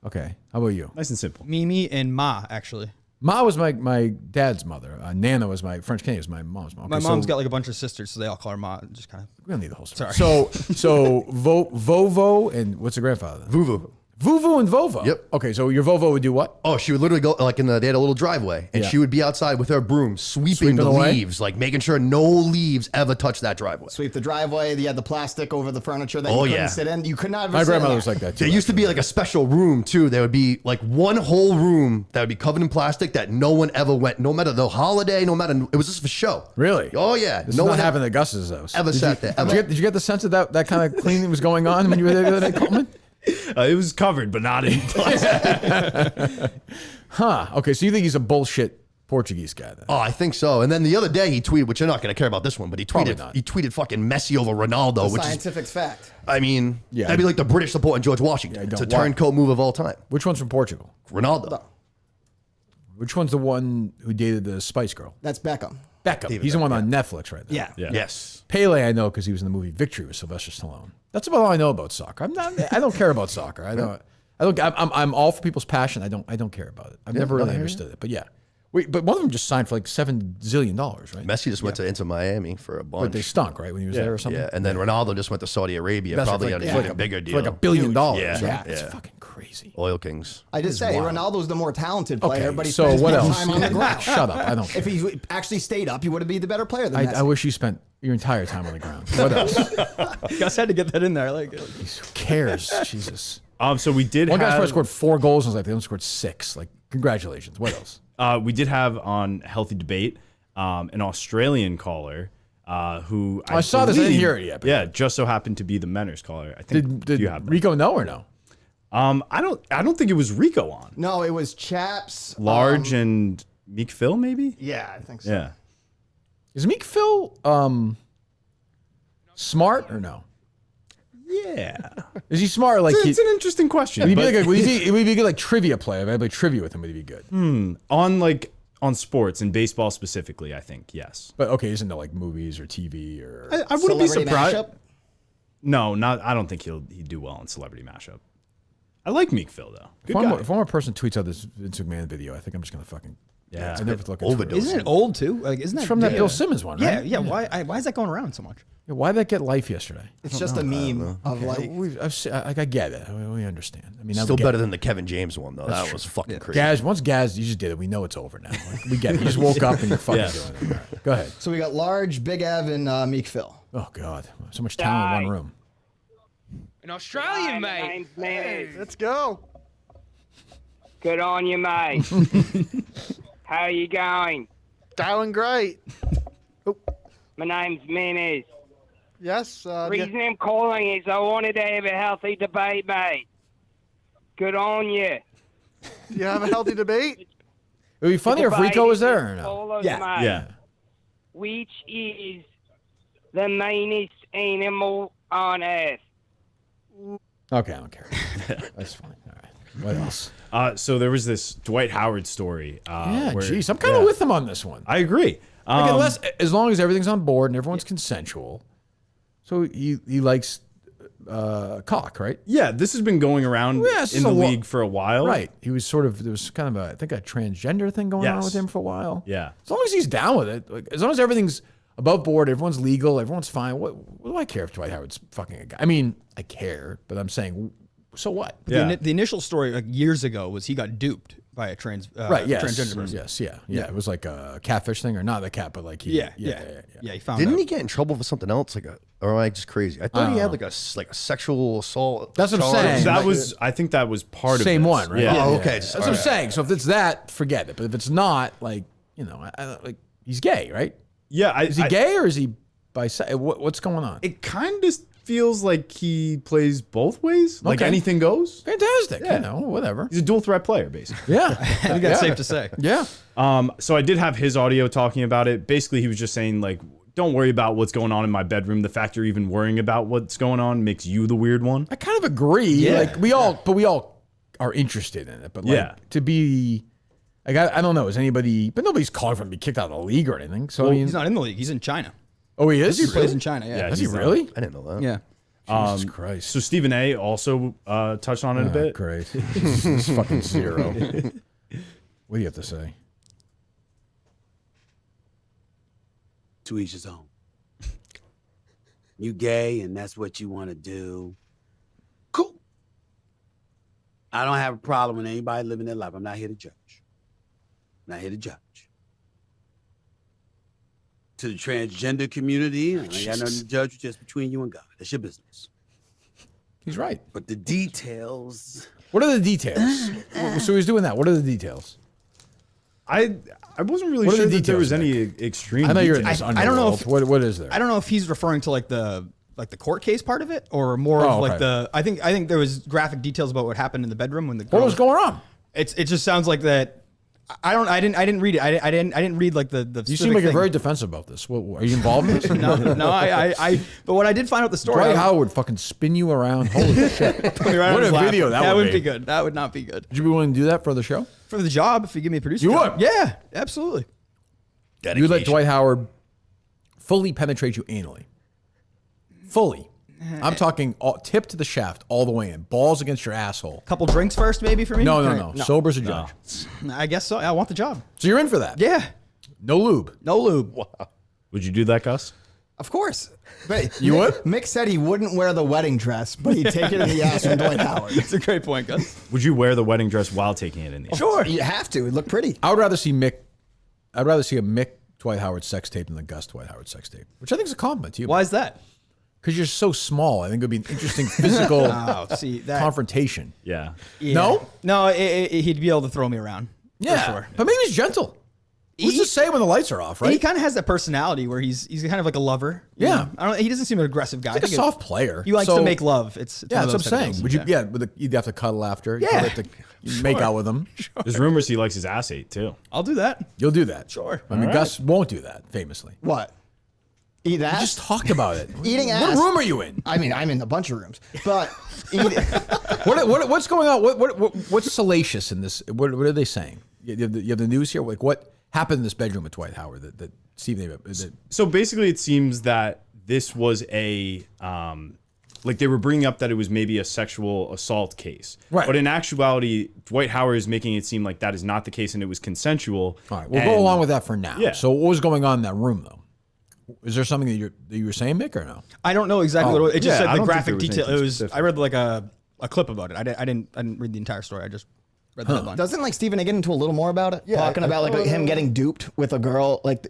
Speaker 1: Okay. How about you?
Speaker 2: Nice and simple.
Speaker 4: Mimi and Ma, actually.
Speaker 1: Ma was my dad's mother. Nana was my French Canadian was my mom's mom.
Speaker 4: My
Speaker 1: Okay,
Speaker 4: mom's
Speaker 1: so
Speaker 4: got like a bunch of sisters, so they all call her Ma. Just kind of.
Speaker 1: we don't need the whole story.
Speaker 4: Sorry.
Speaker 1: So Vovo and what's the grandfather?
Speaker 3: Vuvu.
Speaker 1: Vuvu and Vovo.
Speaker 3: Yep.
Speaker 1: Okay, so your Vovo would do what?
Speaker 3: Oh, she would literally go like they had a little driveway, and
Speaker 1: Yeah.
Speaker 3: she would be outside with her broom, sweeping the
Speaker 1: away?
Speaker 3: leaves, like making sure no leaves ever touch that driveway.
Speaker 5: Sweep the driveway. You had the plastic over the furniture that
Speaker 3: Oh,
Speaker 5: you couldn't
Speaker 3: yeah.
Speaker 5: sit in. You could not.
Speaker 1: My grandmother was like that too.
Speaker 3: There used to be like a special room too. There would be like one whole room that would be covered in plastic that no one ever went, no matter the holiday, no matter it was just for show.
Speaker 1: Really?
Speaker 3: Oh yeah.
Speaker 1: This
Speaker 3: no
Speaker 1: is
Speaker 3: one
Speaker 1: not happened at Gus's house.
Speaker 3: ever sat there. Ever.
Speaker 1: Did you get the sense of that kind of cleaning was going on when you were there the other day, Coleman?
Speaker 2: It was covered, but not in plastic.
Speaker 1: Huh. Okay, so you think he's a bullshit Portuguese guy then?
Speaker 3: Oh, I think so. And then the other day he tweeted, which you're not going to care about this one, but he
Speaker 1: Probably
Speaker 3: tweeted
Speaker 1: not.
Speaker 3: he tweeted fucking Messi over Ronaldo, which is,
Speaker 5: scientific fact.
Speaker 3: I mean,
Speaker 1: Yeah.
Speaker 3: that'd be like the British supporting George Washington.
Speaker 1: Yeah,
Speaker 3: It's a
Speaker 1: don't- why-
Speaker 3: turncoat move of all time.
Speaker 1: Which one's from Portugal?
Speaker 3: Ronaldo.
Speaker 1: Which one's the one who dated the Spice Girl?
Speaker 5: That's Beckham.
Speaker 1: Beckham.
Speaker 3: David
Speaker 1: He's the one
Speaker 3: Beckham,
Speaker 1: on Netflix right now.
Speaker 4: Yeah.
Speaker 3: Yes.
Speaker 1: Pele, I know because he was in the movie Victory with Sylvester Stallone. That's about all I know about soccer. I don't care about soccer. I'm all for people's passion. I don't care about it. I've never really understood it. But yeah. Wait, but one of them just signed for like $7 zillion, right?
Speaker 3: Messi just went to Inter Miami for a bunch.
Speaker 1: But they stunk, right, when he was there or something?
Speaker 3: Yeah, and then Ronaldo just went to Saudi Arabia,
Speaker 1: That's
Speaker 3: probably
Speaker 1: for
Speaker 3: on
Speaker 1: like,
Speaker 3: a
Speaker 1: like
Speaker 3: even bigger deal.
Speaker 1: For like $1 billion.
Speaker 3: Yeah,
Speaker 1: Right?
Speaker 3: yeah.
Speaker 1: It's fucking crazy.
Speaker 3: Oil Kings.
Speaker 5: I just say Ronaldo's the more talented player, but he
Speaker 1: so
Speaker 5: spends
Speaker 1: what
Speaker 5: more
Speaker 1: else?
Speaker 5: time on the ground.
Speaker 1: Shut up. I don't care.
Speaker 5: If he actually stayed up, he would have been the better player than Messi.
Speaker 1: I wish you spent your entire time on the ground. What else?
Speaker 4: Gus had to get that in there. I like it.
Speaker 1: Who cares? Jesus.
Speaker 2: So we did
Speaker 1: One
Speaker 2: have...
Speaker 1: guy's probably scored 4 goals in his life. The other one scored 6. Like, congratulations. What else?
Speaker 2: We did have on Healthy Debate an Australian caller who
Speaker 1: I saw this. I didn't hear it yet. But
Speaker 2: Yeah, just so happened to be the Menors caller. I think
Speaker 1: Did
Speaker 2: you have that.
Speaker 1: Rico know or no?
Speaker 2: I don't think it was Rico on.
Speaker 5: No, it was Chaps.
Speaker 2: Large and Meek Phil, maybe?
Speaker 5: Yeah, I think so.
Speaker 2: Yeah.
Speaker 1: Is Meek Phil smart or no?
Speaker 2: Yeah.
Speaker 1: Is he smart? Like
Speaker 2: It's an interesting question.
Speaker 1: would he be
Speaker 2: but-
Speaker 1: like would he be a good like trivia player? If I play trivia with him, would he be good?
Speaker 2: on sports and baseball specifically, I think, yes.
Speaker 1: But okay, he doesn't know like movies or TV or.
Speaker 2: I wouldn't be
Speaker 5: Celebrity
Speaker 2: surprised.
Speaker 5: mashup?
Speaker 2: No, I don't think he'd do well in Celebrity Mashup. I like Meek Phil though. Good guy.
Speaker 1: If one more person tweets out this Vince McMahon video, I think I'm just gonna fucking.
Speaker 2: Yeah.
Speaker 1: I never look at
Speaker 3: overdose.
Speaker 1: Twitter.
Speaker 4: Isn't it old too? Like, isn't that
Speaker 1: It's from that Bill Simmons one,
Speaker 4: Yeah,
Speaker 1: right?
Speaker 4: yeah. Why is that going around so much?
Speaker 1: Yeah, why'd that get life yesterday?
Speaker 5: It's just a meme of like.
Speaker 1: I get it. We understand. I mean,
Speaker 3: Still better than the Kevin James one, though. That was fucking crazy.
Speaker 1: Once Gaz, you just did it. We know it's over now. Like, we get it. You just woke up and you're fucking doing it. All right. Go ahead.
Speaker 5: So we got Large, Big Ev, and Meek Phil.
Speaker 1: Oh God, so much talent in one room.
Speaker 9: An Australian, mate.
Speaker 10: Hey,
Speaker 5: Let's go.
Speaker 10: good on you, mate. How are you going?
Speaker 11: Doing great.
Speaker 10: My name's Menes.
Speaker 11: Yes.
Speaker 10: Reason I'm calling is I wanted to have a healthy debate, mate. Good on you.
Speaker 11: Do you have a healthy debate?
Speaker 1: It would be funnier if Rico was there or no.
Speaker 10: Follows,
Speaker 5: Yeah.
Speaker 10: mate.
Speaker 2: Yeah.
Speaker 10: Which is the meanest animal on earth?
Speaker 1: Okay, I don't care. That's fine. All right. What else?
Speaker 2: So there was this Dwight Howard story.
Speaker 1: Yeah,
Speaker 2: where,
Speaker 1: jeez, I'm kind of with him on this one.
Speaker 2: I agree.
Speaker 1: Like, as long as everything's on board and everyone's consensual. So he likes cock, right?
Speaker 2: Yeah, this has been going around in the league for a while.
Speaker 1: Right. He was there was kind of I think a transgender thing going on with him for a while.
Speaker 2: Yeah.
Speaker 1: As long as he's down with it, like, as long as everything's above board, everyone's legal, everyone's fine. What do I care if Dwight Howard's fucking a guy? I mean, I care, but I'm saying, so what?
Speaker 2: Yeah.
Speaker 4: The initial story like years ago was he got duped by a transgender person.
Speaker 1: Yes, yeah. It was like a catfish thing, or not the cat, but like he.
Speaker 4: Yeah. He found
Speaker 3: Didn't
Speaker 4: out.
Speaker 3: he get in trouble for something else? Or am I just crazy? I thought he had like a sexual assault.
Speaker 1: That's what I'm
Speaker 3: charge.
Speaker 1: saying.
Speaker 2: I think that was part of
Speaker 1: Same
Speaker 2: this.
Speaker 1: one, right?
Speaker 2: Yeah.
Speaker 3: Oh, okay.
Speaker 1: That's what I'm saying. So if it's that, forget it. But if it's not, like, like he's gay, right?
Speaker 2: Yeah.
Speaker 1: Is he gay or is he bisexual? What's going on?
Speaker 2: It kind of feels like he plays both ways. Like
Speaker 1: Okay.
Speaker 2: anything goes.
Speaker 1: Fantastic.
Speaker 2: Yeah.
Speaker 1: Whatever.
Speaker 2: He's a dual threat player, basically.
Speaker 1: Yeah.
Speaker 4: I think that's safe to say.
Speaker 1: Yeah.
Speaker 2: So I did have his audio talking about it. Basically, he was just saying, like, don't worry about what's going on in my bedroom. The fact you're even worrying about what's going on makes you the weird one.
Speaker 1: I kind of agree.
Speaker 4: Yeah.
Speaker 1: Like we all are interested in it. But like to be like I don't know, is anybody but nobody's calling for him to be kicked out of the league or anything. So I mean,
Speaker 4: He's not in the league. He's in China.
Speaker 1: oh he is?
Speaker 4: He plays in China.
Speaker 2: Yeah,
Speaker 4: Yeah.
Speaker 1: Is he
Speaker 2: he's not.
Speaker 1: really?
Speaker 3: I didn't know that.
Speaker 4: Yeah.
Speaker 1: Jesus Christ.
Speaker 2: So Stephen A. also touched on it a bit.
Speaker 1: Great. This is fucking zero. What do you have to say?
Speaker 12: To each his own. You gay and that's what you want to do. Cool. I don't have a problem with anybody living their life. I'm not here to judge. I'm not here to judge. To the transgender community, I ain't got nothing to judge, just between you and God. That's your business.
Speaker 1: He's right.
Speaker 12: But the details.
Speaker 1: What are the details? So he's doing that. What are the details?
Speaker 2: I wasn't really
Speaker 1: What are
Speaker 2: sure
Speaker 1: the
Speaker 2: that there
Speaker 1: details,
Speaker 2: was any extreme.
Speaker 1: I know you're in
Speaker 2: details.
Speaker 1: this
Speaker 4: I don't know
Speaker 1: underworld.
Speaker 4: if-
Speaker 1: what is there?
Speaker 4: I don't know if he's referring to like the court case part of it or more
Speaker 1: Oh,
Speaker 4: of like
Speaker 1: okay.
Speaker 4: the. I think there was graphic details about what happened in the bedroom when the.
Speaker 1: What
Speaker 4: girl
Speaker 1: was going on?
Speaker 4: It just sounds like that. I didn't read it. I didn't read like the.
Speaker 1: You seem like you're very defensive about this. What, are you involved in this?
Speaker 4: No. I. But when I did find out the story,
Speaker 1: Dwight Howard would fucking spin you around. Holy shit!
Speaker 4: put me right on
Speaker 1: What
Speaker 4: his
Speaker 1: a
Speaker 4: lap.
Speaker 1: video that would
Speaker 4: be good. That would not be good
Speaker 1: Would you be willing to do that for the show?
Speaker 4: for the job if you give me a producer.
Speaker 1: You
Speaker 4: job.
Speaker 1: would?
Speaker 4: Yeah, absolutely.
Speaker 1: You let Dwight Howard fully penetrate you anally. Fully. I'm talking tip to the shaft all the way in. Balls against your asshole.
Speaker 4: Couple drinks first, maybe, for me?
Speaker 1: No. Sober's a judge.
Speaker 4: I guess so. I want the job.
Speaker 1: So you're in for that?
Speaker 4: Yeah.
Speaker 1: No lube.
Speaker 4: No lube.
Speaker 3: Wow.
Speaker 2: Would you do that, Gus?
Speaker 5: Of course. But
Speaker 1: You would?
Speaker 5: Mick said he wouldn't wear the wedding dress, but he'd take it in the ass from Dwight Howard.
Speaker 4: That's a great point, Gus.
Speaker 2: Would you wear the wedding dress while taking it in the ass?
Speaker 5: Sure. You have to. It'd look pretty.
Speaker 1: I would rather see Mick. I'd rather see a Mick Dwight Howard sex tape than the Gus Dwight Howard sex tape, which I think is a compliment to you.
Speaker 4: Why is that?
Speaker 1: Because you're so small. I think it would be an interesting physical confrontation.
Speaker 2: Yeah.
Speaker 1: No?
Speaker 4: No, he'd be able to throw me around.
Speaker 1: Yeah.
Speaker 4: For sure.
Speaker 1: But maybe he's gentle. Who's to say when the lights are off, right?
Speaker 4: He kind of has that personality where he's kind of like a lover. you
Speaker 1: Yeah.
Speaker 4: know? I don't. He doesn't seem an aggressive guy.
Speaker 1: He's like a soft player.
Speaker 4: He likes
Speaker 1: So-
Speaker 4: to make love. It's
Speaker 1: Yeah,
Speaker 4: one
Speaker 1: that's
Speaker 4: of
Speaker 1: what
Speaker 4: those
Speaker 1: I'm
Speaker 4: type
Speaker 1: saying.
Speaker 4: of
Speaker 1: Would
Speaker 4: deals.
Speaker 1: you? You'd have to cuddle after.
Speaker 4: Yeah.
Speaker 1: You'd have to make out with him.
Speaker 2: There's rumors he likes his ass ate too.
Speaker 4: I'll do that.
Speaker 1: You'll do that.
Speaker 4: Sure.
Speaker 1: I mean, Gus won't do that, famously.
Speaker 5: What? Eat ass?
Speaker 1: We just talked about it.
Speaker 5: Eating
Speaker 1: What
Speaker 5: ass.
Speaker 1: room are you in?
Speaker 5: I mean, I'm in a bunch of rooms, but
Speaker 1: What's going on? What's salacious in this? What are they saying? You have the news here. Like, what happened in this bedroom with Dwight Howard that Steve?
Speaker 2: So basically, it seems that this was like they were bringing up that it was maybe a sexual assault case.
Speaker 1: Right.
Speaker 2: But in actuality, Dwight Howard is making it seem like that is not the case and it was consensual.
Speaker 1: All right, we'll go along with that for now.
Speaker 2: Yeah.
Speaker 1: So what was going on in that room, though? Is there something that you were saying, Mick, or no?
Speaker 4: I don't know exactly what it was. It just
Speaker 2: yeah, I
Speaker 4: said the
Speaker 2: don't think
Speaker 4: graphic
Speaker 2: there was
Speaker 4: detail. It
Speaker 2: anything
Speaker 4: was.
Speaker 2: specific.
Speaker 4: I read like a clip about it. I didn't read the entire story. I just read the headline.
Speaker 5: doesn't like Stephen A. get into a little more about it? Talking about like him getting duped with a girl. Like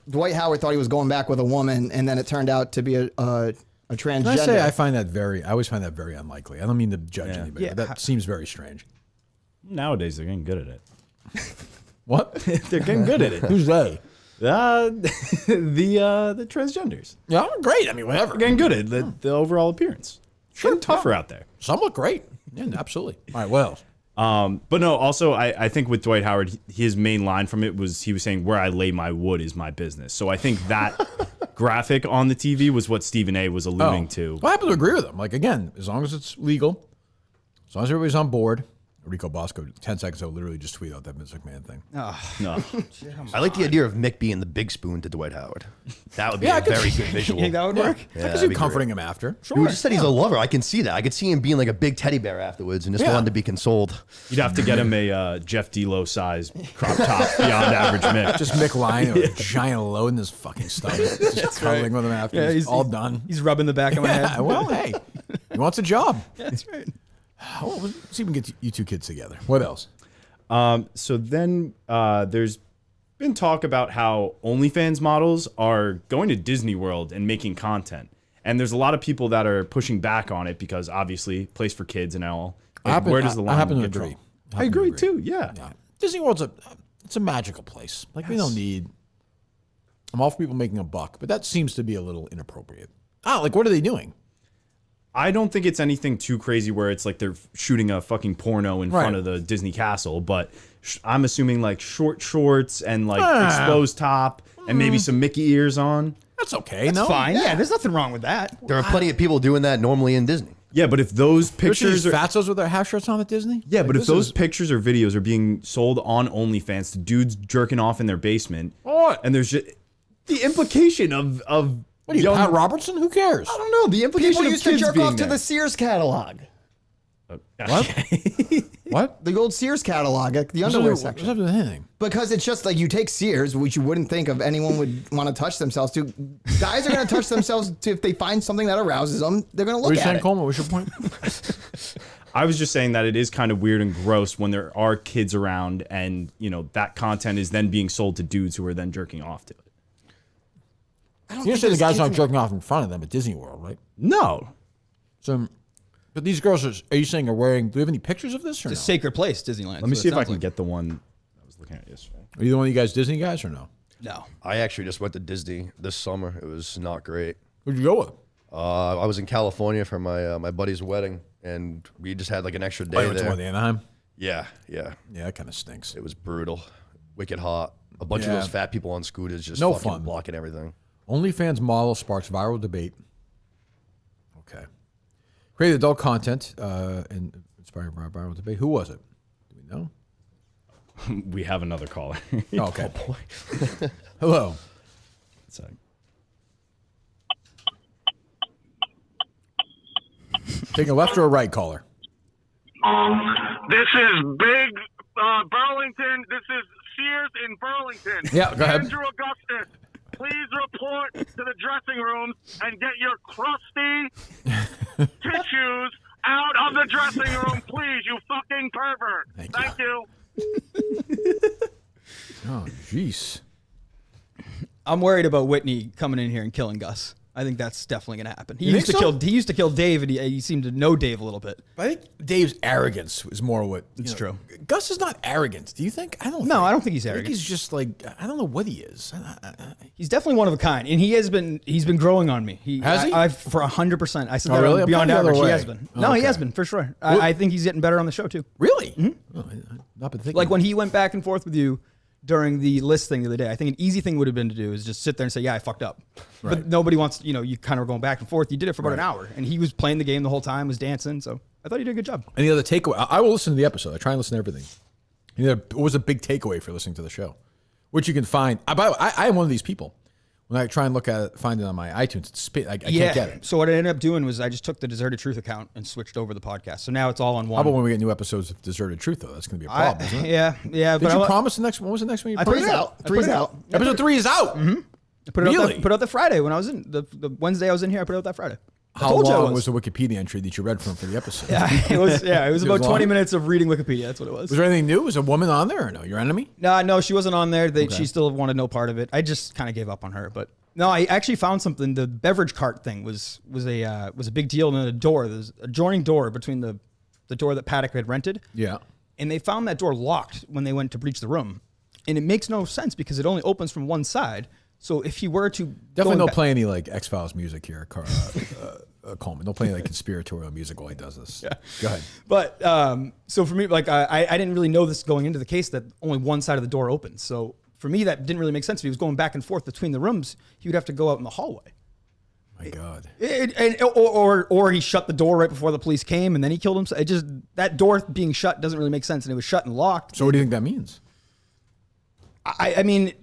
Speaker 5: Dwight Howard thought he was going back with a woman, and then it turned out to be a transgender.
Speaker 1: Can I say I always find that very unlikely. I don't mean to judge anybody, but that seems very strange.
Speaker 2: Nowadays, they're getting good at it.
Speaker 1: What?
Speaker 2: They're getting good at it.
Speaker 1: Who's they?
Speaker 2: The transgenders.
Speaker 1: Yeah, great. I mean, whatever.
Speaker 2: They're getting good at the overall appearance. Getting tougher out there.
Speaker 1: Some look great. Yeah, absolutely. All right, what else?
Speaker 2: But no, also I think with Dwight Howard, his main line from it was he was saying, "Where I lay my wood is my business." So I think that graphic on the TV was what Stephen A. was alluding to.
Speaker 1: Well, I happen to agree with him. Like, again, as long as it's legal, as long as everybody's on board. Rico Bosco, 10 seconds ago, literally just tweeted out that Vince McMahon thing.
Speaker 2: No.
Speaker 3: I like the idea of Mick being the big spoon to Dwight Howard. That would be a very good visual.
Speaker 4: You think that would work?
Speaker 1: I can see comforting him after.
Speaker 3: You just said he's a lover. I can see that. I could see him being like a big teddy bear afterwards and just wanting to be consoled.
Speaker 2: You'd have to get him a Jeff D Lowe size crop top Beyond Average Mick.
Speaker 1: Just Mick lying with a giant load in his fucking stomach. Just cuddling with him after.
Speaker 4: Yeah,
Speaker 1: he's all done.
Speaker 4: He's rubbing the back of my head.
Speaker 1: Well, hey, he wants a job.
Speaker 4: That's right.
Speaker 1: Well, let's see if we can get you two kids together. What else?
Speaker 2: So then there's been talk about how OnlyFans models are going to Disney World and making content. And there's a lot of people that are pushing back on it because obviously place for kids and all. Like, where does the line
Speaker 1: I happen to
Speaker 2: get
Speaker 1: agree.
Speaker 2: drawn? I agree too. Yeah.
Speaker 1: Disney World's it's a magical place. Like we don't need. I'm all for people making a buck, but that seems to be a little inappropriate. Like what are they doing?
Speaker 2: I don't think it's anything too crazy where it's like they're shooting a fucking porno in front of the Disney castle, but I'm assuming like short shorts and like exposed top and maybe some Mickey ears on.
Speaker 1: That's okay.
Speaker 4: That's fine. Yeah, there's nothing wrong with that.
Speaker 3: There are plenty of people doing that normally in Disney.
Speaker 2: Yeah, but if those pictures
Speaker 1: are fatzos with their half shirts on at Disney?
Speaker 2: Yeah,
Speaker 1: Like,
Speaker 2: but if those pictures or videos are being sold on OnlyFans to dudes jerking off in their basement,
Speaker 1: what?
Speaker 2: And there's just the implication of
Speaker 1: what are you, Pat Robertson? Who cares?
Speaker 2: I don't know. The implication
Speaker 5: People
Speaker 2: of
Speaker 5: used to
Speaker 2: kids
Speaker 5: jerk
Speaker 2: being
Speaker 5: off to
Speaker 2: there.
Speaker 5: the Sears catalog.
Speaker 1: What? What?
Speaker 5: The old Sears catalog, like the underwear section.
Speaker 1: What's up with anything?
Speaker 5: Because it's just like you take Sears, which you wouldn't think of anyone would want to touch themselves to. Guys are going to touch themselves to if they find something that arouses them. They're going to
Speaker 1: What are
Speaker 5: look
Speaker 1: you
Speaker 5: at
Speaker 1: saying,
Speaker 5: it.
Speaker 1: Coleman? What's your point?
Speaker 2: I was just saying that it is kind of weird and gross when there are kids around and, you know, that content is then being sold to dudes who are then jerking off to it.
Speaker 1: You say the guys aren't jerking off in front of them at Disney World, right?
Speaker 2: No.
Speaker 1: So, but these girls are you saying are wearing? Do we have any pictures of this or
Speaker 4: It's a
Speaker 1: no?
Speaker 4: sacred place, Disneyland.
Speaker 2: Let me see if I can get the one I was looking at yesterday.
Speaker 1: Are you the one of you guys Disney guys or no?
Speaker 4: No.
Speaker 3: I actually just went to Disney this summer. It was not great.
Speaker 1: Who'd you go with?
Speaker 3: I was in California for my buddy's wedding, and we just had like an extra day
Speaker 1: Oh, you went to
Speaker 3: there.
Speaker 1: one, the Anaheim?
Speaker 3: Yeah.
Speaker 1: Yeah, that kind of stinks.
Speaker 3: It was brutal, wicked hot. A bunch of
Speaker 1: Yeah.
Speaker 3: those fat people on scooters just
Speaker 1: No
Speaker 3: fucking
Speaker 1: fun.
Speaker 3: blocking everything.
Speaker 1: OnlyFans model sparks viral debate. Okay. Created adult content and inspired by viral debate. Who was it? Do we know?
Speaker 2: We have another caller.
Speaker 1: Okay. Oh, boy. Hello.
Speaker 2: So.
Speaker 1: Taking a left or a right, caller?
Speaker 6: This is Big Burlington. This is Sears in Burlington.
Speaker 1: Yeah, go ahead.
Speaker 6: Andrew Augustus, please report to the dressing room and get your crusty tissues out of the dressing room, please, you fucking pervert. Thank you.
Speaker 1: Oh, jeez.
Speaker 4: I'm worried about Whitney coming in here and killing Gus. I think that's definitely going to happen. He
Speaker 1: You
Speaker 4: used to
Speaker 1: think so?
Speaker 4: kill. He used to kill Dave, and he seemed to know Dave a little bit.
Speaker 1: But I think Dave's arrogance is more what
Speaker 4: It's true.
Speaker 1: Gus is not arrogant. Do you think? I don't.
Speaker 4: No, I don't think he's
Speaker 1: I think
Speaker 4: arrogant.
Speaker 1: he's just like I don't know what he is.
Speaker 4: He's definitely one of a kind, and he's been growing on me.
Speaker 1: Has he?
Speaker 4: I for 100%. I said
Speaker 1: Oh,
Speaker 4: that
Speaker 1: really?
Speaker 4: on Beyond
Speaker 1: I'm
Speaker 4: Average.
Speaker 1: the other
Speaker 4: He has
Speaker 1: way.
Speaker 4: been.
Speaker 1: Oh,
Speaker 4: No, he
Speaker 1: okay.
Speaker 4: has been for sure.
Speaker 1: Well-
Speaker 4: I think he's getting better on the show too.
Speaker 1: Really?
Speaker 4: Mm-hmm.
Speaker 1: Oh, I've not been thinking.
Speaker 4: Like when he went back and forth with you during the list thing the other day, I think an easy thing would have been to do is just sit there and say, "Yeah, I fucked up."
Speaker 1: Right.
Speaker 4: But nobody wants, you kind of were going back and forth. You did it for about an
Speaker 1: Right.
Speaker 4: hour, and he was playing the game the whole time, was dancing. So I thought he did a good job.
Speaker 1: Any other takeaway? I will listen to the episode. I try and listen to everything. What was a big takeaway for listening to the show? Which you can find. By the way, I am one of these people. When I try and look at it, find it on my iTunes, it's I can't get it.
Speaker 4: So what I ended up doing was I just took the Deserted Truth account and switched over the podcast. So now it's all on one.
Speaker 1: How about when we get new episodes of Deserted Truth, though? That's going to be a problem, isn't it?
Speaker 4: Yeah.
Speaker 1: Did you promise the next one? What was the next one you
Speaker 4: I put
Speaker 1: promised?
Speaker 4: it out. Three's out.
Speaker 1: Episode 3 is out.
Speaker 4: Mm-hmm. I put it
Speaker 1: Really?
Speaker 4: out. Put it out the Friday when I was in the Wednesday I was in here. I put it out that Friday. I
Speaker 1: How
Speaker 4: told you I
Speaker 1: long was the Wikipedia entry that you read from for the episode?
Speaker 4: It was about 20
Speaker 1: long?
Speaker 4: minutes of reading Wikipedia. That's what it was.
Speaker 1: Was there anything new? Was a woman on there or no? Your enemy?
Speaker 4: No, she wasn't on there.
Speaker 1: Okay.
Speaker 4: She still wanted no part of it. I just kind of gave up on her. But no, I actually found something. The beverage cart thing was a big deal. And then a door, there's an adjoining door between the door that Paddock had rented.
Speaker 1: Yeah.
Speaker 4: And they found that door locked when they went to breach the room. And it makes no sense because it only opens from one side. So if he were to
Speaker 1: Definitely don't play any like X-Files music here, Coleman. Don't play any like conspiratorial music while he does this. Yeah. Go ahead.
Speaker 4: But so for me, like I didn't really know this going into the case that only one side of the door opens. So for me, that didn't really make sense. If he was going back and forth between the rooms, he would have to go out in the hallway.
Speaker 1: My God.
Speaker 4: Or he shut the door right before the police came and then he killed himself. It just, that door being shut doesn't really make sense. And it was shut and locked.
Speaker 1: So what do you think that means?
Speaker 4: I mean,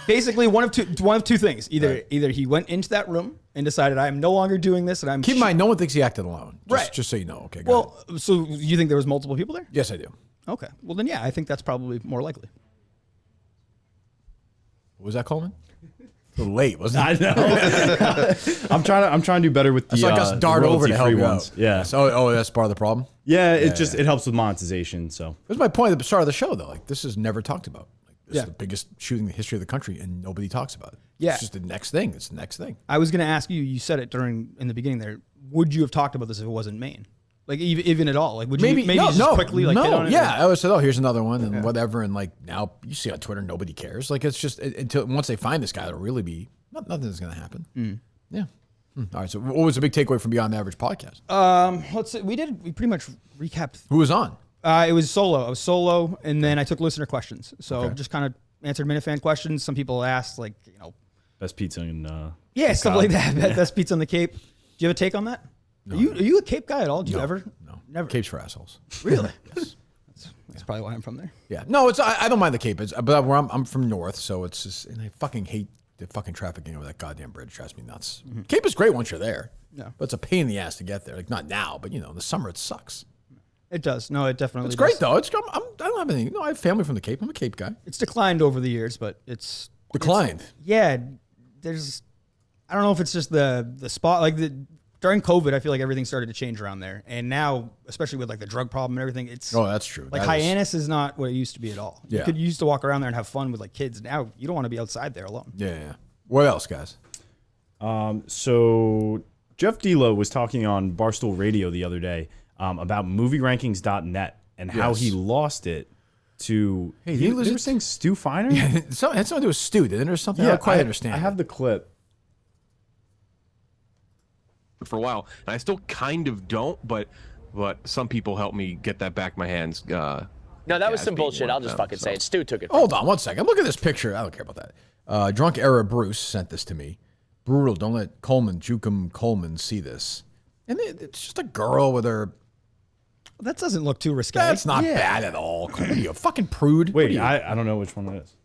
Speaker 4: basically one of two things. Either he went into that room and decided I am no longer doing this, and I'm
Speaker 1: Keep in mind, no one thinks he acted alone.
Speaker 4: Right.
Speaker 1: Just so you know. Okay. Go ahead.
Speaker 4: Well, so you think there was multiple people there?
Speaker 1: Yes, I do.
Speaker 4: Okay. Well, then yeah, I think that's probably more likely.
Speaker 1: What was that, Coleman? A little late, wasn't it?
Speaker 2: I know. I'm trying to do better with the.
Speaker 1: That's like us dart over to help
Speaker 2: royalty-free
Speaker 1: you
Speaker 2: ones.
Speaker 1: out.
Speaker 2: Yeah.
Speaker 1: So, that's part of the problem.
Speaker 2: Yeah, it helps with monetization. So
Speaker 1: That's my point at the start of the show, though. Like this is never talked about. Like, this
Speaker 4: Yeah.
Speaker 1: is the biggest shooting in the history of the country, and nobody talks about it.
Speaker 4: Yeah.
Speaker 1: It's just the next thing. It's the next thing.
Speaker 4: I was going to ask you. You said it in the beginning there. Would you have talked about this if it wasn't Maine? Like even at all? Like would you maybe just quickly like hit on it?
Speaker 1: Yeah, I would say, oh, here's another one and whatever. And like now you see on Twitter, nobody cares. Like it's just until once they find this guy, it'll really be nothing's going to happen. Yeah. All right. So what was the big takeaway from Beyond Average podcast?
Speaker 4: Let's see. We pretty much recapped.
Speaker 1: Who was on?
Speaker 4: It was solo. I was solo, and then I took listener questions. So just kind of answered Minifan questions. Some people asked like
Speaker 2: best pizza in
Speaker 4: stuff like that. Best pizza on the Cape. Do you have a take on that?
Speaker 1: No.
Speaker 4: Are you a Cape guy at all? Do you ever?
Speaker 1: No.
Speaker 4: Never.
Speaker 1: Cape's for assholes.
Speaker 4: Really? Yes. That's probably why I'm from there.
Speaker 1: Yeah. No, I don't mind the Cape. But where I'm from north, so it's just, and I fucking hate the fucking trafficking over that goddamn bridge. Drives me nuts. Cape is great once you're there.
Speaker 4: Yeah.
Speaker 1: But it's a pain in the ass to get there. Like not now, but in the summer it sucks.
Speaker 4: It does. No, it definitely.
Speaker 1: It's
Speaker 4: does.
Speaker 1: great though. I don't have any. No, I have family from the Cape. I'm a Cape guy.
Speaker 4: It's declined over the years, but it's
Speaker 1: Declined.
Speaker 4: Yeah. I don't know if it's just the spot during COVID, I feel like everything started to change around there. And now, especially with like the drug problem and everything, it's
Speaker 1: that's true.
Speaker 4: Like Hyannis is not what it used to be at all.
Speaker 1: Yeah.
Speaker 4: You used to walk around there and have fun with like kids. Now you don't want to be outside there alone.
Speaker 1: Yeah. What else, guys?
Speaker 2: So Jeff D Lowe was talking on Barstool Radio the other day about movierankings.net and how he lost it to.
Speaker 1: Hey,
Speaker 2: they were saying Stu Feiner?
Speaker 1: Yeah, it had something to do with Stu, didn't it, or something? I don't quite understand.
Speaker 2: I have the clip.
Speaker 13: For a while, and I still kind of don't, but some people help me get that back in my hands.
Speaker 14: No, that was some bullshit. I'll just fucking say it. Stu took it.
Speaker 1: Hold on 1 second. Look at this picture. I don't care about that. Drunk Era Bruce sent this to me. Brutal. Don't let Jukum Coleman see this. And it's just a girl with her
Speaker 4: That doesn't look too risque.
Speaker 1: That's not bad at all. What are you, a fucking prude?
Speaker 2: Wait, I don't know which one it is.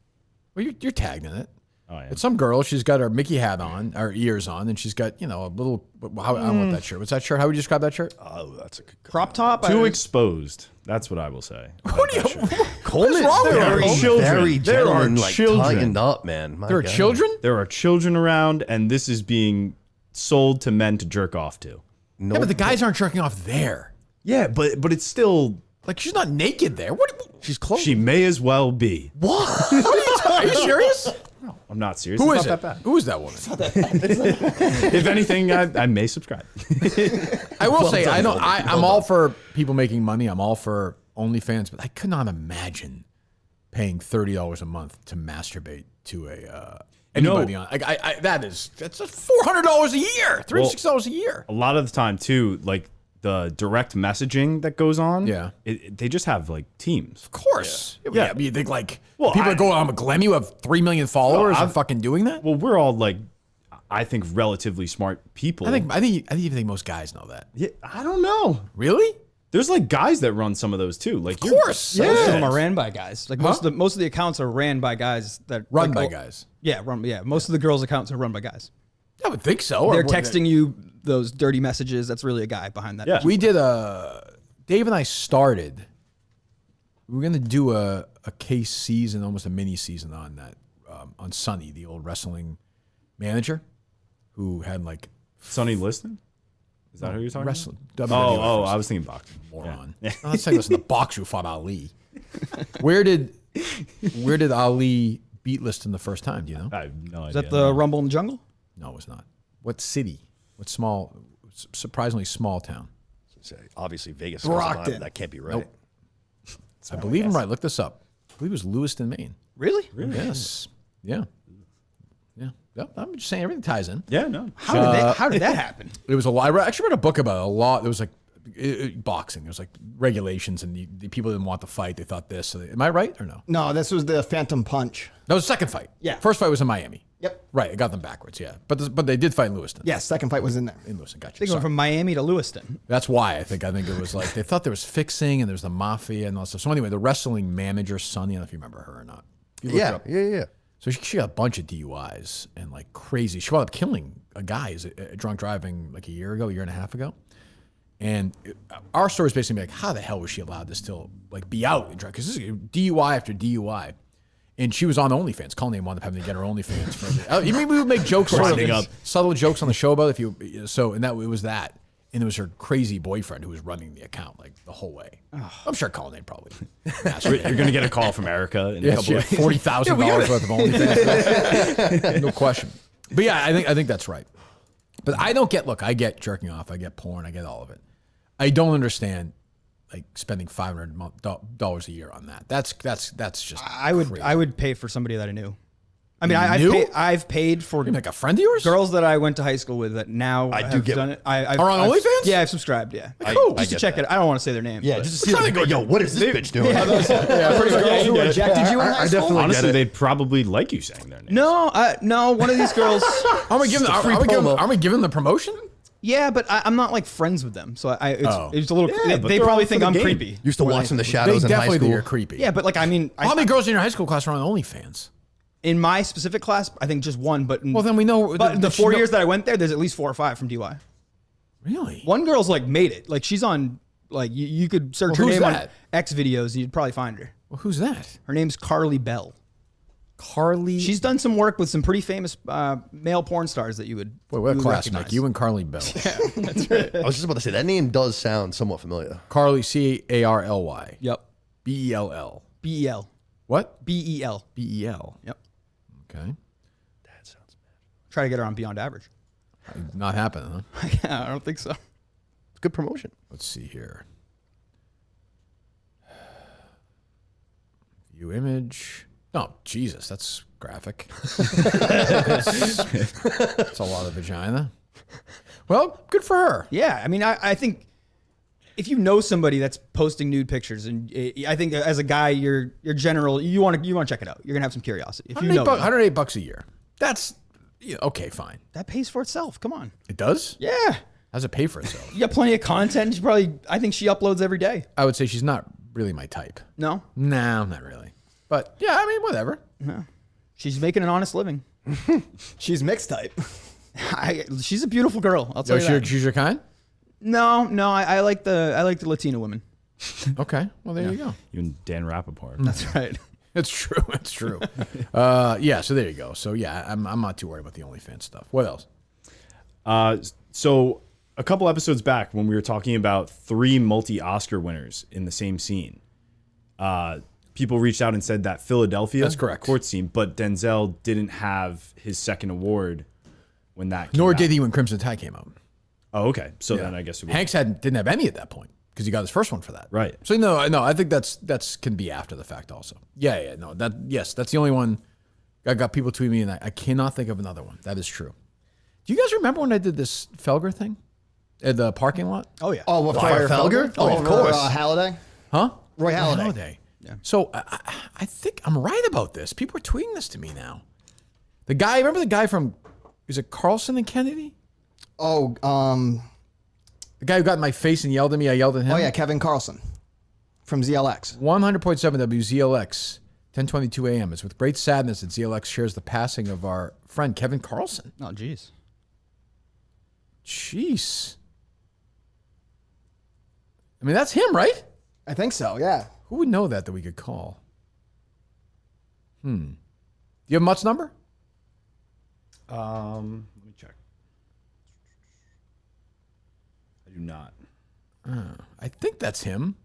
Speaker 1: Well, you're tagged in it.
Speaker 2: Oh, yeah.
Speaker 1: It's some girl. She's got her Mickey hat on, her ears on, and she's got, a little. I don't want that shirt. What's that shirt? How would you describe that shirt?
Speaker 3: Oh, that's a good
Speaker 4: crop top.
Speaker 2: Too exposed. That's what I will say.
Speaker 1: What are you?
Speaker 3: Coleman,
Speaker 2: There are children.
Speaker 3: very
Speaker 2: There are
Speaker 3: gentleman, like,
Speaker 2: children.
Speaker 3: tightened up, man. My
Speaker 1: There are
Speaker 3: God.
Speaker 1: children?
Speaker 2: There are children around, and this is being sold to men to jerk off to.
Speaker 3: No,
Speaker 1: Yeah, but the guys aren't jerking off there.
Speaker 2: Yeah, but it's still
Speaker 1: Like, she's not naked there. What?
Speaker 3: she's close.
Speaker 2: she may as well be.
Speaker 1: What? Are you serious?
Speaker 2: No, I'm not serious.
Speaker 1: Who
Speaker 2: It's
Speaker 1: is
Speaker 2: not
Speaker 1: it?
Speaker 2: that bad.
Speaker 1: Who is that woman?
Speaker 2: If anything, I may subscribe.
Speaker 1: I will say, I'm all for people making money. I'm all for OnlyFans, but I could not imagine paying $30 a month to masturbate to anybody on. That's $400 a year, $360 a year.
Speaker 2: A lot of the time, too, like the direct messaging that goes on.
Speaker 1: Yeah.
Speaker 2: They just have like teams.
Speaker 1: Of course.
Speaker 2: Yeah.
Speaker 1: I mean, you think like
Speaker 2: Well,
Speaker 1: people are going on Glenn, you have 3 million followers are fucking doing that?
Speaker 2: Well, we're all like, I think, relatively smart people.
Speaker 1: I even think most guys know that.
Speaker 2: Yeah, I don't know.
Speaker 1: Really?
Speaker 2: There's like guys that run some of those too. Like,
Speaker 1: Of course.
Speaker 4: Most of
Speaker 1: Yeah.
Speaker 4: them are ran by guys. Like most of the accounts are ran by guys that
Speaker 1: Run
Speaker 4: like,
Speaker 1: by
Speaker 4: oh,
Speaker 1: guys.
Speaker 4: Yeah, most of the girls' accounts are run by guys.
Speaker 1: I would think so.
Speaker 4: They're texting you those dirty messages. That's really a guy behind that.
Speaker 2: Yeah.
Speaker 1: We did Dave and I started. We were going to do a case season, almost a mini season on that, on Sonny, the old wrestling manager, who had like
Speaker 2: Sonny Liston? Is that who you're talking
Speaker 1: wrestling.
Speaker 2: about?
Speaker 1: WWE
Speaker 2: Oh,
Speaker 1: wrestling.
Speaker 2: I was thinking boxing.
Speaker 1: Moron.
Speaker 2: Yeah.
Speaker 1: No, that's like listen, the boxer who fought Ali. Where did Ali beat Liston the first time? Do you know?
Speaker 2: I have no idea.
Speaker 4: Is that the Rumble in the Jungle?
Speaker 1: No, it was not. What city? What small, surprisingly small town?
Speaker 3: Obviously, Vegas.
Speaker 5: Brockton.
Speaker 3: That can't be right.
Speaker 1: Nope. I believe I'm right. Look this up. I believe it was Lewiston, Maine.
Speaker 4: Really?
Speaker 1: Yes. Yeah. Yeah. Yep. I'm just saying everything ties in.
Speaker 2: Yeah, no.
Speaker 4: How did that happen?
Speaker 1: It was I actually read a book about it, a lot. There was like boxing. There was like regulations, and the people didn't want the fight. They thought this. So am I right or no?
Speaker 5: No, this was the Phantom Punch.
Speaker 1: That was the second fight.
Speaker 5: Yeah.
Speaker 1: First fight was in Miami.
Speaker 5: Yep.
Speaker 1: Right. I got them backwards. Yeah. But they did fight in Lewiston.
Speaker 5: Yes, second fight was in there.
Speaker 1: In Lewiston. Gotcha.
Speaker 4: They going
Speaker 1: Sorry.
Speaker 4: from Miami to Lewiston.
Speaker 1: That's why I think it was like they thought there was fixing and there was the mafia and all that stuff. So anyway, the wrestling manager, Sonny, I don't know if you remember her or not. You looked her
Speaker 3: Yeah.
Speaker 1: up. So she got a bunch of DUIs and like crazy. She wound up killing a guy drunk driving like a year and a half ago. And our story is basically like, how the hell was she allowed to still like be out and drive? Because this is DUI after DUI. And she was on OnlyFans. Colleen wound up having to get her OnlyFans. You mean we would make jokes, subtle jokes on the show about it it was that. And it was her crazy boyfriend who was running the account like the whole way. I'm sure Colleen probably.
Speaker 2: You're going to get a call from Erica in a couple of
Speaker 1: $40,000 worth of OnlyFans. No question. But yeah, I think that's right. But I don't get. Look, I get jerking off. I get porn. I get all of it. I don't understand like spending $500 a year on that. That's just.
Speaker 4: I would pay for somebody that I knew. I mean, I've paid for
Speaker 1: like a friend of yours,
Speaker 4: girls that I went to high school with that now
Speaker 3: I do
Speaker 4: have
Speaker 3: get
Speaker 4: done it.
Speaker 1: Are on OnlyFans?
Speaker 4: Yeah, I've subscribed. Yeah,
Speaker 1: Just
Speaker 4: to check it. I don't want to say their name.
Speaker 3: Yeah,
Speaker 4: but-
Speaker 3: just to see, like, yo, what is this bitch doing?
Speaker 5: Girls who rejected you in high school?
Speaker 3: definitely
Speaker 2: Honestly,
Speaker 3: get it.
Speaker 2: they'd probably like you saying their name.
Speaker 4: No, one of these girls.
Speaker 1: Are we giving them the promotion?
Speaker 4: Yeah, but I'm not like friends with them, so it's a little.
Speaker 2: Yeah, but
Speaker 4: they
Speaker 2: they're
Speaker 4: probably
Speaker 2: all for
Speaker 4: think
Speaker 2: the
Speaker 4: I'm
Speaker 2: game.
Speaker 4: creepy.
Speaker 3: Used to watch in the
Speaker 1: They
Speaker 3: shadows in high
Speaker 1: definitely think
Speaker 3: school.
Speaker 1: you're creepy.
Speaker 4: Yeah, but like I mean,
Speaker 1: How many girls in your high school class are on OnlyFans?
Speaker 4: in my specific class, I think just one. But
Speaker 1: Well, then we know.
Speaker 4: But the 4 years that I went there, there's at least 4 or 5 from DY.
Speaker 1: Really?
Speaker 4: One girl's like made it. Like she's on. Like you could search
Speaker 1: Well,
Speaker 4: her
Speaker 1: who's
Speaker 4: name on
Speaker 1: that?
Speaker 4: X videos, and you'd probably find her.
Speaker 1: Well, who's that?
Speaker 4: Her name's Carly Bell.
Speaker 1: Carly.
Speaker 4: She's done some work with some pretty famous male porn stars that you would.
Speaker 1: Boy, what a
Speaker 4: you would
Speaker 1: class,
Speaker 4: recognize.
Speaker 1: Mike. You and Carly Bell.
Speaker 4: That's right.
Speaker 3: I was just about to say that name does sound somewhat familiar.
Speaker 1: Carly, Carly.
Speaker 4: Yep.
Speaker 1: Bell.
Speaker 4: BEL.
Speaker 1: What?
Speaker 4: BEL.
Speaker 1: Bel.
Speaker 4: Yep.
Speaker 1: Okay.
Speaker 3: That sounds bad.
Speaker 4: Try to get her on Beyond Average.
Speaker 1: Not happening, huh?
Speaker 4: Yeah, I don't think so.
Speaker 3: It's good promotion.
Speaker 1: Let's see here. View image. Oh, Jesus, that's graphic. That's a lot of vagina. Well, good for her.
Speaker 4: Yeah, I mean, I think if you know somebody that's posting nude pictures, and I think as a guy, you want to check it out. You're gonna have some curiosity. If you know them.
Speaker 1: $108 a year. That's okay, fine.
Speaker 4: That pays for itself. Come on.
Speaker 1: It does?
Speaker 4: Yeah.
Speaker 1: How's it pay for itself?
Speaker 4: You got plenty of content. I think she uploads every day.
Speaker 1: I would say she's not really my type.
Speaker 4: No?
Speaker 1: No, not really. But yeah, I mean, whatever.
Speaker 4: No. She's making an honest living.
Speaker 5: She's mixed type.
Speaker 4: She's a beautiful girl. I'll tell you that.
Speaker 1: She's your kind?
Speaker 4: No. I like the Latina women.
Speaker 1: Okay. Well, there you go.
Speaker 2: You and Dan Rappaport.
Speaker 4: That's right.
Speaker 1: It's true. It's true. Yeah. So there you go. So yeah, I'm not too worried about the OnlyFans stuff. What else?
Speaker 2: So a couple episodes back when we were talking about 3 multi-Oscar winners in the same scene, people reached out and said that Philadelphia,
Speaker 1: that's correct,
Speaker 2: court scene, but Denzel didn't have his second award when that came
Speaker 1: Nor
Speaker 2: out.
Speaker 1: did he when Crimson Tide came out.
Speaker 2: Oh, okay. So then I guess it
Speaker 1: Hanks didn't have any at that point because he got his first one for that.
Speaker 2: Right.
Speaker 1: So no, I think that's can be after the fact also. Yeah, no, that's the only one. I got people tweeting me, and I cannot think of another one. That is true. Do you guys remember when I did this Felger thing at the parking lot?
Speaker 4: Oh yeah.
Speaker 5: Oh, what
Speaker 3: Fire Felger? Oh, of course.
Speaker 5: Halliday?
Speaker 1: Huh?
Speaker 5: Roy Halladay.
Speaker 1: Yeah. So I think I'm right about this. People are tweeting this to me now. The guy, remember the guy from, is it Carlson and Kennedy?
Speaker 5: Oh,
Speaker 1: the guy who got in my face and yelled at me. I yelled at him.
Speaker 5: Oh yeah, Kevin Carlson from ZLX.
Speaker 1: 100.7 WZLX, 10:22 a.m. It's with great sadness that ZLX shares the passing of our friend Kevin Carlson.
Speaker 4: Oh, jeez.
Speaker 1: Jeez. I mean, that's him, right?
Speaker 5: I think so. Yeah.
Speaker 1: Who would know that we could call? Do you have Mutt's number?
Speaker 2: Let me check. I do not.
Speaker 1: I think that's him.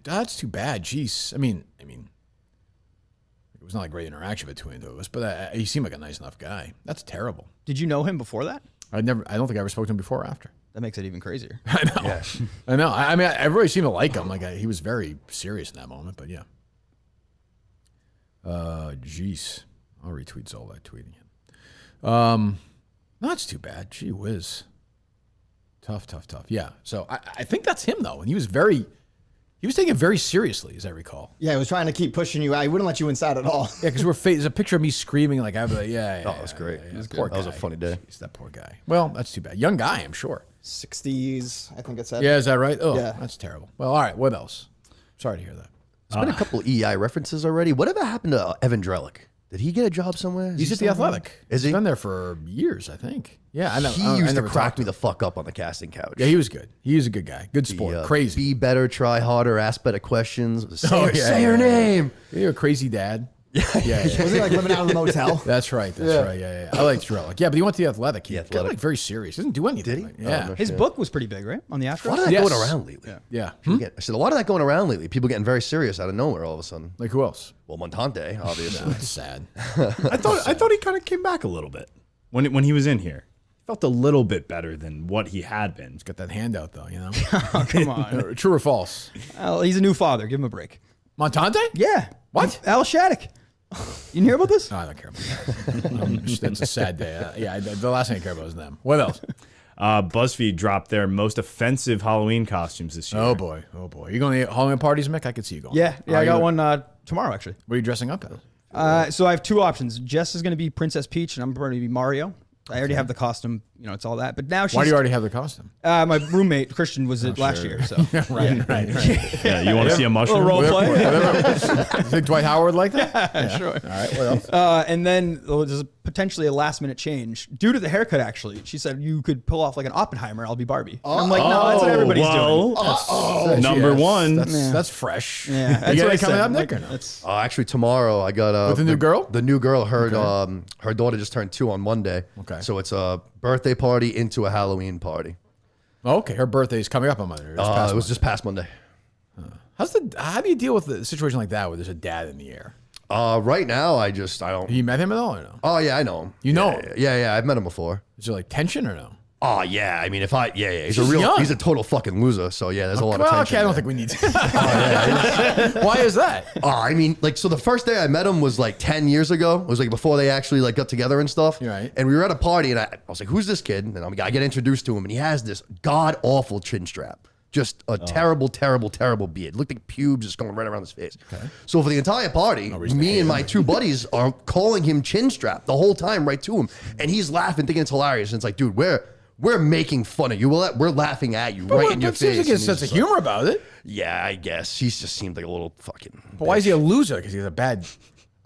Speaker 1: That's too bad. Jeez. I mean, it was not a great interaction between the two of us, but he seemed like a nice enough guy. That's terrible.
Speaker 4: Did you know him before that?
Speaker 1: I don't think I ever spoke to him before or after.
Speaker 4: That makes it even crazier.
Speaker 1: I know. Yeah. I know. I mean, everybody seemed to like him. Like he was very serious in that moment, but yeah. Jeez. I'll retweet Zola tweeting him. No, that's too bad. Gee whiz. Tough. Yeah. So I think that's him though. And he was taking it very seriously, as I recall.
Speaker 5: Yeah, he was trying to keep pushing you out. He wouldn't let you inside at all.
Speaker 1: Yeah, because there's a picture of me screaming like I was like, yeah.
Speaker 3: Oh, that was great.
Speaker 1: Yeah,
Speaker 3: That was a funny day.
Speaker 1: Jeez, that poor guy. Well, that's too bad. Young guy, I'm sure.
Speaker 5: 60s, I think it said.
Speaker 1: Yeah, is that right? Oh,
Speaker 5: yeah.
Speaker 1: That's terrible. Well, all right. What else? Sorry to hear that.
Speaker 3: There's been a couple EI references already. Whatever happened to Evan Drellick? Did he get a job somewhere?
Speaker 1: He's at the Athletic.
Speaker 3: Is he?
Speaker 1: He's been there for years, I think. Yeah, I know.
Speaker 3: He used to crack me the fuck up on the casting couch.
Speaker 1: Yeah, he was good. He was a good guy. Good sport. Crazy.
Speaker 3: Be better, try harder, ask better questions. Say
Speaker 1: her
Speaker 3: name.
Speaker 1: You're a crazy dad. Yeah.
Speaker 5: Was he like living out of the motel?
Speaker 1: That's right. Yeah. I like Drellick. Yeah, but he went to the Athletic. He got like very serious. He doesn't do anything.
Speaker 3: Did he?
Speaker 1: Yeah.
Speaker 3: no
Speaker 4: His
Speaker 3: shit.
Speaker 4: book was pretty big, right? On the Astros?
Speaker 3: A lot of that going around lately.
Speaker 1: Yeah.
Speaker 3: I said, a lot of that going around lately. People getting very serious out of nowhere all of a sudden.
Speaker 1: Like who else?
Speaker 3: Well, Montante, obviously.
Speaker 1: That's sad.
Speaker 2: I thought he kind of came back a little bit when he was in here. Felt a little bit better than what he had been.
Speaker 1: He's got that handout though, you know.
Speaker 4: Oh, come on.
Speaker 1: True or false?
Speaker 4: Well, he's a new father. Give him a break.
Speaker 1: Montante?
Speaker 4: Yeah.
Speaker 1: What?
Speaker 4: Al Shattuck. You didn't hear about this?
Speaker 1: Oh, I don't care about that. That's a sad day. The last thing I care about is them. What else?
Speaker 2: BuzzFeed dropped their most offensive Halloween costumes this year.
Speaker 1: Oh boy. You going to Halloween parties, Mick? I could see you going.
Speaker 4: Yeah, I got one tomorrow actually.
Speaker 1: What are you dressing up as?
Speaker 4: So I have two options. Jess is going to be Princess Peach, and I'm going to be Mario. I already have the costume, it's all that. But now she's.
Speaker 1: Why do you already have the costume?
Speaker 4: My roommate Christian was it last year, so
Speaker 1: right.
Speaker 2: Yeah, you want to see a mushroom?
Speaker 4: Role play.
Speaker 1: You think Dwight Howard like that?
Speaker 4: Yeah, sure.
Speaker 1: All right. What else?
Speaker 4: And then there's potentially a last minute change due to the haircut. Actually, she said you could pull off like an Oppenheimer. I'll be Barbie. I'm like, no, that's what everybody's doing.
Speaker 2: Number one.
Speaker 1: That's fresh.
Speaker 4: Yeah,
Speaker 1: You got it
Speaker 4: that's
Speaker 1: coming
Speaker 4: what I
Speaker 1: up,
Speaker 4: said.
Speaker 1: Nick, or no?
Speaker 3: Actually, tomorrow I got
Speaker 1: With the new girl?
Speaker 3: The new girl. Her daughter just turned 2 on Monday.
Speaker 1: Okay.
Speaker 3: So it's a birthday party into a Halloween party.
Speaker 1: Okay, her birthday is coming up on Monday.
Speaker 3: It was just past Monday.
Speaker 1: How do you deal with a situation like that where there's a dad in the air?
Speaker 3: Right now, I don't.
Speaker 1: You met him at all or no?
Speaker 3: Oh yeah, I know him.
Speaker 1: You know
Speaker 3: him?
Speaker 1: him?
Speaker 3: Yeah, I've met him before.
Speaker 1: Is there like tension or no?
Speaker 3: Oh yeah, I mean, he's
Speaker 1: young.
Speaker 3: he's a total fucking loser. So yeah, there's a lot of tension.
Speaker 1: Okay, I don't think we need to. Why is that?
Speaker 3: I mean, so the first day I met him was like 10 years ago. It was like before they actually like got together and stuff.
Speaker 1: Right.
Speaker 3: And we were at a party, and I was like, "Who's this kid?" And I get introduced to him, and he has this god awful chin strap, Just a terrible, terrible, terrible beard. Looked like pubes just going right around his face. Okay. So for the entire party, me and my two buddies are calling him chin strap the whole time right to him. And he's laughing, thinking it's hilarious. And it's like, dude, we're making fun of you. We're laughing at you right in your face.
Speaker 1: Seems like he has a sense of humor about it.
Speaker 3: Yeah, I guess. He just seemed like a little fucking
Speaker 1: But why is he a loser? Because he has a bad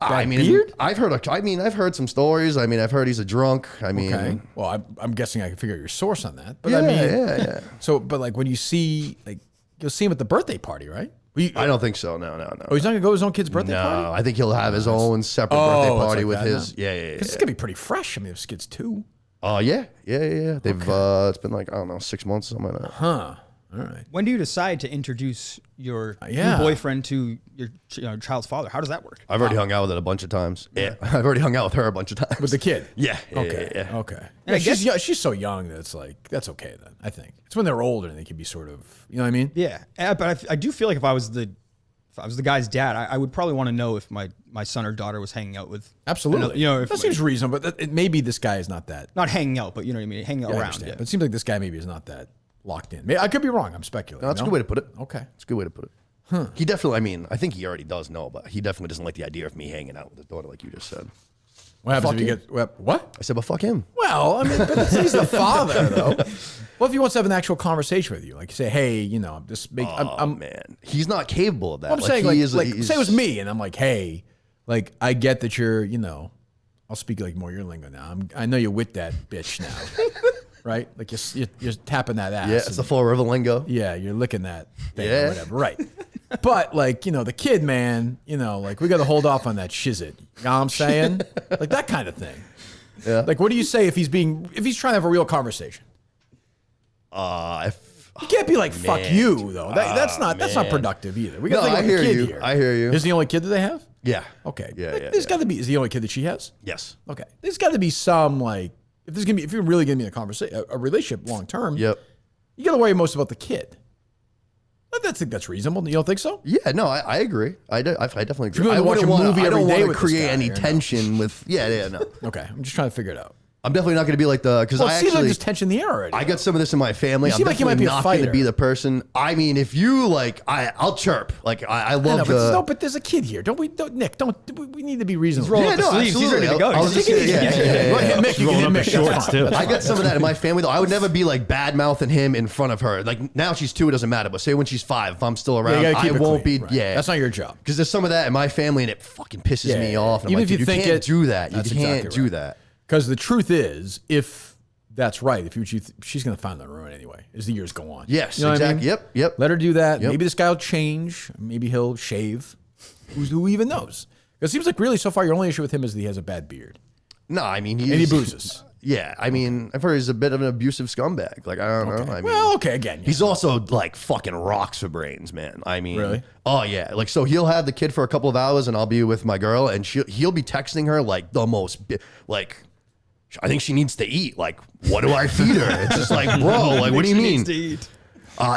Speaker 1: beard?
Speaker 3: I've heard some stories. I mean, I've heard he's a drunk. I mean,
Speaker 1: okay. Well, I'm guessing I can figure out your source on that. But
Speaker 3: yeah,
Speaker 1: I mean,
Speaker 3: yeah.
Speaker 1: So, but like when you see, like, you'll see him at the birthday party, right?
Speaker 3: I don't think so. No.
Speaker 1: Oh, he's not gonna go to his own kid's birthday party?
Speaker 3: No, I think he'll have his own separate birthday party with his.
Speaker 1: Yeah. Because it's gonna be pretty fresh. I mean, if kids too.
Speaker 3: Oh yeah. They've it's been like, I don't know, 6 months, something like that.
Speaker 1: Huh. All right.
Speaker 4: When do you decide to introduce your new boyfriend to your child's father? How does that work?
Speaker 3: I've already hung out with it a bunch of times. Yeah, I've already hung out with her a bunch of times.
Speaker 1: With the kid?
Speaker 3: Yeah.
Speaker 1: Okay. Yeah, she's so young that it's like, that's okay then, I think. It's when they're older and they can be sort of, you know what I mean?
Speaker 4: Yeah. But I do feel like if I was the guy's dad, I would probably want to know if my son or daughter was hanging out with.
Speaker 1: Absolutely. That seems reasonable, but maybe this guy is not that.
Speaker 4: Not hanging out, but you know what I mean? Hanging out around.
Speaker 1: Yeah. But it seems like this guy maybe is not that locked in. I could be wrong. I'm speculating.
Speaker 3: No, that's a good way to put it.
Speaker 1: Okay.
Speaker 3: That's a good way to put it. Huh. He definitely, I mean, I think he already does know, but he definitely doesn't like the idea of me hanging out with his daughter like you just said.
Speaker 1: What happens if you get, what?
Speaker 3: I said, but fuck him.
Speaker 1: Well, I mean, but he's the father, though. Well, if he wants to have an actual conversation with you, like you say, hey, I'm just making.
Speaker 3: Man, he's not capable of that.
Speaker 1: Well, I'm saying, say it was me, and I'm like, hey, like, I get that you're, I'll speak like more your lingo now. I know you're with that bitch now, right? Like you're tapping that ass.
Speaker 3: Yeah, it's the Fore River lingo.
Speaker 1: Yeah, you're licking that thing or whatever, right? But like, the kid, man, like we got to hold off on that shizit. You know what I'm saying? Like that kind of thing.
Speaker 3: Yeah.
Speaker 1: Like, what do you say if he's trying to have a real conversation? You can't be like, fuck you, though. That's not productive either. We got to think about the kid here.
Speaker 3: I hear you.
Speaker 1: Is he the only kid that they have?
Speaker 3: Yeah.
Speaker 1: Okay.
Speaker 3: Yeah.
Speaker 1: There's got to be. Is he the only kid that she has?
Speaker 3: Yes.
Speaker 1: Okay. There's got to be some like if you're really gonna be in a relationship long term.
Speaker 3: Yep.
Speaker 1: You got to worry most about the kid. I think that's reasonable. You don't think so?
Speaker 3: Yeah, no, I agree. I definitely agree.
Speaker 1: Really
Speaker 3: I
Speaker 1: watch a movie every day with
Speaker 3: create
Speaker 1: this guy,
Speaker 3: any tension with. Yeah, no.
Speaker 1: Okay, I'm just trying to figure it out.
Speaker 3: I'm definitely not going to be like because I actually
Speaker 1: there's tension in the air already.
Speaker 3: I got some of this in my family.
Speaker 1: You seem like you might be a
Speaker 3: not going to
Speaker 1: fighter.
Speaker 3: be the person. I mean, if you like, I'll chirp. Like I love
Speaker 1: but there's a kid here. Nick, we need to be reasonable.
Speaker 4: He's rolling up the sleeves. He's ready to go.
Speaker 1: Mick, you can hit Mick shorts too.
Speaker 3: I got some of that in my family though. I would never be like bad mouthing him in front of her. Like now she's 2, it doesn't matter. But say when she's 5, if I'm still around, I won't be.
Speaker 1: Right.
Speaker 3: Yeah,
Speaker 1: that's not your job.
Speaker 3: Because there's some of that in my family, and it fucking pisses me off. And
Speaker 1: Even
Speaker 3: if
Speaker 1: you think
Speaker 3: can't do that, you can't do that.
Speaker 1: Because the truth is, if that's right, she's going to find that ruin anyway as the years go on.
Speaker 3: Yes,
Speaker 1: you know
Speaker 3: exactly.
Speaker 1: What I mean?
Speaker 3: Yep.
Speaker 1: Let her do that.
Speaker 3: Yep.
Speaker 1: Maybe this guy will change. Maybe he'll shave. Who even knows? Because it seems like really so far your only issue with him is that he has a bad beard.
Speaker 3: No, I mean
Speaker 1: and he boozes.
Speaker 3: Yeah, I mean, I've heard he's a bit of an abusive scumbag. Like, I don't know. I mean,
Speaker 1: again.
Speaker 3: He's also like fucking rocks for brains, man. I mean,
Speaker 1: really?
Speaker 3: Oh yeah. Like, so he'll have the kid for a couple of hours, and I'll be with my girl, and he'll be texting her like the most like. I think she needs to eat. Like, what do I feed her? It's just like, bro, like, what do you mean?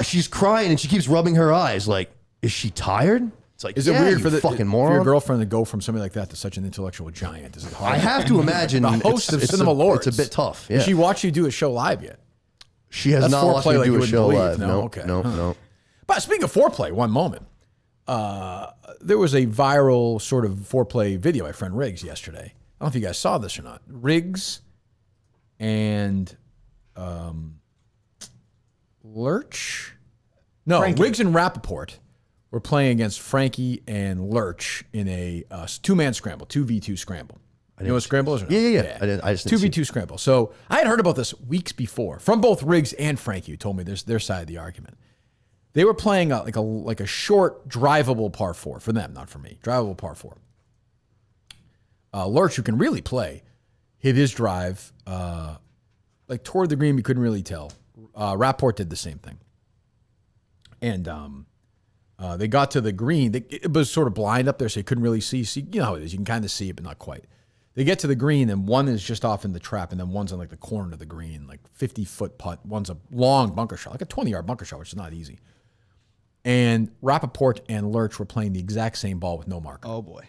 Speaker 3: She's crying and she keeps rubbing her eyes. Like, is she tired? It's like,
Speaker 1: is it weird for
Speaker 3: your
Speaker 1: girlfriend to go from somebody like that to such an intellectual giant? Is it hard?
Speaker 3: I have to imagine
Speaker 1: the host of Cinema Lords.
Speaker 3: It's a bit tough. Yeah.
Speaker 1: Did she watch you do a show live yet?
Speaker 3: She has not watched me do a show live.
Speaker 1: No, okay.
Speaker 3: No.
Speaker 1: But speaking of foreplay, one moment. There was a viral sort of foreplay video by friend Riggs yesterday. I don't know if you guys saw this or not. Riggs and Lurch? No, Frankie. Riggs and Rappaport were playing against Frankie and Lurch in a 2-man scramble, 2v2 scramble. You know what scramble is? Or not?
Speaker 3: Yeah. I just
Speaker 1: 2v2 scramble. So I had heard about this weeks before from both Riggs and Frankie, who told me their side of the argument. They were playing like a short, drivable par 4 for them, not for me. Drivable par 4. Lurch, who can really play, hit his drive like toward the green. We couldn't really tell. Rapport did the same thing, and they got to the green. It was sort of blind up there, so you couldn't really see. You know how it is. You can kind of see it, but not quite. They get to the green, and one is just off in the trap, and then one's on like the corner of the green, like 50-foot putt. One's a long bunker shot, like a 20-yard bunker shot, which is not easy. And Rappaport and Lurch were playing the exact same ball with no marker.
Speaker 4: Oh boy.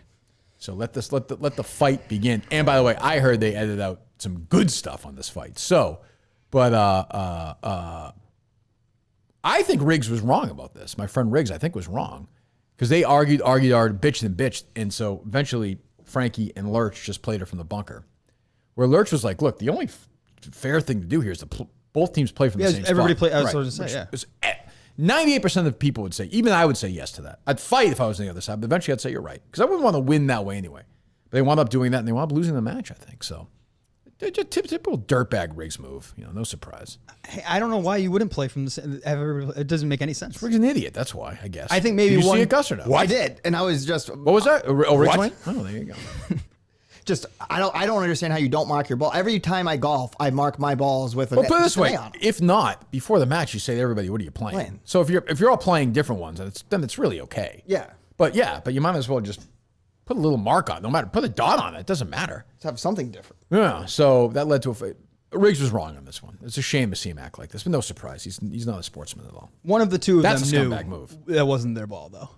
Speaker 1: So let the fight begin. And by the way, I heard they edited out some good stuff on this fight. So, but I think Riggs was wrong about this. My friend Riggs, I think, was wrong because they argued, bitched, and so eventually Frankie and Lurch just played it from the bunker. Where Lurch was like, "Look, the only fair thing to do here is to both teams play from the same
Speaker 4: everybody
Speaker 1: spot."
Speaker 4: Play. I was going to say, yeah.
Speaker 1: 98% of the people would say, even I would say yes to that. I'd fight if I was on the other side, but eventually I'd say you're right because I wouldn't want to win that way anyway. But they wound up doing that, and they wound up losing the match, I think. So, just typical dirtbag Riggs move. No surprise.
Speaker 4: I don't know why you wouldn't play from the. It doesn't make any sense.
Speaker 1: Riggs an idiot. That's why, I guess.
Speaker 4: I think maybe
Speaker 1: Did you
Speaker 4: one.
Speaker 1: see it, Gus, or no?
Speaker 5: I did, and I was just.
Speaker 1: What was that? Oh, Riggs
Speaker 5: What?
Speaker 1: went? Oh, there you go.
Speaker 5: Just I don't understand how you don't mark your ball. Every time I golf, I mark my balls with a.
Speaker 1: Well, put it this way: if not before the match, you say to everybody, "What are you playing?" So if you're all playing different ones, then it's really okay.
Speaker 5: Yeah.
Speaker 1: But you might as well just put a little mark on it. No matter, put a dot on it. It doesn't matter.
Speaker 5: Let's have something different.
Speaker 1: Yeah. So that led to Riggs was wrong on this one. It's a shame to see him act like this, but no surprise. He's not a sportsman at all.
Speaker 4: One of the two of
Speaker 1: That's
Speaker 4: them
Speaker 1: a scumbag move.
Speaker 4: That wasn't their ball though.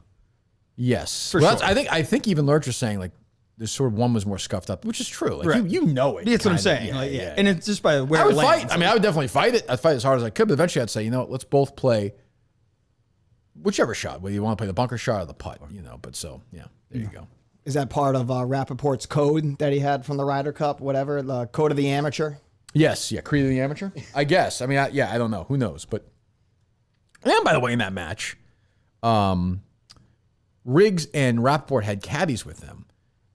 Speaker 1: Yes.
Speaker 4: For
Speaker 1: Well,
Speaker 4: sure.
Speaker 1: I think even Lurch was saying like this sort of one was more scuffed up, which is true. Like
Speaker 4: Right.
Speaker 1: you know it.
Speaker 4: That's what I'm
Speaker 1: kinda.
Speaker 4: saying. And it's just by where
Speaker 1: I would
Speaker 4: it lands.
Speaker 1: fight. I mean, I would definitely fight it. I'd fight as hard as I could, but eventually I'd say, let's both play whichever shot, whether you want to play the bunker shot or the putt, But so, yeah, there you go.
Speaker 5: Is that part of Rappaport's code that he had from the Ryder Cup, whatever, the code of the amateur?
Speaker 1: Yes, yeah, Creed of the Amateur, I guess. I mean, I don't know. Who knows? But, and by the way, in that match, Riggs and Rappaport had caddies with them,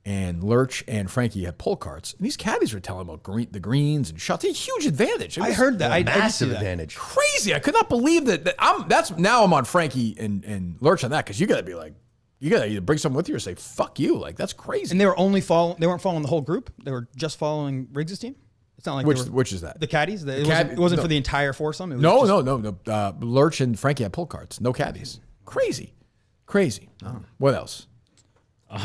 Speaker 1: and Lurch and Frankie had pull carts. And these caddies were telling about the greens and shots. It's a huge advantage.
Speaker 4: I heard that. I
Speaker 3: Massive advantage.
Speaker 1: Crazy. I could not believe that. I'm on Frankie and Lurch on that because you got to be like, you got to either bring someone with you or say, fuck you. Like, that's crazy.
Speaker 4: And they were only they weren't following the whole group. They were just following Riggs' team. It's not like
Speaker 1: which is that?
Speaker 4: The caddies. It wasn't for the entire foursome. It was
Speaker 1: No. Lurch and Frankie had pull carts. No caddies. Crazy. What else?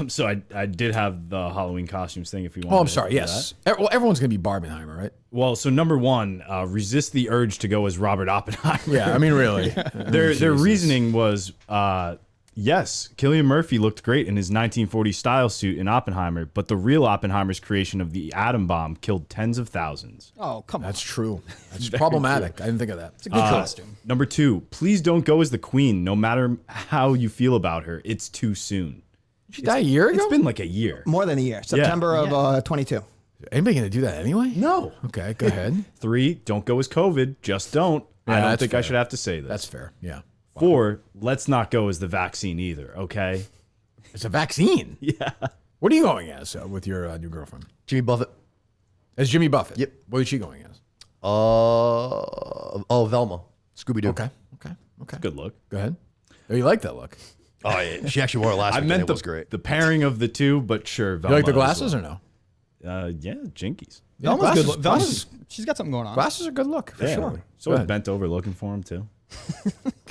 Speaker 2: So I did have the Halloween costumes thing. If you want.
Speaker 1: Oh, I'm sorry. Yes. Well, everyone's gonna be Barbenheimer, right?
Speaker 2: Well, so number one, resist the urge to go as Robert Oppenheimer.
Speaker 1: Yeah, I mean, really.
Speaker 2: Their reasoning was, yes, Cillian Murphy looked great in his 1940 style suit in Oppenheimer, but the real Oppenheimer's creation of the atom bomb killed tens of thousands.
Speaker 4: Oh, come on.
Speaker 1: That's true. That's problematic. I didn't think of that.
Speaker 4: It's a good costume.
Speaker 2: Number two, please don't go as the queen, no matter how you feel about her. It's too soon.
Speaker 1: Did she die a year ago?
Speaker 2: It's been like a year.
Speaker 5: More than a year. September of 22.
Speaker 1: Anybody going to do that anyway?
Speaker 2: No.
Speaker 1: Okay, go ahead.
Speaker 2: 3, don't go as COVID. Just don't.
Speaker 1: Yeah,
Speaker 2: I don't
Speaker 1: that's
Speaker 2: think
Speaker 1: fair.
Speaker 2: I should have to say this.
Speaker 1: That's fair. Yeah.
Speaker 2: 4, let's not go as the vaccine either, okay?
Speaker 1: It's a vaccine.
Speaker 2: Yeah.
Speaker 1: What are you going as with your new girlfriend?
Speaker 3: Jimmy Buffett.
Speaker 1: As Jimmy Buffett?
Speaker 3: Yep.
Speaker 1: What is she going as?
Speaker 3: Velma. Scooby-Doo.
Speaker 1: Okay.
Speaker 2: Good look.
Speaker 1: Go ahead. Oh, you like that look?
Speaker 3: Oh, yeah. She actually wore it last
Speaker 2: I
Speaker 3: weekend.
Speaker 2: meant
Speaker 3: It was great.
Speaker 2: the pairing of the two, but sure.
Speaker 1: You like the
Speaker 2: Velma
Speaker 1: glasses
Speaker 2: as
Speaker 1: or no?
Speaker 2: well. Yeah, jinkies.
Speaker 1: Yeah,
Speaker 4: Velma's
Speaker 1: glasses-
Speaker 4: good. She's got something going on.
Speaker 1: Glasses are a good look, for
Speaker 2: Yeah.
Speaker 1: sure.
Speaker 2: So
Speaker 1: Go
Speaker 2: I
Speaker 1: ahead.
Speaker 2: bent over looking for him too.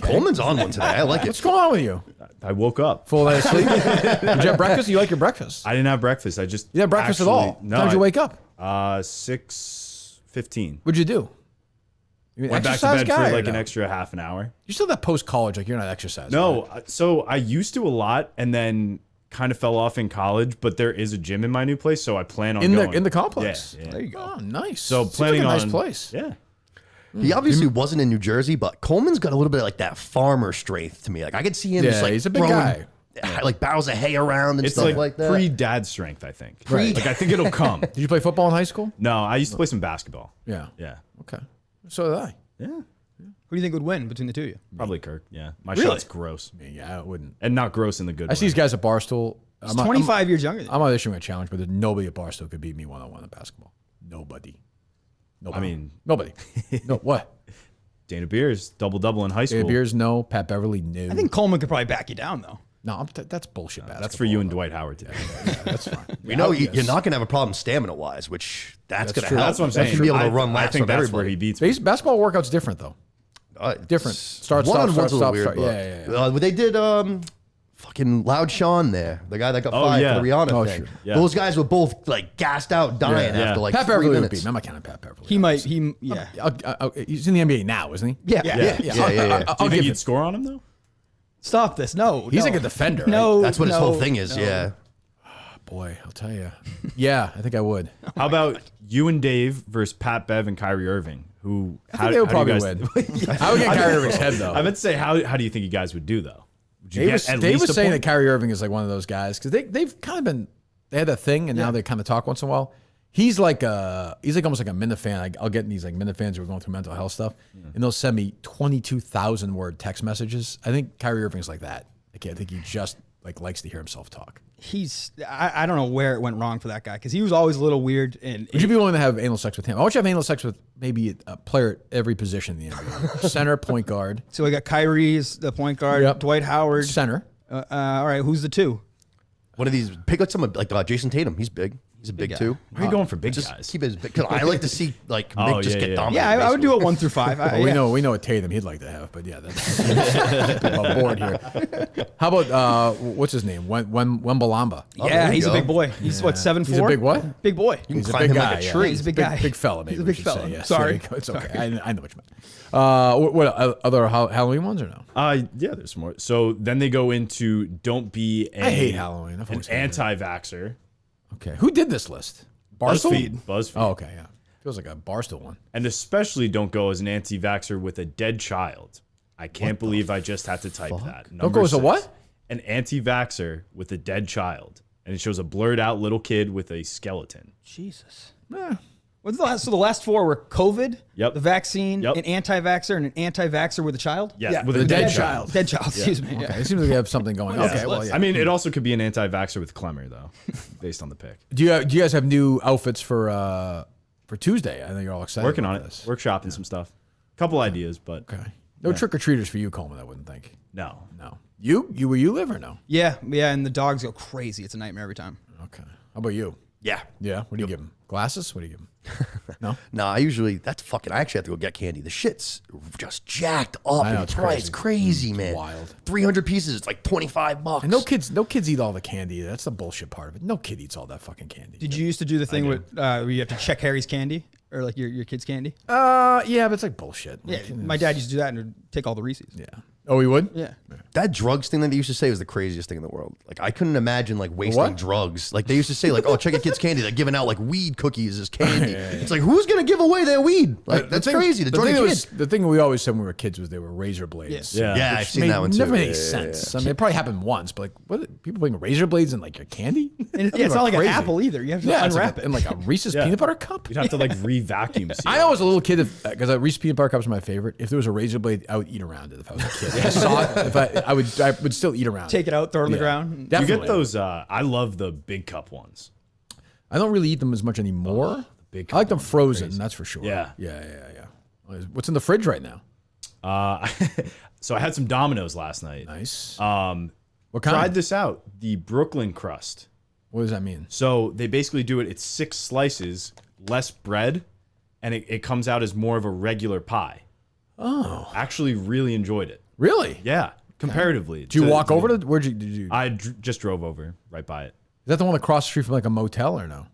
Speaker 3: Coleman's on one today. I like it.
Speaker 1: What's going on with you?
Speaker 2: I woke up.
Speaker 1: Full night of sleep? Did you have breakfast? You like your breakfast?
Speaker 2: I didn't have breakfast. I just
Speaker 1: You didn't have breakfast at all?
Speaker 2: No.
Speaker 1: What time did you wake up?
Speaker 2: 6:15.
Speaker 1: What'd you do? You an
Speaker 2: Went back to
Speaker 1: exercise
Speaker 2: bed
Speaker 1: guy
Speaker 2: for
Speaker 1: or
Speaker 2: like an
Speaker 1: no?
Speaker 2: extra half an hour.
Speaker 1: You still that post college, like you're not exercising.
Speaker 2: No,
Speaker 1: right?
Speaker 2: so I used to a lot, and then kind of fell off in college. But there is a gym in my new place, so I plan on going.
Speaker 1: in the complex.
Speaker 2: Yeah, yeah.
Speaker 1: There you go. Oh, nice.
Speaker 2: So
Speaker 1: Seems
Speaker 2: planning
Speaker 1: like a nice
Speaker 2: on
Speaker 1: place.
Speaker 2: Yeah.
Speaker 3: He obviously wasn't in New Jersey, but Coleman's got a little bit of like that farmer strength to me. Like I could see him just like
Speaker 1: he's a big
Speaker 3: throwing,
Speaker 1: guy.
Speaker 3: like barrels of hay around and
Speaker 2: It's
Speaker 3: stuff like that.
Speaker 2: pre-dad strength, I think.
Speaker 1: Right.
Speaker 2: Like I think it'll come.
Speaker 1: Did you play football in high school?
Speaker 2: No, I used to play some basketball.
Speaker 1: Yeah.
Speaker 2: Yeah.
Speaker 1: Okay. So did I.
Speaker 2: Yeah.
Speaker 4: Who do you think would win between the two of you?
Speaker 2: Probably Kirk. Yeah. My
Speaker 1: Really?
Speaker 2: shot's gross.
Speaker 1: Yeah, I wouldn't.
Speaker 2: And not gross in the good
Speaker 1: I
Speaker 2: way.
Speaker 1: see these guys at Barstool.
Speaker 4: He's 25 years younger than you.
Speaker 1: I'm auditioning a challenge, but there's nobody at Barstool could beat me one-on-one in basketball. Nobody.
Speaker 2: I mean,
Speaker 1: nobody. No, what?
Speaker 2: Dana Beers, double-double in high school.
Speaker 1: Dave Beers, no. Pat Beverly, no.
Speaker 4: I think Coleman could probably back you down, though.
Speaker 1: No, that's bullshit basketball.
Speaker 2: That's for you and Dwight Howard today.
Speaker 1: Yeah, that's fine.
Speaker 3: You know, you're not going to have a problem stamina-wise, which that's going to
Speaker 1: true.
Speaker 3: help.
Speaker 2: That's what I'm saying.
Speaker 3: You should be able to run
Speaker 2: I
Speaker 3: laps
Speaker 2: think
Speaker 3: of
Speaker 2: that's
Speaker 3: everybody.
Speaker 2: where he beats me.
Speaker 1: Basketball workout's different, though. Different. Start, stop,
Speaker 3: One-on-one's
Speaker 1: start,
Speaker 3: a little
Speaker 1: stop,
Speaker 3: weird,
Speaker 1: start.
Speaker 3: but-
Speaker 1: Yeah.
Speaker 3: They did fucking Loud Sean there, the guy that got
Speaker 2: Oh,
Speaker 3: fired
Speaker 2: yeah.
Speaker 3: for the Rihanna
Speaker 1: Oh,
Speaker 3: thing.
Speaker 1: sure.
Speaker 2: Yeah.
Speaker 3: Those guys were both like gassed out, dying
Speaker 2: Yeah.
Speaker 3: after like
Speaker 1: Pat
Speaker 3: 3
Speaker 1: Beverly would
Speaker 3: minutes.
Speaker 1: beat him. I'm not counting Pat Beverly.
Speaker 4: He might. Yeah.
Speaker 1: He's in the NBA now, isn't he?
Speaker 4: Yeah.
Speaker 2: Yeah.
Speaker 3: Yeah.
Speaker 1: I'll
Speaker 2: Do you
Speaker 1: give
Speaker 2: think
Speaker 1: it.
Speaker 2: you'd score on him, though?
Speaker 4: Stop this. No.
Speaker 1: He's
Speaker 4: no.
Speaker 1: like a defender.
Speaker 4: No.
Speaker 3: That's what his whole thing is.
Speaker 4: no.
Speaker 3: Yeah.
Speaker 1: Boy, I'll tell you. Yeah, I think I would.
Speaker 2: How about you and Dave versus Pat Bev and Kyrie Irving? Who?
Speaker 1: I think they would probably win. I would get Kyrie Irving's head though.
Speaker 2: I meant to say, how do you think you guys would do though? Would you
Speaker 1: Dave
Speaker 2: get
Speaker 1: was,
Speaker 2: at
Speaker 1: Dave
Speaker 2: least
Speaker 1: was
Speaker 2: a
Speaker 1: saying
Speaker 2: point?
Speaker 1: that Kyrie Irving is like one of those guys because they've kind of been they had that thing and now they kind of talk once in a while. He's like almost like a Minifan. I'll get in these like Minifans who are going through mental health stuff, and they'll send me 22,000 word text messages. I think Kyrie Irving's like that. I think he just like likes to hear himself talk.
Speaker 4: I don't know where it went wrong for that guy because he was always a little weird. And
Speaker 1: would you be willing to have anal sex with him? I want you to have anal sex with maybe a player at every position in the NBA. Center, point guard.
Speaker 4: So we got Kyrie's the point guard, Dwight Howard.
Speaker 1: Center.
Speaker 4: All right, who's the two?
Speaker 3: What are these? Pick up someone like Jason Tatum. He's big. He's a big two.
Speaker 2: Why are you going for big
Speaker 3: just
Speaker 2: guys?
Speaker 3: Keep it as big. Because I like to see like Mick just get dominated.
Speaker 4: Yeah, I would do it 1 through 5.
Speaker 1: Well, we know what Tatum he'd like to have, but yeah, that's people board here. How about what's his name? Wembalamba.
Speaker 4: Yeah, he's a big boy. He's what 7'4"?
Speaker 1: He's a big what?
Speaker 4: Big boy.
Speaker 1: He's a big guy.
Speaker 3: Like a tree.
Speaker 4: He's a big guy.
Speaker 1: Big fella. Maybe
Speaker 4: He's a big fella.
Speaker 1: say, yes.
Speaker 4: Sorry,
Speaker 1: it's okay. I know what you meant. What other Halloween ones or no?
Speaker 2: Yeah, there's more. So then they go into don't be
Speaker 1: I hate Halloween.
Speaker 2: an anti-vaxxer.
Speaker 1: Okay, who did this list?
Speaker 2: BuzzFeed.
Speaker 1: Oh, okay, yeah. Feels like a Barstool one.
Speaker 2: And especially don't go as an anti-vaxxer with a dead child. I can't believe I just had to type that.
Speaker 1: Don't go as a what?
Speaker 2: An anti-vaxxer with a dead child. And it shows a blurred out little kid with a skeleton.
Speaker 4: Jesus. What's the last? So the last 4 were COVID, the vaccine, an anti-vaxxer, and an anti-vaxxer with a child.
Speaker 2: Yeah, with a dead child.
Speaker 4: Dead child. Excuse me.
Speaker 1: Okay, it seems like we have something going. Okay, well, yeah.
Speaker 2: I mean, it also could be an anti-vaxxer with Clemmer though, based on the pick.
Speaker 1: Do you guys have new outfits for Tuesday? I think you're all excited.
Speaker 2: Working on
Speaker 1: about
Speaker 2: it.
Speaker 1: this.
Speaker 2: Workshopping some stuff. Couple ideas, but
Speaker 1: okay. No trick or treaters for you, Coleman. I wouldn't think.
Speaker 2: No.
Speaker 1: You where you live or no?
Speaker 4: Yeah, and the dogs go crazy. It's a nightmare every time.
Speaker 1: Okay. How about you?
Speaker 3: Yeah.
Speaker 1: What do you give them? Glasses? What do you give them? No.
Speaker 3: No, I usually I actually have to go get candy. The shit's just jacked up.
Speaker 1: I know,
Speaker 3: in
Speaker 1: it's
Speaker 3: price.
Speaker 1: crazy.
Speaker 3: Man.
Speaker 1: Wild.
Speaker 3: 300 pieces. It's like $25.
Speaker 1: And no kids eat all the candy. That's the bullshit part of it. No kid eats all that fucking candy.
Speaker 4: Did you used to do the thing with where you have to check Harry's candy or like your kid's candy?
Speaker 1: Yeah, but it's like bullshit.
Speaker 4: Yeah,
Speaker 1: Like,
Speaker 4: my dad used to do that and would take all the Reese's.
Speaker 1: Yeah. Oh, he would?
Speaker 4: Yeah.
Speaker 3: That drugs thing that they used to say was the craziest thing in the world. Like I couldn't imagine like wasting
Speaker 1: What?
Speaker 3: drugs. Like they used to say like, oh, check a kid's candy. They're giving out like weed cookies as candy. It's like who's gonna give away their weed? Like that's crazy. The drug
Speaker 1: thing
Speaker 3: a
Speaker 1: was,
Speaker 3: kid.
Speaker 1: the thing we always said when we were kids was they were razor blades.
Speaker 2: Yeah.
Speaker 3: Yeah,
Speaker 1: Which
Speaker 3: I've seen that one too.
Speaker 1: Never made any sense. I mean, it probably happened once, but like, what? People putting razor blades in like your candy?
Speaker 4: And it's not like an apple either. You have to
Speaker 1: it's
Speaker 4: unwrap
Speaker 1: like,
Speaker 4: it.
Speaker 1: in like a Reese's peanut butter cup.
Speaker 2: You'd have to like re-vacuum seal.
Speaker 1: I know as a little kid, because Reese's peanut butter cups are my favorite. If there was a razor blade, I would eat around it. If I was a kid, I saw it. I would still eat around.
Speaker 4: Take it out, throw it on the ground.
Speaker 1: Definitely.
Speaker 2: You get those. I love the big cup ones.
Speaker 1: I don't really eat them as much anymore.
Speaker 2: Big
Speaker 1: I like them
Speaker 2: ones are
Speaker 1: frozen.
Speaker 2: crazy.
Speaker 1: That's for sure.
Speaker 2: Yeah.
Speaker 1: What's in the fridge right now?
Speaker 2: So I had some Domino's last night.
Speaker 1: Nice.
Speaker 2: What
Speaker 1: kind?
Speaker 2: Tried this out. The Brooklyn crust.
Speaker 1: What does that mean?
Speaker 2: So they basically do it. It's 6 slices, less bread, and it comes out as more of a regular pie.
Speaker 1: Oh.
Speaker 2: Actually, really enjoyed it.
Speaker 1: Really?
Speaker 2: Yeah. Comparatively.
Speaker 1: Did you walk over to? Did you?
Speaker 2: I just drove over right by it.
Speaker 1: Is that the one across the street from like a motel or no?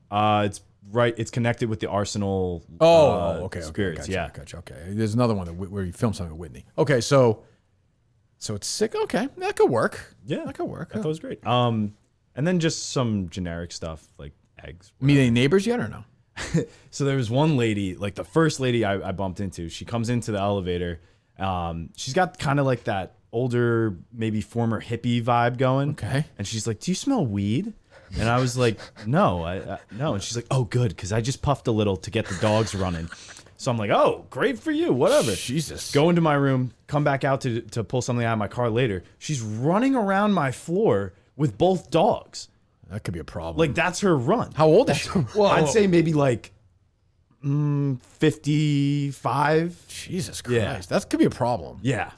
Speaker 2: It's right. It's connected with the Arsenal.
Speaker 1: Okay.
Speaker 2: Spirits.
Speaker 1: Gotcha,
Speaker 2: Yeah.
Speaker 1: Gotcha. Okay. There's another one where you film something with Whitney. Okay. So it's sick. Okay. That could work.
Speaker 2: Yeah.
Speaker 1: That could work.
Speaker 2: I thought it was great. And then just some generic stuff like eggs.
Speaker 1: Meet any neighbors yet or no?
Speaker 2: So there was one lady, like the first lady I bumped into. She comes into the elevator. She's got kind of like that older, maybe former hippie vibe going.
Speaker 1: Okay.
Speaker 2: And she's like, "Do you smell weed?" And I was like, "No, no." And she's like, "Oh, good, because I just puffed a little to get the dogs running." So I'm like, "Oh, great for you, whatever."
Speaker 1: Jesus.
Speaker 2: Go into my room, come back out to pull something out of my car later. She's running around my floor with both dogs.
Speaker 1: That could be a problem.
Speaker 2: Like that's her run.
Speaker 1: How old is she?
Speaker 2: I'd say maybe like 55.
Speaker 1: Jesus Christ.
Speaker 2: Yeah.
Speaker 1: That could be a problem.
Speaker 2: Yeah.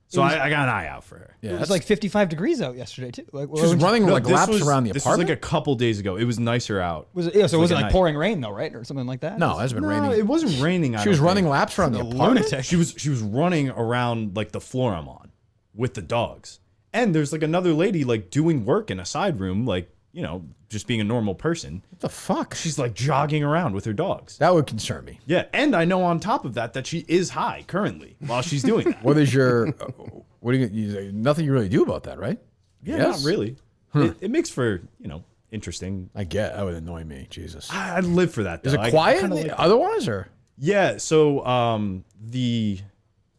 Speaker 2: So I got an eye out for her.
Speaker 1: Yeah.
Speaker 4: It was like 55 degrees out yesterday too. Like,
Speaker 1: She was running like
Speaker 2: this
Speaker 1: laps
Speaker 2: was-
Speaker 1: around the
Speaker 2: This
Speaker 1: apartment.
Speaker 2: was like a couple days ago. It was nicer out.
Speaker 4: Was it? Yeah, so it wasn't
Speaker 2: like
Speaker 4: like
Speaker 2: a
Speaker 4: pouring rain though, right, or something like that.
Speaker 1: No, it hasn't been raining.
Speaker 2: It wasn't raining.
Speaker 1: She was running laps around the apartment.
Speaker 4: lunatic.
Speaker 2: She was running around like the floor I'm on with the dogs. And there's like another lady like doing work in a side room, like, you know, just being a normal person.
Speaker 1: What the fuck?
Speaker 2: She's like jogging around with her dogs.
Speaker 1: That would concern me.
Speaker 2: Yeah, and I know on top of that she is high currently while she's doing that.
Speaker 1: What is your? What do you? Nothing you really do about that, right?
Speaker 2: Yeah,
Speaker 1: Yes?
Speaker 2: not really. It makes for, you know, interesting.
Speaker 1: I get. That would annoy me. Jesus.
Speaker 2: I'd live for that. Though.
Speaker 1: Is it
Speaker 2: I
Speaker 1: quiet
Speaker 2: kinda like-
Speaker 1: otherwise, or?
Speaker 2: Yeah, so the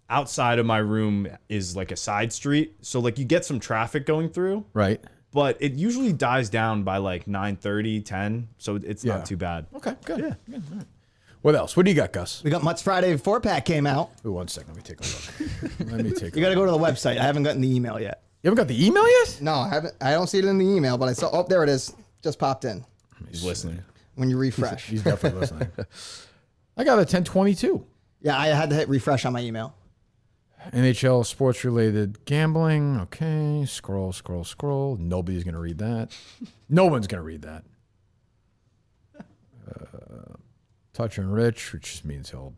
Speaker 2: outside of my room is like a side street. So like you get some traffic going through.
Speaker 1: Right.
Speaker 2: But it usually dies down by like 9:30, 10. So it's not too bad.
Speaker 1: Okay, good.
Speaker 2: Yeah.
Speaker 1: Good. All right. What else? What do you got, Gus?
Speaker 5: We got Mutt's Friday 4-pack came out.
Speaker 1: Ooh, 1 second. Let me take a look. Let me take.
Speaker 5: You got to go to the website. I haven't gotten the email yet.
Speaker 1: You haven't got the email yet?
Speaker 5: No, I haven't. I don't see it in the email, but I saw. Oh, there it is. Just popped in.
Speaker 2: He's listening.
Speaker 5: When you refresh.
Speaker 1: He's definitely listening. I got a 1022.
Speaker 5: Yeah, I had to hit refresh on my email.
Speaker 1: NHL sports related gambling. Okay. Scroll, scroll, scroll. Nobody's going to read that. No one's going to read that. Touch and Rich, which just means he'll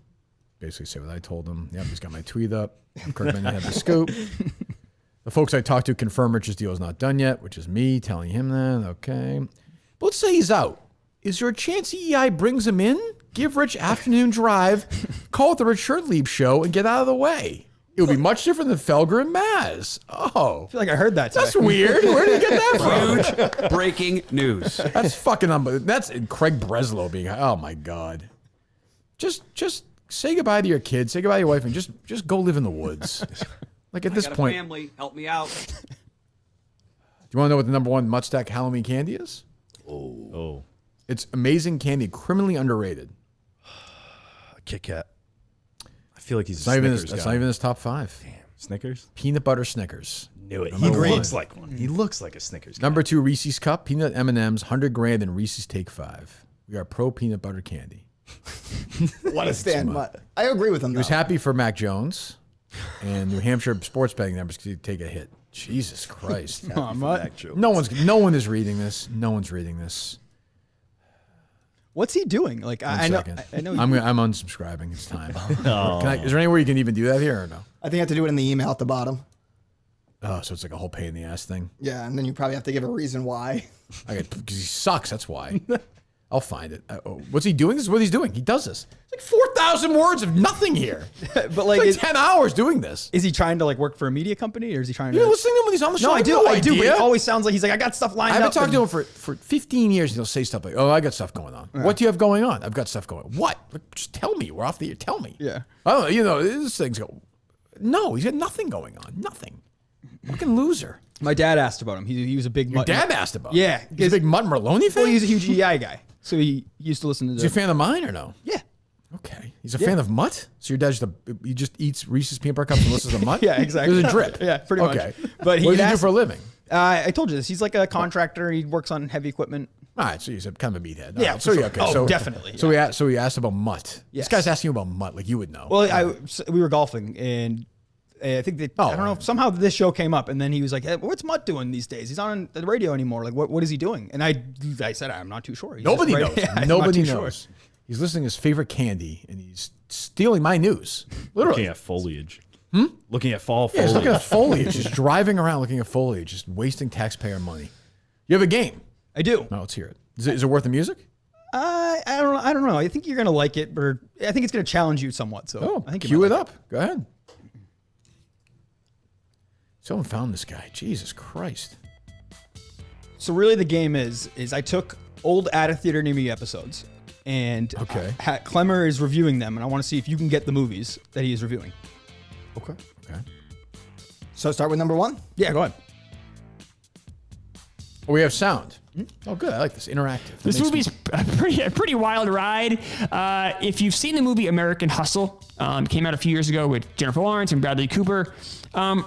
Speaker 1: basically say what I told him. Yep, he's got my tweet up. Kirkman had the scoop. The folks I talked to confirm Rich's deal is not done yet, which is me telling him that. Okay. But let's say he's out. Is there a chance EEI brings him in? Give Rich afternoon drive, call it the Rich Shirtlieb show, and get out of the way. It would be much different than Felger and Maz. Oh.
Speaker 4: I feel like I heard that today.
Speaker 1: That's weird. Where did you get that from?
Speaker 15: Huge breaking news.
Speaker 1: That's fucking unbelievable. That's Craig Breslow being, oh my God. Just say goodbye to your kids, say goodbye to your wife, and just go live in the woods. Like at this point.
Speaker 15: Family, help me out.
Speaker 1: Do you want to know what the number one Muttstack Halloween candy is?
Speaker 3: Oh.
Speaker 1: It's amazing candy, criminally underrated.
Speaker 3: Kit Kat.
Speaker 2: I feel like he's
Speaker 1: That's not even his top 5.
Speaker 2: Damn. Snickers?
Speaker 1: Peanut butter Snickers.
Speaker 2: Knew it.
Speaker 1: Number
Speaker 2: He
Speaker 1: one.
Speaker 2: looks like one. He looks like a Snickers guy.
Speaker 1: Number 2, Reese's Cup, peanut M&Ms, 100 grand, and Reese's Take 5. We are pro peanut butter candy.
Speaker 5: What a stand, Mutt. I agree with him.
Speaker 1: He was happy for Mac Jones and New Hampshire sports betting numbers to take a hit. Jesus Christ.
Speaker 4: Come on, Mutt.
Speaker 1: No one is reading this. No one's reading this.
Speaker 4: What's he doing? Like I know. I know.
Speaker 1: I'm unsubscribing. It's time. Is there anywhere you can even do that here or no?
Speaker 5: I think you have to do it in the email at the bottom.
Speaker 1: Oh, so it's like a whole pain in the ass thing.
Speaker 5: Yeah, and then you probably have to give a reason why.
Speaker 1: Because he sucks. That's why. I'll find it. What's he doing? This is what he's doing. He does this. It's like 4,000 words of nothing here.
Speaker 4: But like,
Speaker 1: it's 10 hours doing this.
Speaker 4: Is he trying to like work for a media company, or is he trying to?
Speaker 1: You're listening to him when he's on the show.
Speaker 4: No, I do. I do. But
Speaker 1: idea.
Speaker 4: it always sounds like he's like, I got stuff lined up.
Speaker 1: I've been talking to him for 15 years, and he'll say stuff like, "Oh, I got stuff going on."
Speaker 4: Yeah.
Speaker 1: What do you have going on? I've got stuff going on. What? Like, just tell me. We're off the air. Tell me.
Speaker 4: Yeah.
Speaker 1: I don't know. You know, this thing's go. No, he's got nothing going on. Nothing. Fucking loser.
Speaker 4: My dad asked about him. He was a big.
Speaker 1: Your dad asked about him?
Speaker 4: Yeah,
Speaker 1: He's a big Mutt Merloni fan?
Speaker 4: Well, he's a huge EI guy, so he used to listen to.
Speaker 1: Is he a fan of mine or no?
Speaker 4: Yeah.
Speaker 1: Okay. He's a fan of Mutt? So your dad he just eats Reese's peanut butter cups and listens to Mutt?
Speaker 4: Yeah, exactly.
Speaker 1: There's a drip.
Speaker 4: Yeah, pretty much.
Speaker 1: Okay.
Speaker 4: But
Speaker 1: what does he do for a living?
Speaker 4: I told you this. He's like a contractor. He works on heavy equipment.
Speaker 1: All right, so he's kind of a meathead.
Speaker 4: Yeah,
Speaker 1: Right, so
Speaker 4: for
Speaker 1: yeah,
Speaker 4: sure.
Speaker 1: okay.
Speaker 4: Oh,
Speaker 1: so
Speaker 4: definitely,
Speaker 1: So he asked about Mutt.
Speaker 4: Yes.
Speaker 1: This guy's asking you about Mutt, like you would know.
Speaker 4: Well, we were golfing, and I think that I don't know. Somehow this show came up, and then he was like, hey, "What's Mutt doing these days? He's not on the radio anymore. Like, what is he doing?" And I said, "I'm not too sure." He's
Speaker 1: Nobody
Speaker 4: just
Speaker 1: knows.
Speaker 4: Yeah, I'm not
Speaker 1: Nobody
Speaker 4: too
Speaker 1: knows.
Speaker 4: sure.
Speaker 1: He's listening to his favorite candy, and he's stealing my news. Literally.
Speaker 2: Looking at foliage. Looking at fall
Speaker 1: Yeah,
Speaker 2: foliage.
Speaker 1: he's looking at foliage. Just driving around looking at foliage, just wasting taxpayer money. You have a game.
Speaker 4: I do.
Speaker 1: No, let's hear it. Is it worth the music?
Speaker 4: I don't know. I think you're gonna like it, but I think it's gonna challenge you somewhat. So I think you
Speaker 1: cue
Speaker 4: might
Speaker 1: it
Speaker 4: like
Speaker 1: up. Go ahead. Someone found this guy. Jesus Christ.
Speaker 4: So really, the game is I took old At a Theather Near Me episodes, and Clemmer is reviewing them, and I want to see if you can get the movies that he is reviewing.
Speaker 1: Okay.
Speaker 5: So start with number 1?
Speaker 4: Yeah, go ahead.
Speaker 1: Oh, we have sound. Oh, good. I like this. Interactive.
Speaker 16: This movie's a pretty wild ride. If you've seen the movie American Hustle, came out a few years ago with Jennifer Lawrence and Bradley Cooper,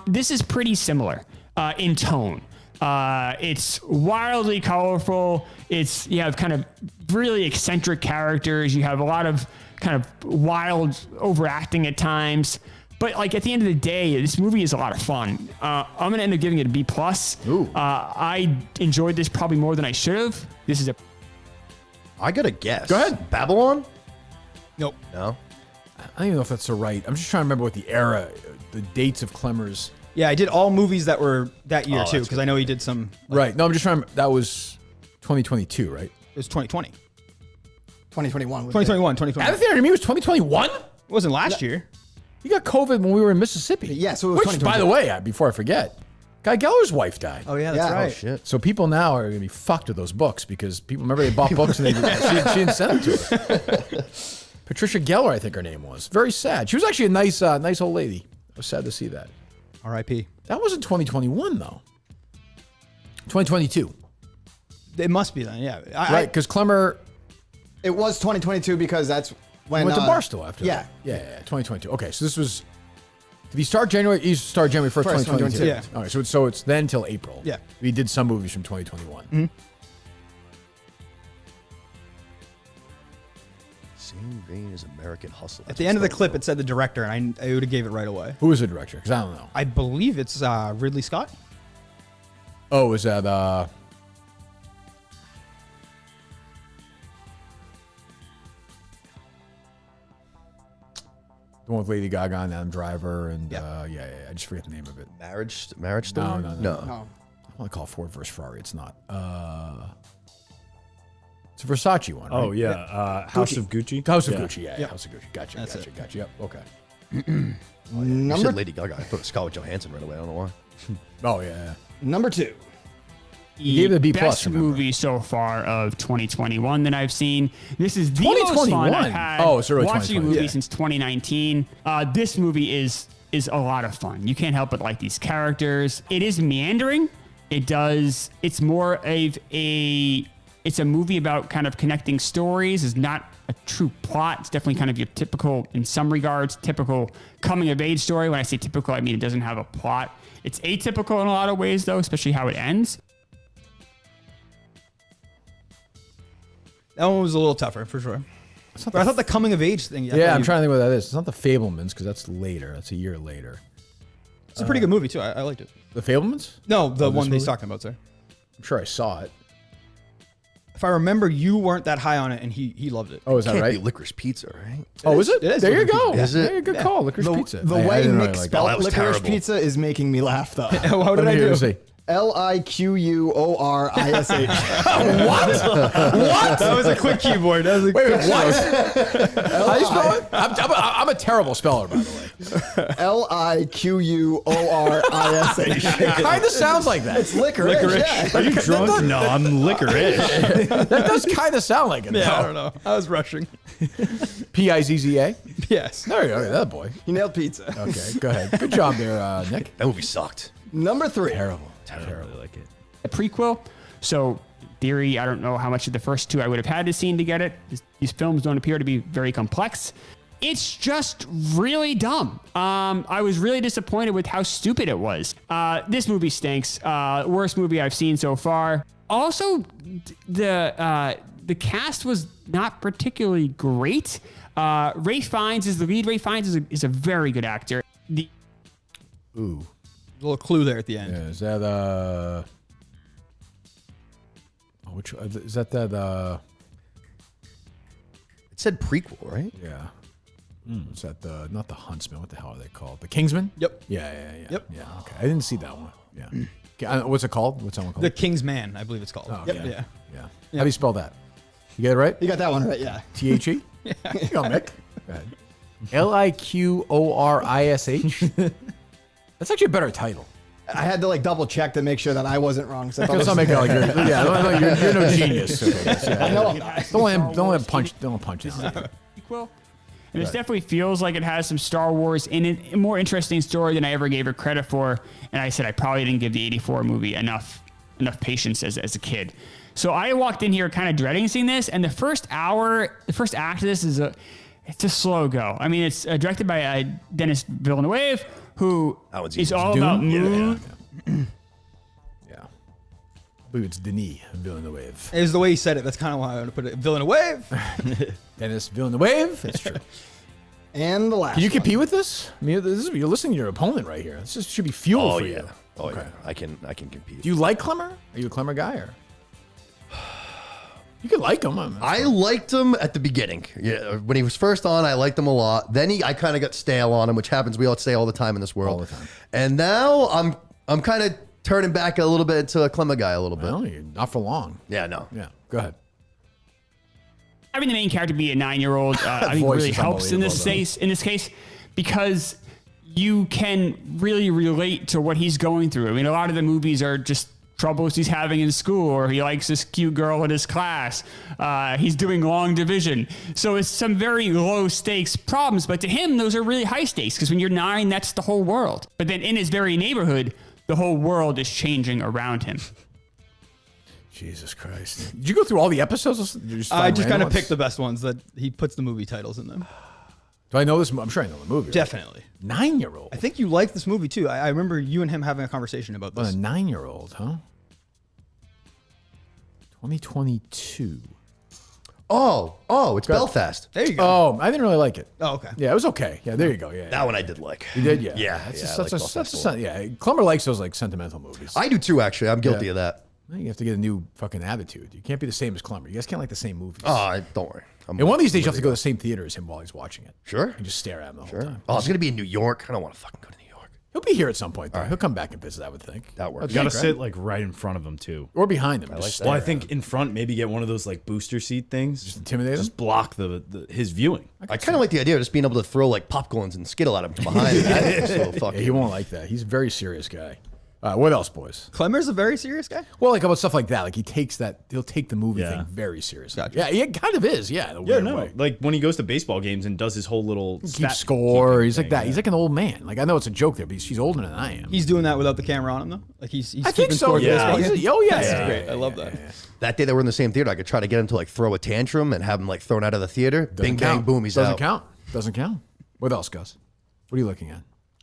Speaker 16: this is pretty similar in tone. It's wildly colorful. You have kind of really eccentric characters. You have a lot of kind of wild overacting at times. But like at the end of the day, this movie is a lot of fun. I'm gonna end up giving it a B+. I enjoyed this probably more than I should have. This is
Speaker 3: I got a guess.
Speaker 1: Go ahead.
Speaker 3: Babylon?
Speaker 4: Nope.
Speaker 3: No.
Speaker 1: I don't even know if that's the right. I'm just trying to remember what the era, the dates of Clemmer's.
Speaker 4: Yeah, I did all movies that were that year too,
Speaker 1: that's
Speaker 4: because I know he did some.
Speaker 1: Right. No, I'm just trying to. That was 2022, right? It
Speaker 4: was 2020.
Speaker 5: 2021.
Speaker 4: 2021. 2021.
Speaker 1: At the Theater Near Me was 2021? It
Speaker 4: wasn't last year.
Speaker 1: You got COVID when we were in Mississippi.
Speaker 5: Yeah, so it was
Speaker 1: Which, by the way, before I forget, Guy Geller's wife died.
Speaker 4: Oh yeah, that's right.
Speaker 3: Oh, shit.
Speaker 1: So people now are going to be fucked with those books because people remember they bought books and she didn't send them to her. Patricia Geller, I think her name was. Very sad. She was actually a nice old lady. I was sad to see that.
Speaker 4: R.I.P.
Speaker 1: That wasn't 2021 though. 2022.
Speaker 4: It must be then, yeah.
Speaker 1: Right, because Clemmer.
Speaker 5: It was 2022 because that's when.
Speaker 1: He went to Barstow after
Speaker 5: yeah.
Speaker 1: that. Yeah, 2022. Okay, so this was. Did he start January? He started January 1st, 2022.
Speaker 4: Yeah.
Speaker 1: All right, so it's then till April.
Speaker 4: Yeah.
Speaker 1: We did some movies from 2021.
Speaker 4: Mm-hmm.
Speaker 3: Same vein as American Hustle.
Speaker 4: At the end of the clip, it said the director, and I would have gave it right away.
Speaker 1: Who was the director? Because I don't know.
Speaker 4: I believe it's Ridley Scott.
Speaker 1: Oh, is that the one with Lady Gaga and Adam Driver and yeah, I just forget the name of it.
Speaker 3: Marriage Story?
Speaker 1: No.
Speaker 5: No.
Speaker 1: I want to call it Ford versus Ferrari. It's not. It's a Versace one, right?
Speaker 2: Oh yeah, House of Gucci.
Speaker 1: House of Gucci, yeah. House of Gucci. Gotcha. Yep. Okay.
Speaker 3: You
Speaker 5: Number
Speaker 3: said Lady Gaga. I thought Scarlett Johansson right away. I don't know why.
Speaker 1: Oh yeah.
Speaker 5: Number 2.
Speaker 1: You gave it a B+,
Speaker 16: Best
Speaker 1: remember.
Speaker 16: movie so far of 2021 that I've seen. This is the most fun
Speaker 1: 2021?
Speaker 16: I've had
Speaker 1: Oh, it's early
Speaker 16: watching a
Speaker 1: 2020.
Speaker 16: movie
Speaker 1: Yeah.
Speaker 16: since 2019. This movie is a lot of fun. You can't help but like these characters. It is meandering. It's more of it's a movie about kind of connecting stories. It's not a true plot. It's definitely kind of your typical, in some regards, typical coming of age story. When I say typical, I mean it doesn't have a plot. It's atypical in a lot of ways though, especially how it ends.
Speaker 4: That one was a little tougher, for sure. But I thought the coming of age thing.
Speaker 1: Yeah, I'm trying to think what that is. It's not the Fablemans because that's later. That's a year later.
Speaker 4: It's a pretty good movie, too. I liked it.
Speaker 1: The Fablemans?
Speaker 4: No, the
Speaker 1: Oh, this
Speaker 4: one he's
Speaker 1: movie?
Speaker 4: talking about, sir.
Speaker 1: I'm sure I saw it.
Speaker 4: If I remember, you weren't that high on it, and he loved it.
Speaker 1: Oh, is that
Speaker 3: Can't
Speaker 1: right?
Speaker 3: be Licorice Pizza, right?
Speaker 1: Oh, is it?
Speaker 4: It is
Speaker 1: There you
Speaker 4: Licorice
Speaker 1: go.
Speaker 4: Pizza.
Speaker 3: Is it?
Speaker 1: There you go. Good call. Licorice Pizza.
Speaker 5: The
Speaker 1: I
Speaker 5: way
Speaker 1: didn't really
Speaker 5: Mick
Speaker 1: like
Speaker 5: spelled
Speaker 3: that was
Speaker 5: licorice
Speaker 3: terrible.
Speaker 5: pizza is making me laugh, though.
Speaker 4: What did I do?
Speaker 1: Say.
Speaker 5: Liquorish.
Speaker 1: What?
Speaker 4: That was a quick keyboard. That was a quick
Speaker 1: What? How do you spell it? I'm a terrible speller, by the way.
Speaker 5: Liquorish.
Speaker 1: It kind of sounds like that.
Speaker 5: It's licorice. Yeah.
Speaker 2: Are you drunk? No, I'm licorice.
Speaker 1: That does kind of sound like it.
Speaker 4: Yeah, I
Speaker 1: though.
Speaker 4: don't know. I was rushing.
Speaker 1: Pizza?
Speaker 4: Yes.
Speaker 1: There you go. That boy.
Speaker 5: You nailed pizza.
Speaker 1: Okay, go ahead. Good job there, Nick.
Speaker 3: That movie sucked.
Speaker 5: Number 3.
Speaker 1: Terrible.
Speaker 2: I don't really like it.
Speaker 16: A prequel. So, in theory, I don't know how much of the first two I would have had to see to get it. These films don't appear to be very complex. It's just really dumb. I was really disappointed with how stupid it was. This movie stinks. Worst movie I've seen so far. Also, the cast was not particularly great. Ray Fiennes is the lead. Ray Fiennes is a very good actor.
Speaker 1: Ooh.
Speaker 4: A little clue there at the end.
Speaker 1: Yeah, is that which is that
Speaker 3: It said prequel, right?
Speaker 1: yeah. Is that not the Huntsman? What the hell are they called? The Kingsman?
Speaker 4: Yep.
Speaker 1: Yeah.
Speaker 4: Yep.
Speaker 1: Yeah. Okay. I didn't see that one. Yeah. Okay, what's it called? What's that one called?
Speaker 4: The King's Man, I believe it's called.
Speaker 1: Oh,
Speaker 4: Yep.
Speaker 1: okay.
Speaker 4: Yeah.
Speaker 1: Yeah. How do you spell that? You get it right?
Speaker 5: You got that one right, yeah.
Speaker 1: THE? Yeah. You go, Mick. Go ahead. Liquorish. That's actually a better title.
Speaker 5: I had to double check to make sure that I wasn't wrong. I thought
Speaker 1: Let's not make it like you're you're no genius. Yeah.
Speaker 5: I know I'm not.
Speaker 1: Don't let him punch it on you.
Speaker 16: Prequel. And it definitely feels like it has some Star Wars in it, a more interesting story than I ever gave it credit for. And I said I probably didn't give the '84 movie enough patience as a kid. So I walked in here kind of dreading seeing this, and the first act of this is it's a slow go. I mean, it's directed by Denis Villeneuve, who is all about mood.
Speaker 1: Yeah. I believe it's Denis Villeneuve.
Speaker 4: It was the way he said it. That's kind of why I want to put it. Villeneuve.
Speaker 1: Denis Villeneuve. That's true.
Speaker 5: And the last
Speaker 1: Can you
Speaker 5: one.
Speaker 1: compete with this? I mean, you're listening to your opponent right here. This should be fuel for you.
Speaker 3: Oh yeah. I can compete.
Speaker 1: Do you like Clemmer? Are you a Clemmer guy or? You could like him.
Speaker 3: I liked him at the beginning. Yeah, when he was first on, I liked him a lot. Then I kind of got stale on him, which happens. We all stay all the time in this world.
Speaker 1: All the time.
Speaker 3: And now I'm kind of turning back a little bit to a Clemmer guy a little bit.
Speaker 1: Well, not for long.
Speaker 3: Yeah, no.
Speaker 1: Yeah. Go ahead.
Speaker 16: Having the main character be a 9-year-old, I think
Speaker 1: Voice
Speaker 16: really
Speaker 1: is
Speaker 16: helps in this case, because you can really relate to what he's going through. I mean, a lot of the movies are just troubles he's having in school, or he likes this cute girl in his class. He's doing long division. So it's some very low stakes problems, but to him, those are really high stakes because when you're 9, that's the whole world. But then in his very neighborhood, the whole world is changing around him.
Speaker 1: Jesus Christ. Did you go through all the episodes?
Speaker 4: I just kind of picked the best ones that he puts the movie titles in them.
Speaker 1: Do I know this? I'm sure I know the movie. Right?
Speaker 4: Definitely.
Speaker 1: 9-year-old.
Speaker 4: I think you like this movie too. I remember you and him having a conversation about this.
Speaker 1: A 9-year-old, huh? 2022.
Speaker 3: Oh, it's Belfast.
Speaker 4: There you go.
Speaker 1: Oh, I didn't really like it.
Speaker 4: Oh, okay.
Speaker 1: Yeah, it was okay. Yeah, there you go. Yeah,
Speaker 3: That one I did like.
Speaker 1: you did. Yeah,
Speaker 3: Yeah,
Speaker 1: That's
Speaker 3: yeah, I
Speaker 1: such
Speaker 3: like
Speaker 1: a,
Speaker 3: Belfast
Speaker 1: such a, yeah. Clemmer likes those like sentimental movies.
Speaker 3: I do too, actually. I'm guilty of that.
Speaker 1: You have to get a new fucking attitude. You can't be the same as Clemmer. You guys can't like the same movies.
Speaker 3: Oh, don't worry.
Speaker 1: And one of these days you have to go to the same theater as him while he's watching it.
Speaker 3: Sure.
Speaker 1: And just stare at him the whole
Speaker 3: Sure.
Speaker 1: time.
Speaker 3: Oh, it's going to be in New York. I don't want to fucking go to New York.
Speaker 1: He'll be here at some point, though. He'll come back and visit, I would think.
Speaker 3: That works.
Speaker 2: You gotta sit like right in front of him too,
Speaker 1: or behind him.
Speaker 2: Well, I think in front, maybe get one of those like booster seat things. Just
Speaker 1: intimidate him.
Speaker 2: Just block his viewing.
Speaker 3: I kind of like the idea of just being able to throw like popcorns and Skittle at him from behind. That's so fucking.
Speaker 1: Yeah, he won't like that. He's a very serious guy. What else, boys?
Speaker 4: Clemmer's a very serious guy?
Speaker 1: Well, like about stuff like that. Like he'll take the movie thing very seriously.
Speaker 4: Gotcha.
Speaker 1: Yeah, he kind of is. Yeah, in a
Speaker 2: Yeah,
Speaker 1: weird
Speaker 2: no.
Speaker 1: way.
Speaker 2: Like when he goes to baseball games and does his whole little
Speaker 1: Keep score. He's like that. He's like an old man. Like I know it's a joke there, but she's older than I am.
Speaker 4: He's doing that without the camera on him though. Like he's
Speaker 1: I think
Speaker 4: keeping
Speaker 1: so.
Speaker 4: score of
Speaker 1: Yeah.
Speaker 4: baseball
Speaker 1: He's
Speaker 4: games?
Speaker 1: oh yeah,
Speaker 4: That's great. I love that.
Speaker 3: That day that we're in the same theater, I could try to get him to like throw a tantrum and have him like thrown out of the theater. Bing, bang, boom, he's
Speaker 1: Doesn't
Speaker 3: out.
Speaker 1: count. Doesn't count. What else, Gus? What are you looking at?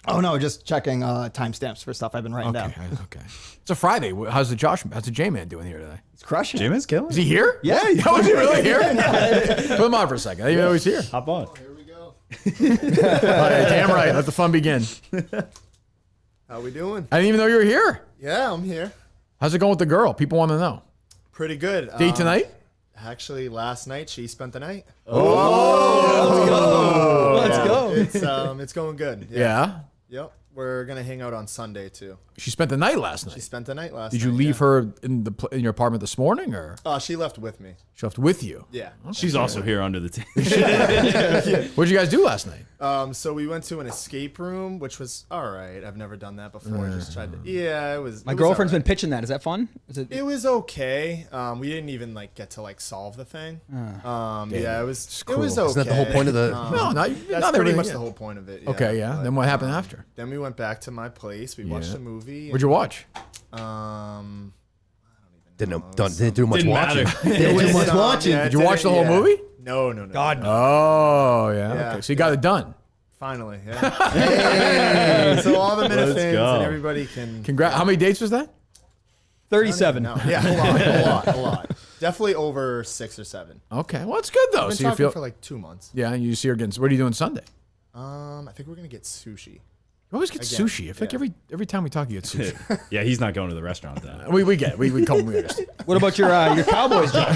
Speaker 5: Oh no, just checking timestamps for stuff I've been writing down.
Speaker 1: Okay. It's a Friday. How's the J-Man doing here today?
Speaker 5: It's crushing.
Speaker 2: J-Man's killing.
Speaker 1: Is he here?
Speaker 5: Yeah.
Speaker 1: Was he really here? Put him on for a second. I didn't even know he's here.
Speaker 2: Hop on.
Speaker 1: All right, damn right. Let the fun begin.
Speaker 17: How we doing?
Speaker 1: I didn't even know you were here.
Speaker 17: Yeah, I'm here.
Speaker 1: How's it going with the girl? People want to know.
Speaker 17: Pretty good.
Speaker 1: Date tonight?
Speaker 17: Actually, last night she spent the night.
Speaker 4: Let's go.
Speaker 17: It's going good.
Speaker 1: Yeah.
Speaker 17: Yep. We're gonna hang out on Sunday too.
Speaker 1: She spent the night last night.
Speaker 17: She spent the night last
Speaker 1: Did
Speaker 17: night.
Speaker 1: you leave her in your apartment this morning, or?
Speaker 17: She left with me.
Speaker 1: She left with you.
Speaker 17: Yeah.
Speaker 2: She's also here under the table.
Speaker 1: What did you guys do last night?
Speaker 17: So we went to an escape room, which was all right. I've never done that before. Just tried to. Yeah, it was.
Speaker 4: My
Speaker 17: it was
Speaker 4: girlfriend's
Speaker 17: all
Speaker 4: been pitching that. Is that fun? Is it?
Speaker 17: It was okay. We didn't even like get to like solve the thing. Yeah, it was. It was okay.
Speaker 3: Isn't that the whole point of the?
Speaker 1: No,
Speaker 17: That's
Speaker 1: not
Speaker 17: pretty
Speaker 1: everything,
Speaker 17: much
Speaker 1: yeah.
Speaker 17: the whole point of it.
Speaker 1: Okay, yeah.
Speaker 17: but,
Speaker 1: Then what happened after?
Speaker 17: Then we went back to my place. We watched a movie.
Speaker 1: What'd you watch?
Speaker 3: Didn't do much
Speaker 2: Didn't
Speaker 3: watching.
Speaker 2: matter.
Speaker 3: Didn't do much watching.
Speaker 17: Yeah,
Speaker 1: Did you watch the whole movie?
Speaker 17: No.
Speaker 4: God, no.
Speaker 1: Oh, yeah.
Speaker 17: Yeah.
Speaker 1: Okay, so you got it done.
Speaker 17: Finally, yeah. Hey, so all the
Speaker 2: Let's
Speaker 17: minifins
Speaker 2: go.
Speaker 17: and everybody can.
Speaker 1: Congrats. How many dates was that?
Speaker 4: 37.
Speaker 17: No, yeah, a lot. Definitely over 6 or 7.
Speaker 1: Okay, well, it's good though.
Speaker 17: I've been
Speaker 1: So you
Speaker 17: talking
Speaker 1: feel
Speaker 17: for like 2 months.
Speaker 1: yeah, and you see her getting. What are you doing Sunday?
Speaker 17: I think we're gonna get sushi.
Speaker 1: You always get
Speaker 17: Again,
Speaker 1: sushi. I feel like every time we talk, you get sushi.
Speaker 2: Yeah, he's not going to the restaurant then.
Speaker 1: we get it. We come. We understand.
Speaker 4: What about your Cowboys, John?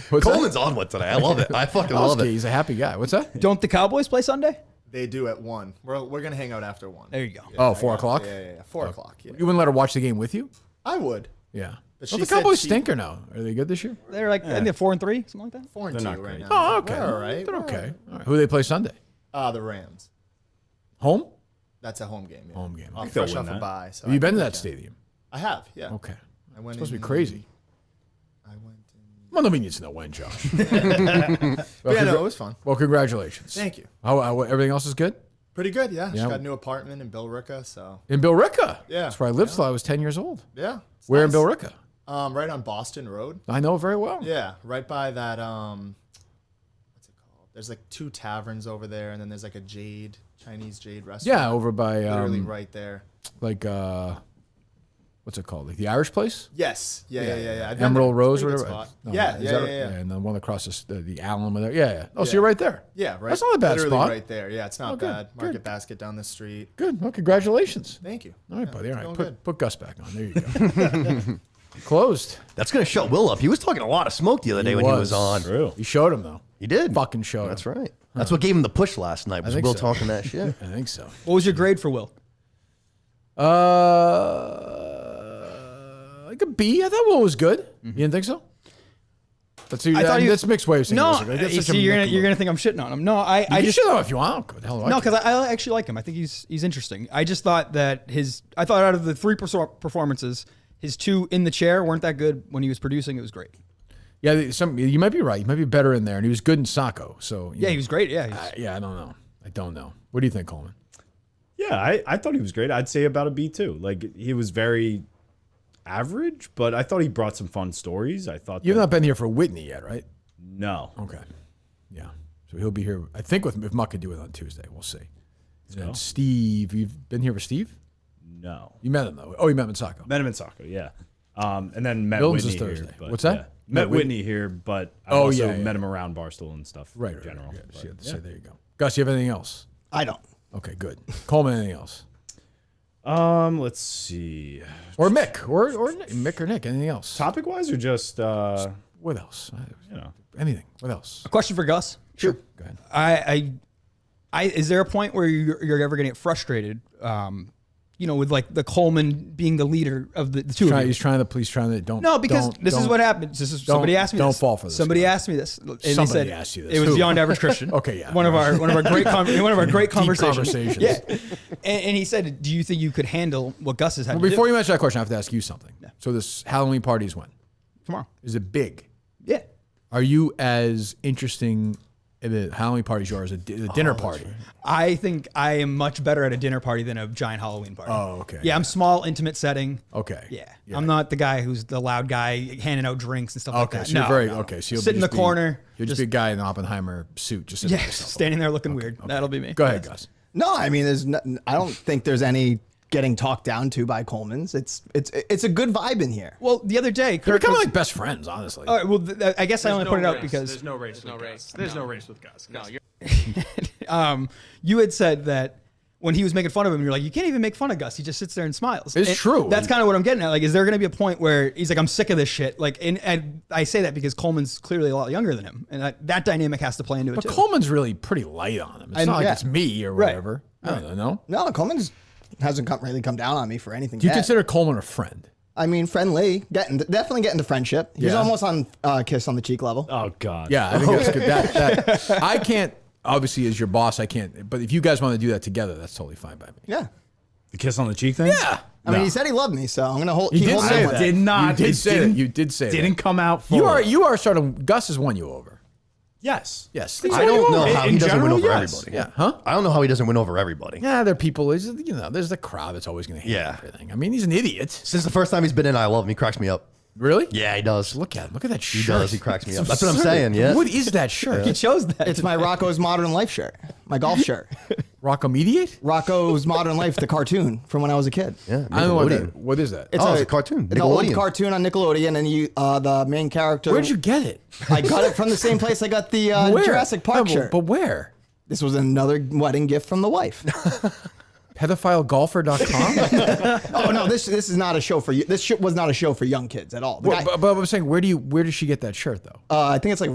Speaker 1: What's
Speaker 3: Coleman's on one today. I love it. I fucking
Speaker 1: that?
Speaker 3: love it.
Speaker 1: He's a happy guy. What's that?
Speaker 4: Don't the Cowboys play Sunday?
Speaker 17: They do at 1. We're gonna hang out after 1.
Speaker 4: There you go.
Speaker 1: Oh, 4 o'clock.
Speaker 17: Yeah. 4 o'clock. Yeah.
Speaker 1: You wouldn't let her watch the game with you?
Speaker 17: I would.
Speaker 1: Yeah.
Speaker 17: But
Speaker 1: Well,
Speaker 17: she
Speaker 1: the
Speaker 17: said
Speaker 1: Cowboys
Speaker 17: she-
Speaker 1: stink or no? Are they good this year?
Speaker 4: They're like I think 4-3, something like that.
Speaker 17: 4 and
Speaker 2: They're
Speaker 17: 2
Speaker 2: not
Speaker 17: right
Speaker 2: great.
Speaker 17: now.
Speaker 1: Oh, okay.
Speaker 17: We're all right.
Speaker 1: They're
Speaker 17: We're
Speaker 1: okay.
Speaker 17: all right.
Speaker 1: All right. Who do they play Sunday?
Speaker 17: The Rams.
Speaker 1: Home?
Speaker 17: That's a home game. Yeah.
Speaker 1: Home game.
Speaker 17: Fresh
Speaker 2: they'll
Speaker 17: off
Speaker 2: win
Speaker 17: a
Speaker 2: that.
Speaker 17: bye. So
Speaker 1: Have you
Speaker 17: I
Speaker 1: been to
Speaker 17: think
Speaker 1: that
Speaker 17: they
Speaker 1: stadium?
Speaker 17: can. I have. Yeah.
Speaker 1: Okay.
Speaker 17: I went.
Speaker 1: It's supposed to be
Speaker 17: in-
Speaker 1: crazy.
Speaker 17: I went.
Speaker 1: Well, nobody needs to know when, Josh.
Speaker 17: Yeah, no, it was fun.
Speaker 1: Well, congratulations.
Speaker 17: Thank you.
Speaker 1: How everything else is good?
Speaker 17: Pretty good. Yeah. She
Speaker 1: Yeah.
Speaker 17: got a new apartment in Billerica. So
Speaker 1: In Billerica?
Speaker 17: Yeah.
Speaker 1: That's where I lived till I was 10 years old.
Speaker 17: yeah. it's
Speaker 1: Where
Speaker 17: nice.
Speaker 1: in Billerica?
Speaker 17: Right on Boston Road.
Speaker 1: I know it very well.
Speaker 17: Yeah, right by that. What's it called? There's like 2 taverns over there, and then there's like a Chinese jade restaurant.
Speaker 1: Yeah, over by
Speaker 17: literally right there.
Speaker 1: like what's it called? Like the Irish place?
Speaker 17: Yes. Yeah. I've been
Speaker 1: Emerald
Speaker 17: there.
Speaker 1: Rose,
Speaker 17: Pretty good
Speaker 1: whatever.
Speaker 17: spot.
Speaker 1: No,
Speaker 17: Yeah,
Speaker 1: is
Speaker 17: yeah,
Speaker 1: that-
Speaker 17: yeah.
Speaker 1: And then one across the Allen over there. Yeah. Oh, so
Speaker 17: Yeah.
Speaker 1: you're right there.
Speaker 17: Yeah, right.
Speaker 1: That's not a bad
Speaker 17: literally
Speaker 1: spot.
Speaker 17: right there. Yeah, it's not
Speaker 1: Oh, good,
Speaker 17: bad.
Speaker 1: good.
Speaker 17: Market Basket down the street.
Speaker 1: Good. Well, congratulations.
Speaker 17: Thank you.
Speaker 1: All right,
Speaker 17: Yeah,
Speaker 1: buddy. All
Speaker 17: it's
Speaker 1: right.
Speaker 17: going good.
Speaker 1: Put Gus back on. There you go. Closed.
Speaker 3: That's gonna shut Will up. He was talking a lot of smoke the other day when he was on.
Speaker 2: True.
Speaker 1: He showed him though.
Speaker 3: He did.
Speaker 1: Fucking showed him.
Speaker 3: That's right. That's what gave him the push last night. Was
Speaker 1: think
Speaker 3: Will
Speaker 1: so.
Speaker 3: talking that shit?
Speaker 1: I think so.
Speaker 4: What was your grade for Will?
Speaker 1: Like a B. I thought Will was good. You didn't think so? That's
Speaker 4: I thought
Speaker 1: that's mixed way of saying
Speaker 4: No,
Speaker 1: this. Like, that's such a
Speaker 4: see, you're
Speaker 1: mixed
Speaker 4: gonna
Speaker 1: way.
Speaker 4: think I'm shitting on him. No, I
Speaker 1: You
Speaker 4: just
Speaker 1: should know if you want. What the hell do I
Speaker 4: no,
Speaker 1: care?
Speaker 4: because I actually like him. I think he's interesting. I just thought that I thought out of the 3 performances, His 2 in the chair weren't that good. When he was producing, it was great.
Speaker 1: Yeah, you might be right. He might be better in there, and he was good in Sacco. So
Speaker 4: yeah, he was great. Yeah,
Speaker 1: I don't know. What do you think, Coleman?
Speaker 2: Yeah, I thought he was great. I'd say about a B2. Like, he was very average, but I thought he brought some fun stories. I thought
Speaker 1: You've not been here for Whitney yet, right?
Speaker 2: No.
Speaker 1: Okay. Yeah. So he'll be here. I think if Muck could do it on Tuesday, we'll see. And Steve, you've been here for Steve?
Speaker 2: No.
Speaker 1: You met him though. Oh, you met him in Sacco.
Speaker 2: Met him in Sacco, yeah. And then met
Speaker 1: Miltons
Speaker 2: Whitney
Speaker 1: is Thursday.
Speaker 2: here. But,
Speaker 1: What's that?
Speaker 2: Yeah. Met Whitney here, but I met him around Barstool and stuff.
Speaker 1: Right.
Speaker 2: In general.
Speaker 1: Yeah.
Speaker 2: But,
Speaker 1: So there you go. Gus, you have anything else?
Speaker 5: I don't.
Speaker 1: Okay, good. Coleman, anything else?
Speaker 2: Let's see.
Speaker 1: Or Mick, or Mick or Nick. Anything else?
Speaker 2: Topic wise, or just
Speaker 1: what else? Anything. What else?
Speaker 4: A question for Gus.
Speaker 1: Sure. Go ahead.
Speaker 4: Is there a point where you're ever going to get frustrated? With like the Coleman being the leader of the two of you.
Speaker 1: He's trying to don't.
Speaker 4: No, because this is what happened. Somebody asked me.
Speaker 1: Don't
Speaker 4: this.
Speaker 1: fall for this.
Speaker 4: Somebody asked me this. And
Speaker 1: somebody asked you this.
Speaker 4: It was Beyond Average Christian.
Speaker 1: Okay, yeah.
Speaker 4: One of our great conversations.
Speaker 1: Yeah.
Speaker 4: And he said, "Do you think you could handle what Gus has had?"
Speaker 1: Well, before you answer that question, I have to ask you something. Yeah. So this Halloween party is when?
Speaker 4: Tomorrow.
Speaker 1: Is it big?
Speaker 4: Yeah.
Speaker 1: Are you as interesting in the Halloween party as you are as a dinner party?
Speaker 4: I think I am much better at a dinner party than a giant Halloween party.
Speaker 1: Oh, okay.
Speaker 4: Yeah, I'm small, intimate setting.
Speaker 1: Okay.
Speaker 4: Yeah. I'm not the guy who's the loud guy handing out drinks and stuff like that.
Speaker 1: So you're okay. So you'll
Speaker 4: sit in the corner.
Speaker 1: You'll just be a guy in an Oppenheimer suit, just sitting
Speaker 4: standing there looking weird. Okay. That'll be me.
Speaker 1: Go ahead, Gus.
Speaker 5: No, I mean, I don't think there's any getting talked down to by Coleman's. It's a good vibe in here.
Speaker 4: Well, the other day,
Speaker 1: Kirk was like best friends, honestly.
Speaker 4: All right, well, I guess I only pointed out because
Speaker 13: there's no race. There's no race with Gus. No,
Speaker 4: you had said that when he was making fun of him, you're like, you can't even make fun of Gus. He just sits there and smiles.
Speaker 1: It's true.
Speaker 4: That's kind of what I'm getting at. Like, is there going to be a point where he's like, I'm sick of this shit? Like, and I say that because Coleman's clearly a lot younger than him, and that dynamic has to play into it
Speaker 1: too. But Coleman's really pretty light on him. It's not like it's me or whatever. Right. I don't know.
Speaker 5: No, Coleman's hasn't really come down on me for anything.
Speaker 1: Do you consider Coleman a friend?
Speaker 5: I mean, friendly, definitely getting to friendship. He's almost on kiss on the cheek level.
Speaker 2: Oh God.
Speaker 1: Yeah, I think that's good. That I can't. Obviously, as your boss, I can't. But if you guys want to do that together, that's totally fine by me.
Speaker 5: Yeah.
Speaker 2: The kiss on the cheek thing?
Speaker 1: Yeah.
Speaker 5: I mean, he said he loved me, so I'm gonna hold.
Speaker 1: You did say
Speaker 2: that. Did not.
Speaker 1: You did say that. You did say that.
Speaker 2: Didn't come out fully.
Speaker 1: You are starting. Gus has won you over.
Speaker 2: Yes.
Speaker 1: Yes.
Speaker 3: I don't know how he doesn't win over everybody.
Speaker 1: Yeah. Huh?
Speaker 3: I don't know how he doesn't win over everybody.
Speaker 1: Yeah, there are people. There's the crowd that's always going to hate everything. I mean, he's an idiot.
Speaker 3: Since the first time he's been in, I love him. He cracks me up.
Speaker 1: Really?
Speaker 3: Yeah, he does.
Speaker 1: Look at him. Look at that shirt.
Speaker 3: He does. He cracks me up. That's what I'm saying. Yeah.
Speaker 1: What is that shirt?
Speaker 4: He chose that.
Speaker 5: It's my Rocco's Modern Life shirt, my golf shirt.
Speaker 1: Rocco Mediate?
Speaker 5: Rocco's Modern Life, the cartoon from when I was a kid.
Speaker 3: Yeah.
Speaker 1: I don't know what is that.
Speaker 5: It's
Speaker 3: a cartoon.
Speaker 5: It's an old cartoon on Nickelodeon, and the main character.
Speaker 1: Where'd you get it?
Speaker 5: I got it from the same place I got the Jurassic Park shirt.
Speaker 1: But where?
Speaker 5: This was another wedding gift from the wife.
Speaker 1: Pedophilegolfer.com?
Speaker 5: Oh no, this is not a show for you. This was not a show for young kids at all.
Speaker 1: But I'm saying, where did she get that shirt though?
Speaker 5: I think it's like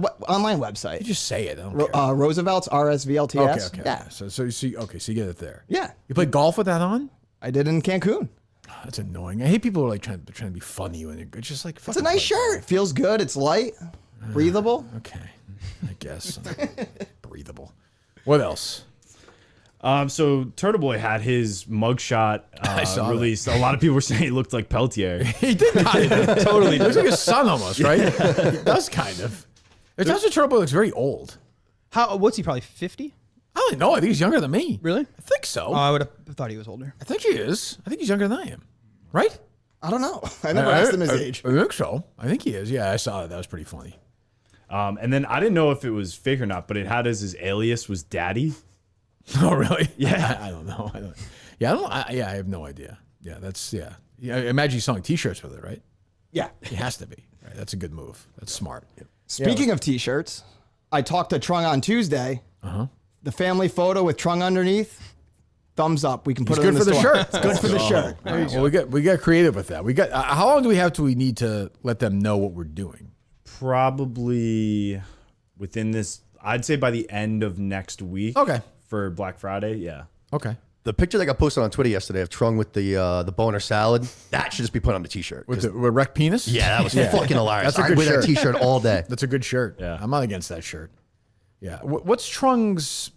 Speaker 5: what online website.
Speaker 1: You just say it. I don't care.
Speaker 5: Roosevelt's RSVLTS.
Speaker 1: Okay.
Speaker 5: Yeah.
Speaker 1: So you get it there.
Speaker 5: Yeah.
Speaker 1: You play golf with that on?
Speaker 5: I did in Cancun.
Speaker 1: Oh, that's annoying. I hate people who are like trying to be funny and it's just like.
Speaker 5: It's a nice shirt. It feels good. It's light, breathable.
Speaker 1: Okay, I guess breathable. What else?
Speaker 2: So Turtle Boy had his mugshot released. A lot of people were saying he looked like Peltier.
Speaker 1: He did kind of. Totally. He looks like his son almost, right? He does kind of. It does. Turtle Boy looks very old.
Speaker 4: What's he, probably 50?
Speaker 1: I don't know. I think he's younger than me.
Speaker 4: Really?
Speaker 1: I think so.
Speaker 4: I would have thought he was older.
Speaker 1: I think he is. I think he's younger than I am. Right?
Speaker 5: I don't know. I never asked him his age.
Speaker 1: I think so. I think he is. Yeah, I saw it. That was pretty funny.
Speaker 2: And then I didn't know if it was fake or not, but it had as his alias was Daddy.
Speaker 1: Oh, really?
Speaker 2: Yeah.
Speaker 1: I don't know. I have no idea. Yeah, I imagine he's selling T-shirts with it, right?
Speaker 5: Yeah.
Speaker 1: He has to be. Right? That's a good move. That's smart.
Speaker 5: Speaking of T-shirts, I talked to Trung on Tuesday. The family photo with Trung underneath. Thumbs up. We can put it in the store.
Speaker 1: Shirt.
Speaker 5: It's good for the shirt.
Speaker 1: Well, we got creative with that. We got. How long do we have till we need to let them know what we're doing?
Speaker 2: Probably within this. I'd say by the end of next week.
Speaker 1: Okay.
Speaker 2: For Black Friday, yeah.
Speaker 1: Okay.
Speaker 3: The picture that got posted on Twitter yesterday of Trung with the boner salad, that should just be put on the T-shirt.
Speaker 1: With wrecked penis?
Speaker 3: Yeah, that was fucking hilarious.
Speaker 1: That's a good shirt.
Speaker 3: That T-shirt all day.
Speaker 1: That's a good shirt.
Speaker 2: Yeah.
Speaker 1: I'm not against that shirt. Yeah. What's Trung's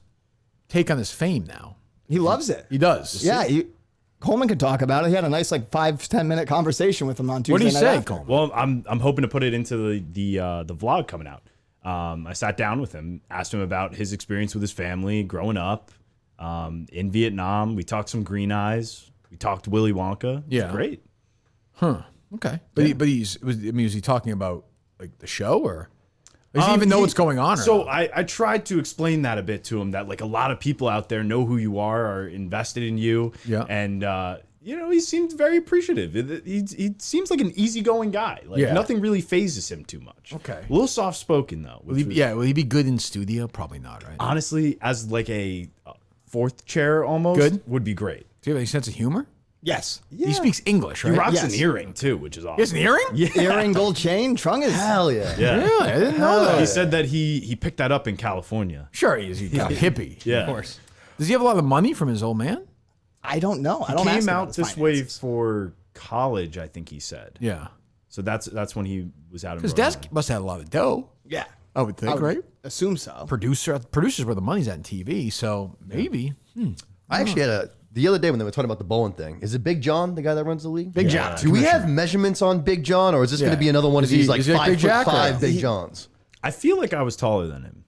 Speaker 1: take on his fame now?
Speaker 5: He loves it.
Speaker 1: He does.
Speaker 5: Yeah. Coleman could talk about it. He had a nice 5-10 minute conversation with him on Tuesday.
Speaker 1: What did he
Speaker 5: night
Speaker 1: say,
Speaker 5: after.
Speaker 1: Coleman?
Speaker 2: Well, I'm hoping to put it into the vlog coming out. I sat down with him, asked him about his experience with his family growing up in Vietnam. We talked some Green Eyes. We talked Willy Wonka. It was great.
Speaker 1: Huh. Okay. But was he talking about like the show, or does he even know what's going on?
Speaker 2: So I tried to explain that a bit to him, that like a lot of people out there know who you are invested in you.
Speaker 1: Yeah.
Speaker 2: And he seemed very appreciative. He seems like an easygoing guy. Like nothing really phases him too much.
Speaker 1: Okay.
Speaker 2: A little soft spoken though.
Speaker 1: Will he be good in studio? Probably not, right?
Speaker 2: Honestly, as like a fourth chair almost,
Speaker 1: Good?
Speaker 2: would be great.
Speaker 1: Do you have any sense of humor?
Speaker 5: Yes.
Speaker 1: He speaks English, right?
Speaker 2: He rocks
Speaker 5: Yes.
Speaker 2: an earring too, which is awesome.
Speaker 1: He has an earring?
Speaker 2: Yeah.
Speaker 5: Earring, gold chain, Trungus.
Speaker 3: Hell yeah.
Speaker 2: Yeah.
Speaker 1: Really? I didn't know that.
Speaker 2: He said that he picked that up in California.
Speaker 1: Sure, he's kind of hippie.
Speaker 2: Yeah.
Speaker 1: Of course. Does he have a lot of money from his old man?
Speaker 5: I don't know. I
Speaker 2: He
Speaker 5: don't ask
Speaker 2: came
Speaker 5: about
Speaker 2: out
Speaker 5: his
Speaker 2: this
Speaker 5: finances.
Speaker 2: way for college, I think he said.
Speaker 1: Yeah.
Speaker 2: So that's when he was out in
Speaker 1: Because
Speaker 2: Rhode
Speaker 1: Des
Speaker 2: Island.
Speaker 1: must have had a lot of dough.
Speaker 5: Yeah.
Speaker 1: I would think, right?
Speaker 5: Assume so.
Speaker 1: Producers where the money's at in TV, so maybe.
Speaker 3: I actually had the other day when they were talking about the bowling thing. Is it Big John, the guy that runs the league?
Speaker 1: Big John.
Speaker 3: Do we have measurements on Big John, or is this going to be another one of these like
Speaker 1: is he like Big Jack,
Speaker 3: 5'5"
Speaker 1: or-
Speaker 3: Big Johns?
Speaker 2: I feel like I was taller than him.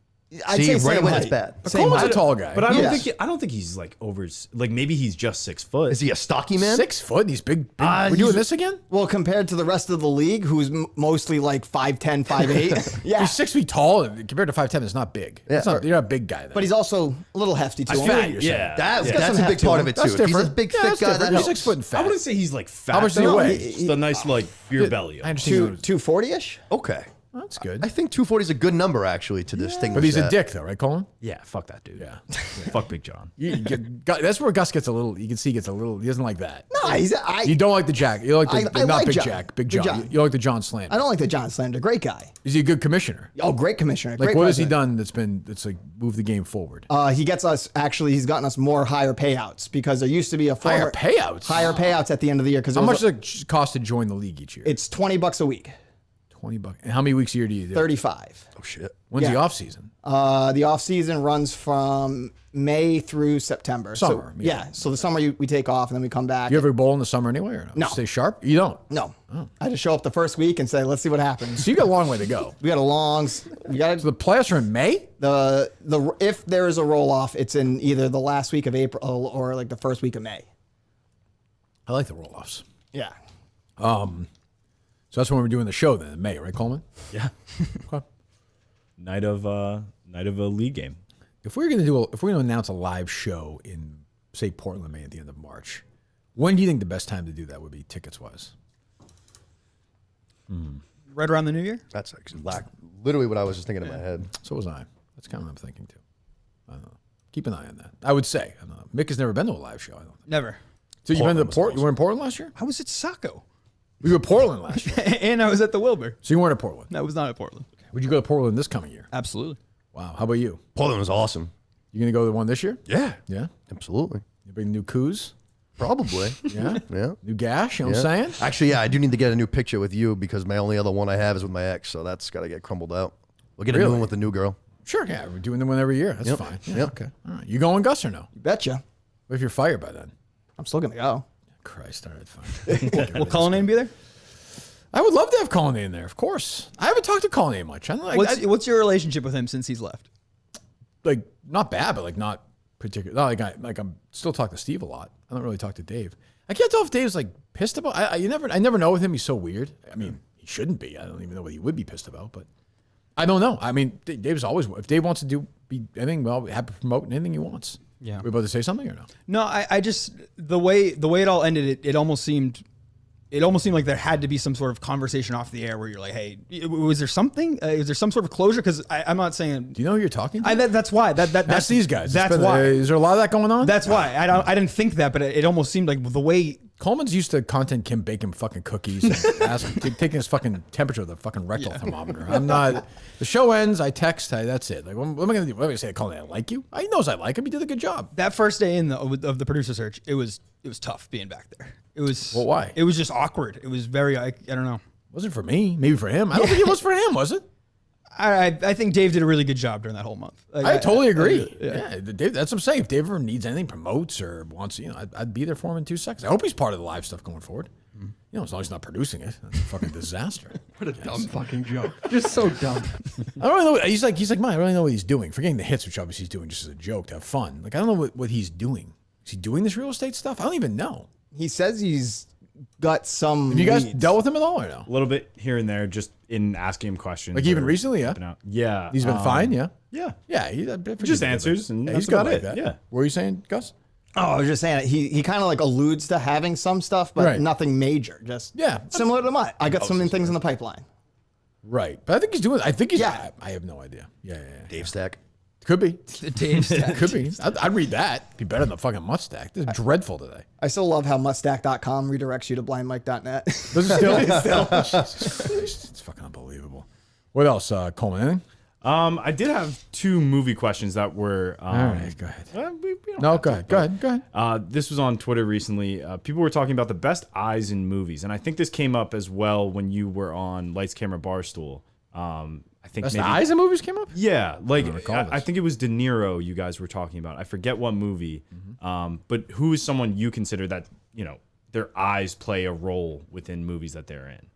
Speaker 5: I'd
Speaker 3: See,
Speaker 5: say
Speaker 3: right
Speaker 5: same
Speaker 3: away
Speaker 5: height.
Speaker 3: that's bad.
Speaker 1: But
Speaker 5: Same
Speaker 1: Coleman's a
Speaker 5: height.
Speaker 1: tall guy.
Speaker 2: But I don't
Speaker 3: Yes.
Speaker 2: think he's like over, like maybe he's just 6 foot.
Speaker 3: Is he a stocky man?
Speaker 1: 6 foot. He's big. We're doing this again?
Speaker 5: Well, compared to the rest of the league, who's mostly like 5'10", 5'8". Yeah.
Speaker 1: He's 6 feet tall. And compared to 5'10", it's not big.
Speaker 3: Yeah.
Speaker 1: It's not, you're not a big guy. Then.
Speaker 5: But he's also a little hefty too.
Speaker 1: I feel like you're saying.
Speaker 2: Yeah.
Speaker 3: That's
Speaker 5: got
Speaker 3: a
Speaker 5: some
Speaker 3: big
Speaker 5: heft to
Speaker 3: part
Speaker 5: him.
Speaker 3: of it too.
Speaker 1: That's
Speaker 3: If he's a
Speaker 1: different.
Speaker 3: big
Speaker 1: Yeah,
Speaker 3: thick
Speaker 1: that's
Speaker 3: guy,
Speaker 1: different.
Speaker 3: that
Speaker 1: He's
Speaker 3: helps.
Speaker 1: 6 foot and fat.
Speaker 2: I wouldn't say he's like fat.
Speaker 1: How much does he
Speaker 2: though.
Speaker 1: weigh?
Speaker 2: Just a nice like beer belly.
Speaker 1: I understand.
Speaker 5: 240-ish.
Speaker 3: Okay.
Speaker 1: That's good.
Speaker 3: I think 240 is a good number actually to distinguish.
Speaker 1: But he's a
Speaker 3: that.
Speaker 1: dick, though, right, Colin?
Speaker 2: Yeah, fuck that dude.
Speaker 1: Yeah.
Speaker 2: Fuck Big John.
Speaker 1: That's where Gus gets a little. You can see he gets a little. He doesn't like that.
Speaker 5: No,
Speaker 1: You don't like the Jack. You like the
Speaker 5: I
Speaker 1: not
Speaker 5: like
Speaker 1: Big
Speaker 5: John.
Speaker 1: Jack. Big
Speaker 5: Big
Speaker 1: John.
Speaker 5: John.
Speaker 1: You like the John Slander.
Speaker 5: I don't like the John Slander. Great guy.
Speaker 1: Is he a good commissioner?
Speaker 5: Oh, great commissioner.
Speaker 1: Like
Speaker 5: Great
Speaker 1: what has he
Speaker 5: president.
Speaker 1: done that's like moved the game forward?
Speaker 5: He gets us he's gotten us more higher payouts because there used to be a
Speaker 1: Higher payouts?
Speaker 5: higher payouts at the end of the year. Because
Speaker 1: How much does it cost to join the league each year?
Speaker 5: It's $20 a week.
Speaker 1: $20. And how many weeks a year do you do?
Speaker 5: 35.
Speaker 3: Oh shit.
Speaker 1: When's the
Speaker 5: Yeah.
Speaker 1: off season?
Speaker 5: The off season runs from May through September.
Speaker 1: Summer,
Speaker 5: So, yeah. So the summer we take off and then we come back.
Speaker 1: You ever bowl in the summer anyway or no?
Speaker 5: No.
Speaker 1: Stay sharp? You don't?
Speaker 5: No. I just show up the first week and say, let's see what happens.
Speaker 1: So you got a long way to go.
Speaker 5: We got a long. We got
Speaker 1: So the playoffs are in May?
Speaker 5: the if there is a roll off, it's in either the last week of April or like the first week of May.
Speaker 1: I like the roll-offs.
Speaker 5: Yeah.
Speaker 1: So that's when we're doing the show then in May, right, Coleman?
Speaker 2: Yeah.
Speaker 1: Okay.
Speaker 2: Night of a league game.
Speaker 1: If we're gonna announce a live show in say Portland, Maine at the end of March, when do you think the best time to do that would be tickets wise?
Speaker 4: Right around the new year?
Speaker 3: That's actually literally what I was just thinking in my head.
Speaker 1: So was I. That's kind of what I'm thinking too. I don't know. Keep an eye on that. I would say. I don't know. Mick has never been to a live show. I don't think.
Speaker 4: Never.
Speaker 1: So you've been to
Speaker 3: Portland was
Speaker 1: Port? You were in Portland last year?
Speaker 4: I was at Saco.
Speaker 1: We were at Portland last year.
Speaker 4: And I was at the Wilbur.
Speaker 1: So you weren't at Portland.
Speaker 4: I was not at Portland.
Speaker 1: Would you go to Portland this coming year?
Speaker 4: Absolutely.
Speaker 1: Wow. How about you?
Speaker 3: Portland was awesome.
Speaker 1: You gonna go to the one this year?
Speaker 3: Yeah.
Speaker 1: Yeah.
Speaker 3: Absolutely.
Speaker 1: You bring new coos?
Speaker 3: Probably.
Speaker 1: Yeah.
Speaker 3: Yeah.
Speaker 1: New gash? You know what I'm saying?
Speaker 3: Actually, yeah, I do need to get a new picture with you because my only other one I have is with my ex, so that's got to get crumbled out. We'll get a new
Speaker 1: Really?
Speaker 3: one with the new girl.
Speaker 1: Sure. Yeah. We're doing the one every year. That's
Speaker 3: Yep.
Speaker 1: fine. Yeah,
Speaker 3: Yep.
Speaker 1: Okay. All right. You going, Gus, or no?
Speaker 5: You betcha.
Speaker 1: What if you're fired by then?
Speaker 5: I'm still gonna go.
Speaker 1: Christ. All right. Fine.
Speaker 4: Will Cullinane be there?
Speaker 1: I would love to have Colin in there, of course. I haven't talked to Colin much. I don't like.
Speaker 4: What's your relationship with him since he's left?
Speaker 1: Like not bad, but like not particular. Not like I'm still talking to Steve a lot. I don't really talk to Dave. I can't tell if Dave's like pissed about. I never know with him. He's so weird. I mean, he shouldn't be. I don't even know what he would be pissed about, but I don't know. I mean, Dave's always. If Dave wants to be anything, well, happy to promote anything he wants.
Speaker 4: Yeah.
Speaker 1: We about to say something or no?
Speaker 4: No, I just the way it all ended, it almost seemed like there had to be some sort of conversation off the air where you're like, hey, was there something? Is there some sort of closure? Because I'm not saying.
Speaker 1: Do you know who you're talking to?
Speaker 4: That's why. That's
Speaker 1: these guys.
Speaker 4: That's why.
Speaker 1: Is there a lot of that going on?
Speaker 4: That's why. I didn't think that, but it almost seemed like the way.
Speaker 1: Coleman's used to content Kim baking fucking cookies and taking his fucking temperature with a fucking rectal thermometer. I'm not. The show ends. I text. That's it. Like, what am I gonna do? What am I gonna say? Colin, I like you. He knows I like him. He did a good job.
Speaker 4: That first day of the producer search, it was tough being back there. It was.
Speaker 1: Well, why?
Speaker 4: It was just awkward. It was very. I don't know.
Speaker 1: Wasn't for me. Maybe for him. I don't think it was for him. Was it?
Speaker 4: I think Dave did a really good job during that whole month. Like,
Speaker 1: I totally agree. Yeah, Dave, that's what I'm saying. If Dave ever needs anything, promotes or wants, I'd be there for him in 2 seconds. I hope he's part of the live stuff going forward. As long as he's not producing it. That's a fucking disaster.
Speaker 3: What a dumb fucking joke. Just so dumb.
Speaker 1: I don't really know. He's like, man, I don't really know what he's doing. Forgetting the hits, which obviously he's doing just as a joke to have fun. Like, I don't know what he's doing. Is he doing this real estate stuff? I don't even know.
Speaker 5: He says he's got some.
Speaker 1: Have you guys
Speaker 5: leads.
Speaker 1: dealt with him at all or no?
Speaker 2: A little bit here and there, just in asking him questions.
Speaker 1: Like even recently, yeah?
Speaker 2: Yeah.
Speaker 1: He's been fine, yeah?
Speaker 2: Yeah.
Speaker 1: Yeah. He
Speaker 2: just answers, and that's
Speaker 1: he's good
Speaker 2: about
Speaker 1: like
Speaker 2: it.
Speaker 1: that.
Speaker 2: Yeah.
Speaker 1: What were you saying, Gus?
Speaker 5: Oh, I was just saying he kind of like alludes to having some stuff, but
Speaker 1: Right.
Speaker 5: nothing major. Just similar to mine. I got some things in the pipeline.
Speaker 1: Right. But I think he's doing, I have no idea. Yeah.
Speaker 3: Dave Stack.
Speaker 1: Could be.
Speaker 4: The Dave Stack.
Speaker 1: Could be. I'd read that. Be better than the fucking Mustack. This is dreadful today.
Speaker 5: I still love how mustack.com redirects you to blindmike.net.
Speaker 1: Does it still? Jesus Christ. It's fucking unbelievable. What else, Coleman? Anything?
Speaker 2: I did have 2 movie questions that were.
Speaker 1: All right, go ahead. Go ahead.
Speaker 2: This was on Twitter recently. People were talking about the best eyes in movies, and I think this came up as well when you were on Lights Camera Barstool. I think
Speaker 1: Best
Speaker 2: maybe,
Speaker 1: eyes in movies came up?
Speaker 2: Yeah, like I
Speaker 1: this.
Speaker 2: think it was De Niro you guys were talking about. I forget what movie, but who is someone you consider that their eyes play a role within movies that they're in?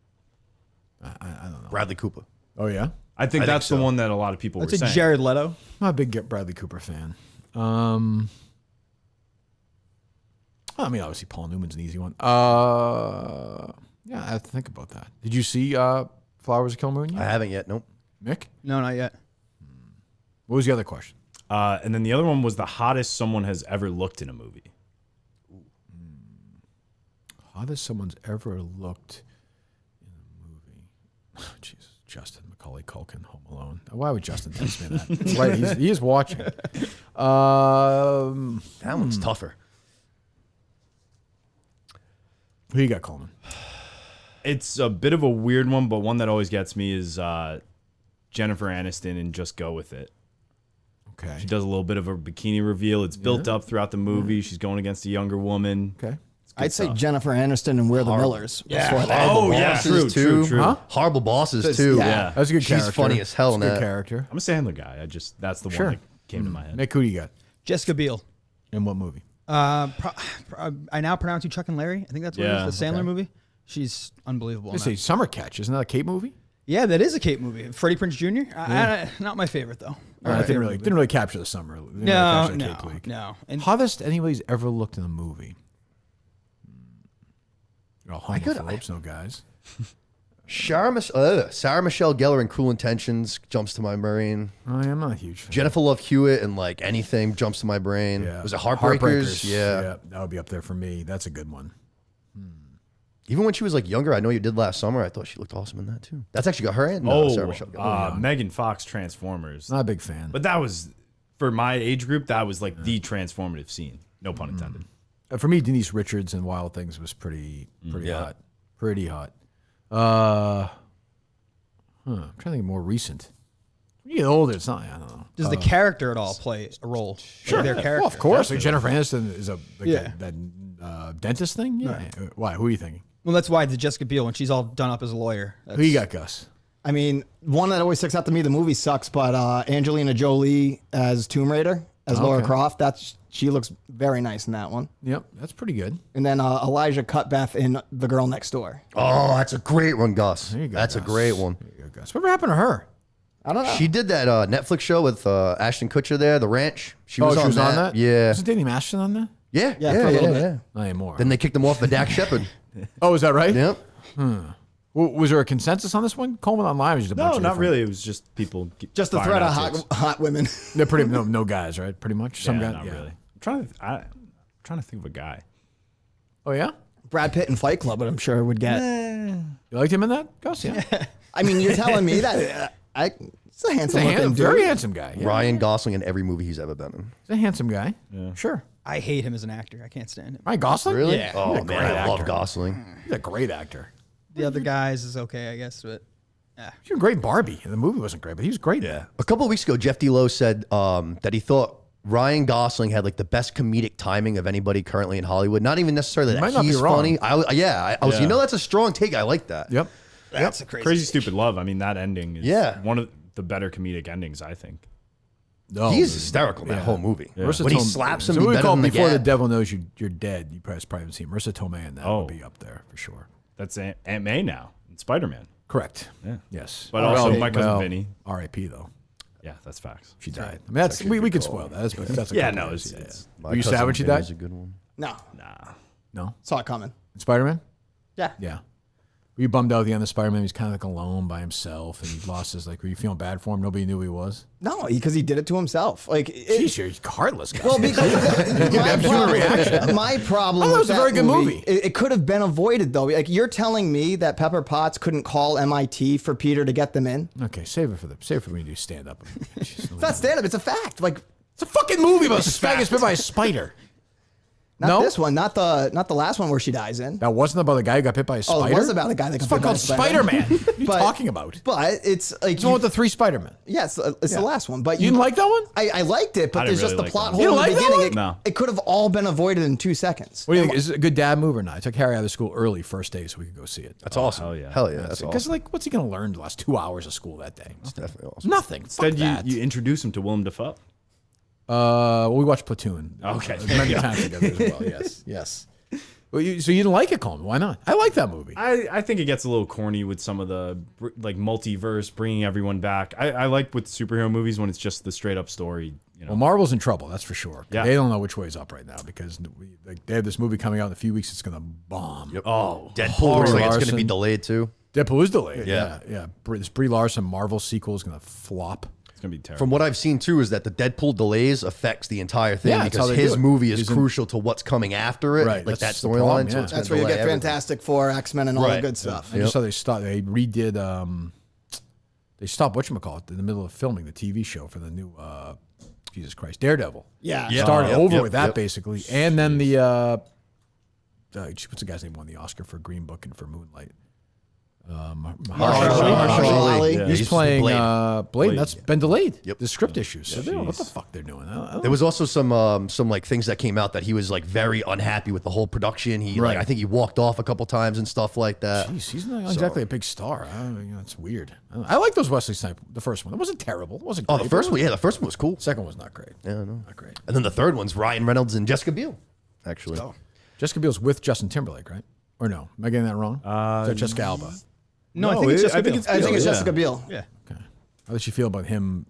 Speaker 1: I don't know.
Speaker 3: Bradley Cooper.
Speaker 1: Oh yeah.
Speaker 2: I think that's the one that a lot of people
Speaker 4: That's
Speaker 2: were
Speaker 4: a
Speaker 2: saying.
Speaker 4: Jared Leto.
Speaker 1: I'm a big Bradley Cooper fan. I mean, obviously Paul Newman's an easy one. Yeah, I have to think about that. Did you see Flowers of Kill Moon yet?
Speaker 3: I haven't yet. Nope.
Speaker 1: Mick?
Speaker 4: No, not yet.
Speaker 1: What was the other question?
Speaker 2: And then the other one was the hottest someone has ever looked in a movie.
Speaker 1: Hottest someone's ever looked in a movie. Oh, Jesus. Justin Macaulay Culkin, Home Alone. Why would Justin text me that? Right, he is watching.
Speaker 3: That one's tougher.
Speaker 1: Who you got, Coleman?
Speaker 2: It's a bit of a weird one, but one that always gets me is Jennifer Aniston and Just Go With It.
Speaker 1: Okay.
Speaker 2: She does a little bit of a bikini reveal. It's built up throughout the movie. She's going against a younger woman.
Speaker 1: Okay.
Speaker 5: I'd say Jennifer Aniston and We're the Millers.
Speaker 3: Yeah.
Speaker 2: True.
Speaker 3: Huh? Horrible Bosses too.
Speaker 5: Yeah.
Speaker 1: That's a good
Speaker 3: She's
Speaker 1: character.
Speaker 3: funny as hell in
Speaker 1: That's a
Speaker 3: that.
Speaker 1: good character.
Speaker 2: I'm a Sandler guy. That's the one that came to my head.
Speaker 1: Mick, who do you got?
Speaker 4: Jessica Biel.
Speaker 1: In what movie?
Speaker 4: I now pronounce you Chuck and Larry. I think that's what it is. The Sandler
Speaker 1: okay.
Speaker 4: movie. She's unbelievable. in
Speaker 1: Let's
Speaker 4: that.
Speaker 1: see, Summer Catch. Isn't that a Cape movie?
Speaker 4: Yeah, that is a Kate movie. Freddie Prinze Jr. Not my favorite though.
Speaker 1: I didn't really capture the summer.
Speaker 4: No.
Speaker 1: And hottest anybody's ever looked in a movie. You're all homophobes, no guys.
Speaker 3: Sarah Michelle Gellar in Cruel Intentions jumps to my brain.
Speaker 1: I'm not a huge fan.
Speaker 3: Jennifer Love Hewitt and like anything jumps to my brain.
Speaker 1: Yeah.
Speaker 3: Was it Heartbreakers? Yeah.
Speaker 1: That would be up there for me. That's a good one.
Speaker 3: Even when she was like younger, I know you did last summer. I thought she looked awesome in that too. That's actually got her in. Sarah Michelle Gellar.
Speaker 2: Megan Fox Transformers.
Speaker 1: Not a big fan.
Speaker 2: But that was, for my age group, that was like the transformative scene. No pun intended.
Speaker 1: For me, Denise Richards in Wild Things was pretty hot. Pretty hot. I'm trying to think of more recent. When you get older, it's not, I don't know.
Speaker 4: Does the character at all play a role?
Speaker 1: Sure.
Speaker 4: Like their character.
Speaker 1: Well, of course. Like Jennifer Aniston is that dentist thing? Yeah.
Speaker 4: Right.
Speaker 1: Why? Who are you thinking?
Speaker 4: Well, that's why the Jessica Biel when she's all done up as a lawyer.
Speaker 1: Who you got, Gus?
Speaker 5: I mean, one that always sticks out to me, the movie sucks, but Angelina Jolie as Tomb Raider, as Laura Croft, she looks very nice in that one.
Speaker 1: Yep, that's pretty good.
Speaker 5: And then Elijah Cutbeth in The Girl Next Door.
Speaker 3: Oh, that's a great one, Gus.
Speaker 1: There you go,
Speaker 3: That's
Speaker 1: Gus.
Speaker 3: a great one.
Speaker 1: There you go, Gus. Whatever happened to her?
Speaker 5: I don't know.
Speaker 3: She did that Netflix show with Ashton Kutcher there, The Ranch. She was on that. Yeah.
Speaker 1: Wasn't Danny Masterson on that?
Speaker 3: Yeah.
Speaker 5: Yeah, for a little bit.
Speaker 1: Not anymore.
Speaker 3: Then they kicked him off for Dak Shepard.
Speaker 1: Oh, is that right?
Speaker 3: Yep.
Speaker 1: Well, was there a consensus on this one? Coleman Online was just a bunch
Speaker 2: No,
Speaker 1: of
Speaker 2: not
Speaker 1: different-
Speaker 2: really. It was just people.
Speaker 5: Just the
Speaker 2: firing
Speaker 5: threat
Speaker 2: out
Speaker 5: of
Speaker 2: takes.
Speaker 5: hot women.
Speaker 1: They're pretty no guys, right? Pretty much. Some
Speaker 2: Yeah,
Speaker 1: guy.
Speaker 2: not
Speaker 1: Yeah.
Speaker 2: really. I'm trying to think of a guy.
Speaker 1: Oh yeah.
Speaker 5: Brad Pitt in Fight Club, but I'm sure would get.
Speaker 1: You liked him in that, Gus? Yeah.
Speaker 5: I mean, you're telling me that it's a handsome looking dude.
Speaker 1: Very handsome guy. Yeah.
Speaker 3: Ryan Gosling in every movie he's ever been in.
Speaker 1: He's a handsome guy. Yeah. Sure.
Speaker 4: I hate him as an actor. I can't stand him.
Speaker 1: Ryan Gosling?
Speaker 3: Really?
Speaker 4: Yeah.
Speaker 3: Oh,
Speaker 1: He's a
Speaker 3: man,
Speaker 1: great
Speaker 3: I love
Speaker 1: actor.
Speaker 3: Gosling.
Speaker 1: He's a great actor.
Speaker 4: The other guys is okay, I guess, but
Speaker 1: He was great in Barbie. The movie wasn't great, but he was great.
Speaker 3: Yeah. A couple of weeks ago, Jeff D Lowe said that he thought Ryan Gosling had like the best comedic timing of anybody currently in Hollywood. Not even necessarily
Speaker 1: You
Speaker 3: that
Speaker 1: might not be
Speaker 3: he's
Speaker 1: wrong.
Speaker 3: funny. I was,
Speaker 2: Yeah.
Speaker 3: that's a strong take. I like that.
Speaker 1: Yep.
Speaker 4: that's a crazy.
Speaker 2: Crazy Stupid Love. I mean, that ending is
Speaker 3: Yeah.
Speaker 2: one of the better comedic endings, I think.
Speaker 1: No,
Speaker 3: he's hysterical in that whole movie.
Speaker 2: Yeah.
Speaker 3: When he slaps him,
Speaker 1: so we call Before the
Speaker 3: Gap.
Speaker 1: Devil Knows You're Dead. You probably haven't seen Marissa Tomei, and that would be up there for sure.
Speaker 2: That's Aunt May now in Spider-Man.
Speaker 1: Correct.
Speaker 2: Yeah.
Speaker 1: Yes.
Speaker 2: But also my cousin Vinny.
Speaker 1: R.I.P. though.
Speaker 2: Yeah, that's facts.
Speaker 1: She died. I mean, that's we can spoil that. That's a
Speaker 2: yeah,
Speaker 1: couple
Speaker 2: no,
Speaker 1: years,
Speaker 2: it's
Speaker 1: Were you sad when she died?
Speaker 3: A good one.
Speaker 5: No.
Speaker 1: No.
Speaker 5: Saw it coming.
Speaker 1: Spider-Man?
Speaker 5: Yeah.
Speaker 1: Yeah. Were you bummed out at the end of Spider-Man? He was kind of like alone by himself, and he lost his were you feeling bad for him? Nobody knew who he was.
Speaker 5: No, because he did it to himself. Like,
Speaker 1: jeez, you're heartless guy.
Speaker 5: Well, because my problem.
Speaker 1: Oh, that was
Speaker 5: with
Speaker 1: a very good movie.
Speaker 5: It could have been avoided though. Like, you're telling me that Pepper Potts couldn't call MIT for Peter to get them in?
Speaker 1: Okay, save it for when you do stand up.
Speaker 5: It's not stand up. It's a fact. Like,
Speaker 1: it's a fucking movie about a guy gets bit by a spider.
Speaker 5: Not this one, not the last one where she dies in.
Speaker 1: That wasn't about a guy who got bit by a spider.
Speaker 5: Oh, it was about a guy that got bit by a spider.
Speaker 1: Spider-Man. What are you talking about?
Speaker 5: But it's like
Speaker 1: the one with the 3 Spider-Men.
Speaker 5: Yes, it's the last one. But
Speaker 1: you didn't like that one?
Speaker 5: I liked it, but there's just the plot hole
Speaker 1: You
Speaker 5: in the
Speaker 1: like that
Speaker 5: beginning.
Speaker 1: one?
Speaker 5: It,
Speaker 1: No.
Speaker 5: it could have all been avoided in 2 seconds.
Speaker 1: What do you think? Is it a good dad move or not? I took Harry out of school early first day so we could go see it.
Speaker 3: That's awesome. Hell yeah. That's
Speaker 1: Because
Speaker 3: awesome.
Speaker 1: what's he going to learn the last 2 hours of school that day?
Speaker 3: That's definitely awesome.
Speaker 1: Nothing.
Speaker 2: Instead,
Speaker 1: Fuck
Speaker 2: you introduce him to Willem Dafoe.
Speaker 1: Well, we watched Platoon.
Speaker 2: Okay.
Speaker 1: Many times together as well. Yes. Well, so you didn't like it, Coleman? Why not? I like that movie.
Speaker 2: I think it gets a little corny with some of the multiverse, bringing everyone back. I like with superhero movies when it's just the straight up story. You know.
Speaker 1: Well, Marvel's in trouble, that's for sure.
Speaker 2: Yeah.
Speaker 1: They don't know which way's up right now because they have this movie coming out in a few weeks. It's going to bomb.
Speaker 3: Yep.
Speaker 2: Oh,
Speaker 3: Deadpool looks like it's going to be delayed too.
Speaker 1: Deadpool is delayed.
Speaker 3: Yeah.
Speaker 1: This Brie Larson Marvel sequel is going to flop.
Speaker 2: It's going to be terrible.
Speaker 3: From what I've seen too, is that the Deadpool delays affects the entire thing
Speaker 1: Yeah, that's how
Speaker 3: because
Speaker 1: they
Speaker 3: his
Speaker 1: do it.
Speaker 3: movie is
Speaker 1: He's in-
Speaker 3: crucial to what's coming after it.
Speaker 1: Right,
Speaker 3: Like that
Speaker 1: that's the problem,
Speaker 3: storyline. So
Speaker 1: yeah.
Speaker 3: it's
Speaker 5: That's
Speaker 3: gonna
Speaker 5: where you
Speaker 3: delay
Speaker 5: get
Speaker 3: everything.
Speaker 5: Fantastic Four, X-Men, and all the
Speaker 3: Right.
Speaker 5: good stuff.
Speaker 1: I just saw they redid they stopped whatchamacallit in the middle of filming the TV show for the new Jesus Christ Daredevil.
Speaker 5: Yeah.
Speaker 1: Started over with that basically. And then the what's the guy's name won the Oscar for Green Book and for Moonlight?
Speaker 5: Marshall Ali.
Speaker 1: He's playing Blade. That's been delayed.
Speaker 3: Yep.
Speaker 1: The script issues. So they don't know what the fuck they're doing. I don't
Speaker 3: There was also some like things that came out that he was like very unhappy with the whole production. He like I think he walked off a couple times and stuff like that.
Speaker 1: Jeez, he's not exactly a big star. It's weird. I like those Wesley Snipes. The first one. It wasn't terrible. It wasn't.
Speaker 3: Oh,
Speaker 1: great,
Speaker 3: the first one, yeah, the first one was cool.
Speaker 1: Second one's not great.
Speaker 3: Yeah, no,
Speaker 1: Not great.
Speaker 3: And then the third one's Ryan Reynolds and Jessica Biel, actually.
Speaker 1: Jessica Biel's with Justin Timberlake, right? Or no? Am I getting that wrong? Is that Jessica Alba?
Speaker 5: No, I think it's Jessica Biel. I think it's
Speaker 2: yeah.
Speaker 5: Jessica Biel.
Speaker 4: Yeah.
Speaker 1: Okay. How does she feel about him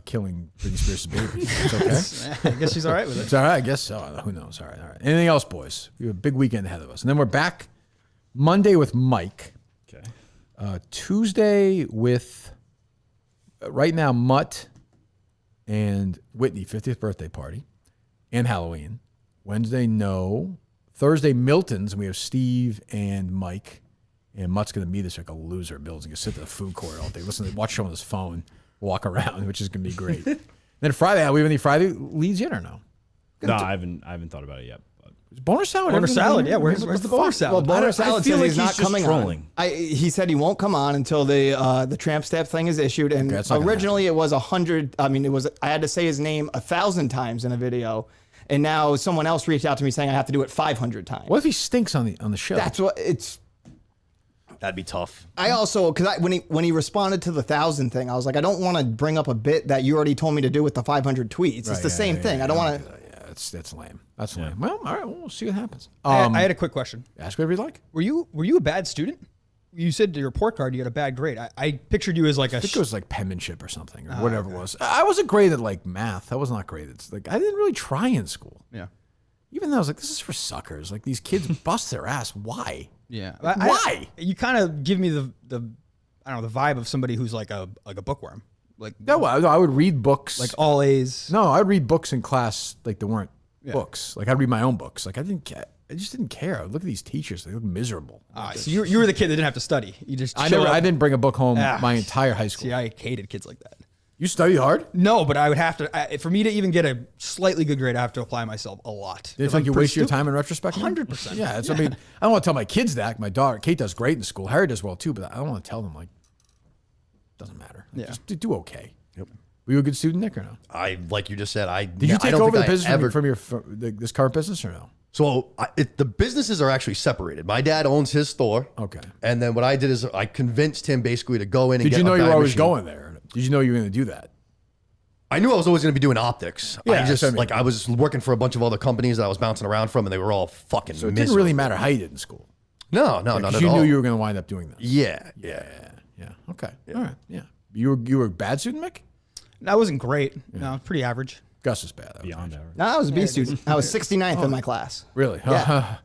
Speaker 1: killing Britney Spears' baby? It's okay.
Speaker 4: I guess she's all right with it.
Speaker 1: It's all right. I guess so. Who knows? All right. Anything else, boys? We have a big weekend ahead of us. And then we're back Monday with Mike.
Speaker 2: Okay.
Speaker 1: Tuesday with, right now, Mutt and Whitney, 50th birthday party and Halloween. Wednesday, no. Thursday, Miltons. And we have Steve and Mike. And Mutt's going to meet us like a loser. Bill's going to sit at the food court all day, watch show on his phone, walk around, which is going to be great. Then Friday, we have any Friday leads yet or no?
Speaker 2: No, I haven't thought about it yet. But.
Speaker 1: Boner salad.
Speaker 4: Boner
Speaker 1: everything
Speaker 4: salad,
Speaker 1: on
Speaker 4: yeah.
Speaker 1: there?
Speaker 4: Where's the boner salad?
Speaker 5: Well, Boner Salad
Speaker 2: feel
Speaker 5: says
Speaker 2: like
Speaker 5: he's not
Speaker 2: just
Speaker 5: coming
Speaker 2: trolling.
Speaker 5: on. He said he won't come on until the tramp stamp thing is issued. And
Speaker 1: Okay, that's not gonna
Speaker 5: originally it was 100. I mean, I had to say his name 1,000 times in a video, and now someone else reached out to me saying I have to do it 500 times.
Speaker 1: What if he stinks on the show?
Speaker 5: That's what it's.
Speaker 3: That'd be tough.
Speaker 5: I also because when he responded to the 1,000 thing, I was like, I don't want to bring up a bit that you already told me to do with the 500 tweets. It's the same thing. I don't want to.
Speaker 1: Yeah, that's lame. That's lame. Well, all right. We'll see what happens.
Speaker 4: I had a quick question.
Speaker 1: Ask whatever you like.
Speaker 4: Were you a bad student? You said to your report card you had a bad grade. I pictured you as like
Speaker 1: I think it was like penmanship or something or whatever it was. I wasn't great at like math. I was not great. It's like I didn't really try in school.
Speaker 4: Yeah.
Speaker 1: Even though I was like, this is for suckers. Like these kids bust their ass. Why?
Speaker 4: Yeah.
Speaker 1: Why?
Speaker 4: You kind of give me the I don't know, the vibe of somebody who's like a bookworm. Like
Speaker 1: No, I would read books.
Speaker 4: like all A's.
Speaker 1: No, I'd read books in class like there weren't books. Like I'd read my own books. Like I just didn't care. I would look at these teachers. They look miserable.
Speaker 4: So you were the kid that didn't have to study. You just
Speaker 1: I
Speaker 4: showed up.
Speaker 1: didn't bring a book home my entire high school.
Speaker 4: See, I hated kids like that.
Speaker 1: You studied hard?
Speaker 4: No, but I would have to. For me to even get a slightly good grade, I have to apply myself a lot.
Speaker 1: Do you think you waste your time in retrospect?
Speaker 4: 100%.
Speaker 1: Yeah, I mean, I don't want to tell my kids that. My daughter, Kate, does great in school. Harry does well too, but I don't want to tell them like, doesn't matter. Like, just do okay.
Speaker 3: Yep.
Speaker 1: Were you a good student, Nick, or no?
Speaker 3: I like you just said.
Speaker 1: Did you take over the business from this current business or no?
Speaker 3: So the businesses are actually separated. My dad owns his store.
Speaker 1: Okay.
Speaker 3: And then what I did is I convinced him basically to go in and
Speaker 1: Did
Speaker 3: get
Speaker 1: you know
Speaker 3: a
Speaker 1: you were
Speaker 3: bag
Speaker 1: always
Speaker 3: machine.
Speaker 1: going there? Did you know you were going to do that?
Speaker 3: I knew I was always going to be doing optics.
Speaker 1: Yeah,
Speaker 3: I just
Speaker 1: I mean.
Speaker 3: like I was working for a bunch of other companies that I was bouncing around from, and they were all fucking.
Speaker 1: So it
Speaker 3: miserable.
Speaker 1: didn't really matter how you did in school.
Speaker 3: No, not at
Speaker 1: you
Speaker 3: all.
Speaker 1: knew you were going to wind up doing this.
Speaker 3: Yeah.
Speaker 1: Okay. All right. Yeah. You were a bad student, Mick?
Speaker 4: That wasn't great. No, pretty average.
Speaker 1: Gus is bad.
Speaker 2: Beyond average.
Speaker 5: No, I was a B student. I was 69th in my class.
Speaker 1: Really?
Speaker 5: Yeah.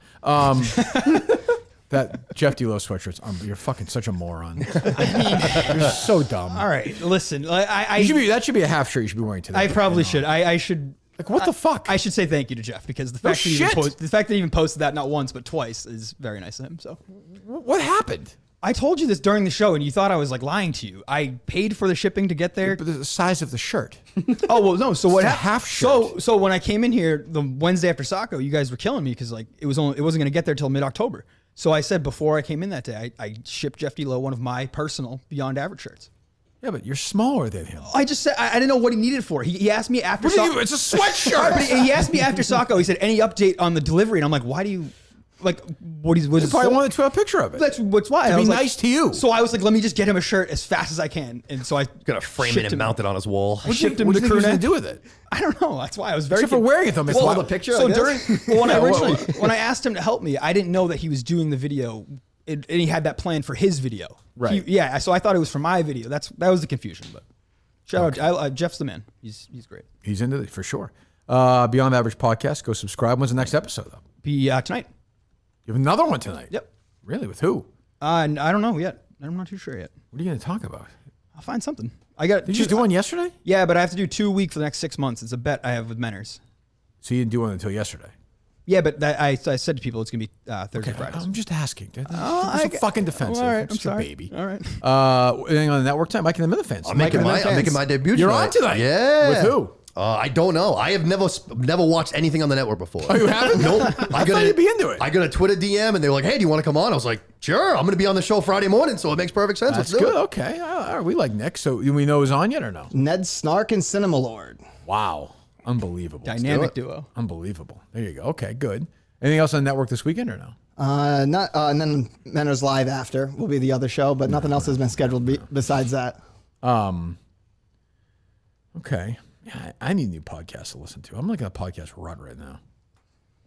Speaker 1: That Jeff D Lowe sweatshirt's. You're fucking such a moron. You're so dumb.
Speaker 4: All right, listen.
Speaker 1: That should be a half shirt you should be wearing today.
Speaker 4: I probably should. I should.
Speaker 1: Like, what the fuck?
Speaker 4: I should say thank you to Jeff because the fact that he even posted that not once but twice is very nice of him. So,
Speaker 1: what happened?
Speaker 4: I told you this during the show, and you thought I was like lying to you. I paid for the shipping to get there.
Speaker 1: But the size of the shirt.
Speaker 4: Oh well, no. So what?
Speaker 1: Half shirt.
Speaker 4: So when I came in here the Wednesday after Saco, you guys were killing me because like it wasn't going to get there till mid-October. So I said before I came in that day, I shipped Jeff D Lowe one of my personal Beyond Average shirts.
Speaker 1: Yeah, but you're smaller than him.
Speaker 4: I just said I didn't know what he needed for. He asked me after.
Speaker 1: It's a sweatshirt.
Speaker 4: But he asked me after Saco. He said any update on the delivery, and I'm like, why do you? Like, what is
Speaker 1: You probably wanted to have a picture of it.
Speaker 4: That's why.
Speaker 1: To
Speaker 4: I
Speaker 1: be
Speaker 4: was
Speaker 1: nice to you.
Speaker 4: So I was like, let me just get him a shirt as fast as I can. And so I
Speaker 3: Gonna frame it and mount it on his wall.
Speaker 4: I shipped him
Speaker 1: What
Speaker 4: to
Speaker 1: do
Speaker 4: the
Speaker 1: you think
Speaker 4: crew
Speaker 1: he was
Speaker 4: net.
Speaker 1: going to do with it?
Speaker 4: I don't know. That's why I was very.
Speaker 1: Except for wearing it though. It's
Speaker 5: Well, the picture.
Speaker 4: So
Speaker 5: I
Speaker 4: during
Speaker 5: guess.
Speaker 4: when I originally when I asked him to help me, I didn't know that he was doing the video, and he had that plan for his video.
Speaker 1: Right.
Speaker 4: Yeah. So I thought it was for my video. That was the confusion. But shout out, Jeff's the man. He's great.
Speaker 1: He's into it for sure. Beyond Average podcast. Go subscribe. When's the next episode though?
Speaker 4: Be tonight.
Speaker 1: You have another one tonight.
Speaker 4: Yep.
Speaker 1: Really? With who?
Speaker 4: And I don't know yet. I'm not too sure yet.
Speaker 1: What are you going to talk about?
Speaker 4: I'll find something. I got.
Speaker 1: Did you just do one yesterday?
Speaker 4: Yeah, but I have to do 2 a week for the next 6 months. It's a bet I have with Menners.
Speaker 1: So you didn't do one until yesterday?
Speaker 4: Yeah, but I said to people it's gonna be Thursday, Fridays.
Speaker 1: I'm just asking.
Speaker 4: I
Speaker 1: fucking defensive.
Speaker 4: All right,
Speaker 1: I'm just
Speaker 4: sorry.
Speaker 1: a baby.
Speaker 4: All right.
Speaker 1: Anything on the network time? Mike and the Miltons.
Speaker 3: I'm making my debut.
Speaker 1: You're
Speaker 3: tonight.
Speaker 1: on tonight.
Speaker 3: Yeah.
Speaker 1: With who?
Speaker 3: I don't know. I have never watched anything on the network before.
Speaker 1: Oh, you haven't?
Speaker 3: Nope.
Speaker 1: I thought you'd be into it.
Speaker 3: I got a Twitter DM and they were like, "Hey, do you want to come on?" I was like, "Sure, I'm going to be on the show Friday morning, so it makes perfect sense."
Speaker 1: That's
Speaker 3: Let's do
Speaker 1: good.
Speaker 3: it.
Speaker 1: Okay. All right. We like Nick. So do we know who's on yet or no?
Speaker 5: Ned Snark and Cinema Lord.
Speaker 1: Wow. Unbelievable.
Speaker 4: Dynamic duo.
Speaker 1: Unbelievable. There you go. Okay, good. Anything else on the network this weekend or no?
Speaker 5: Not. And then Menners Live after will be the other show, but nothing else has been scheduled besides that.
Speaker 1: Okay. Yeah, I need new podcasts to listen to. I'm like in a podcast rut right now.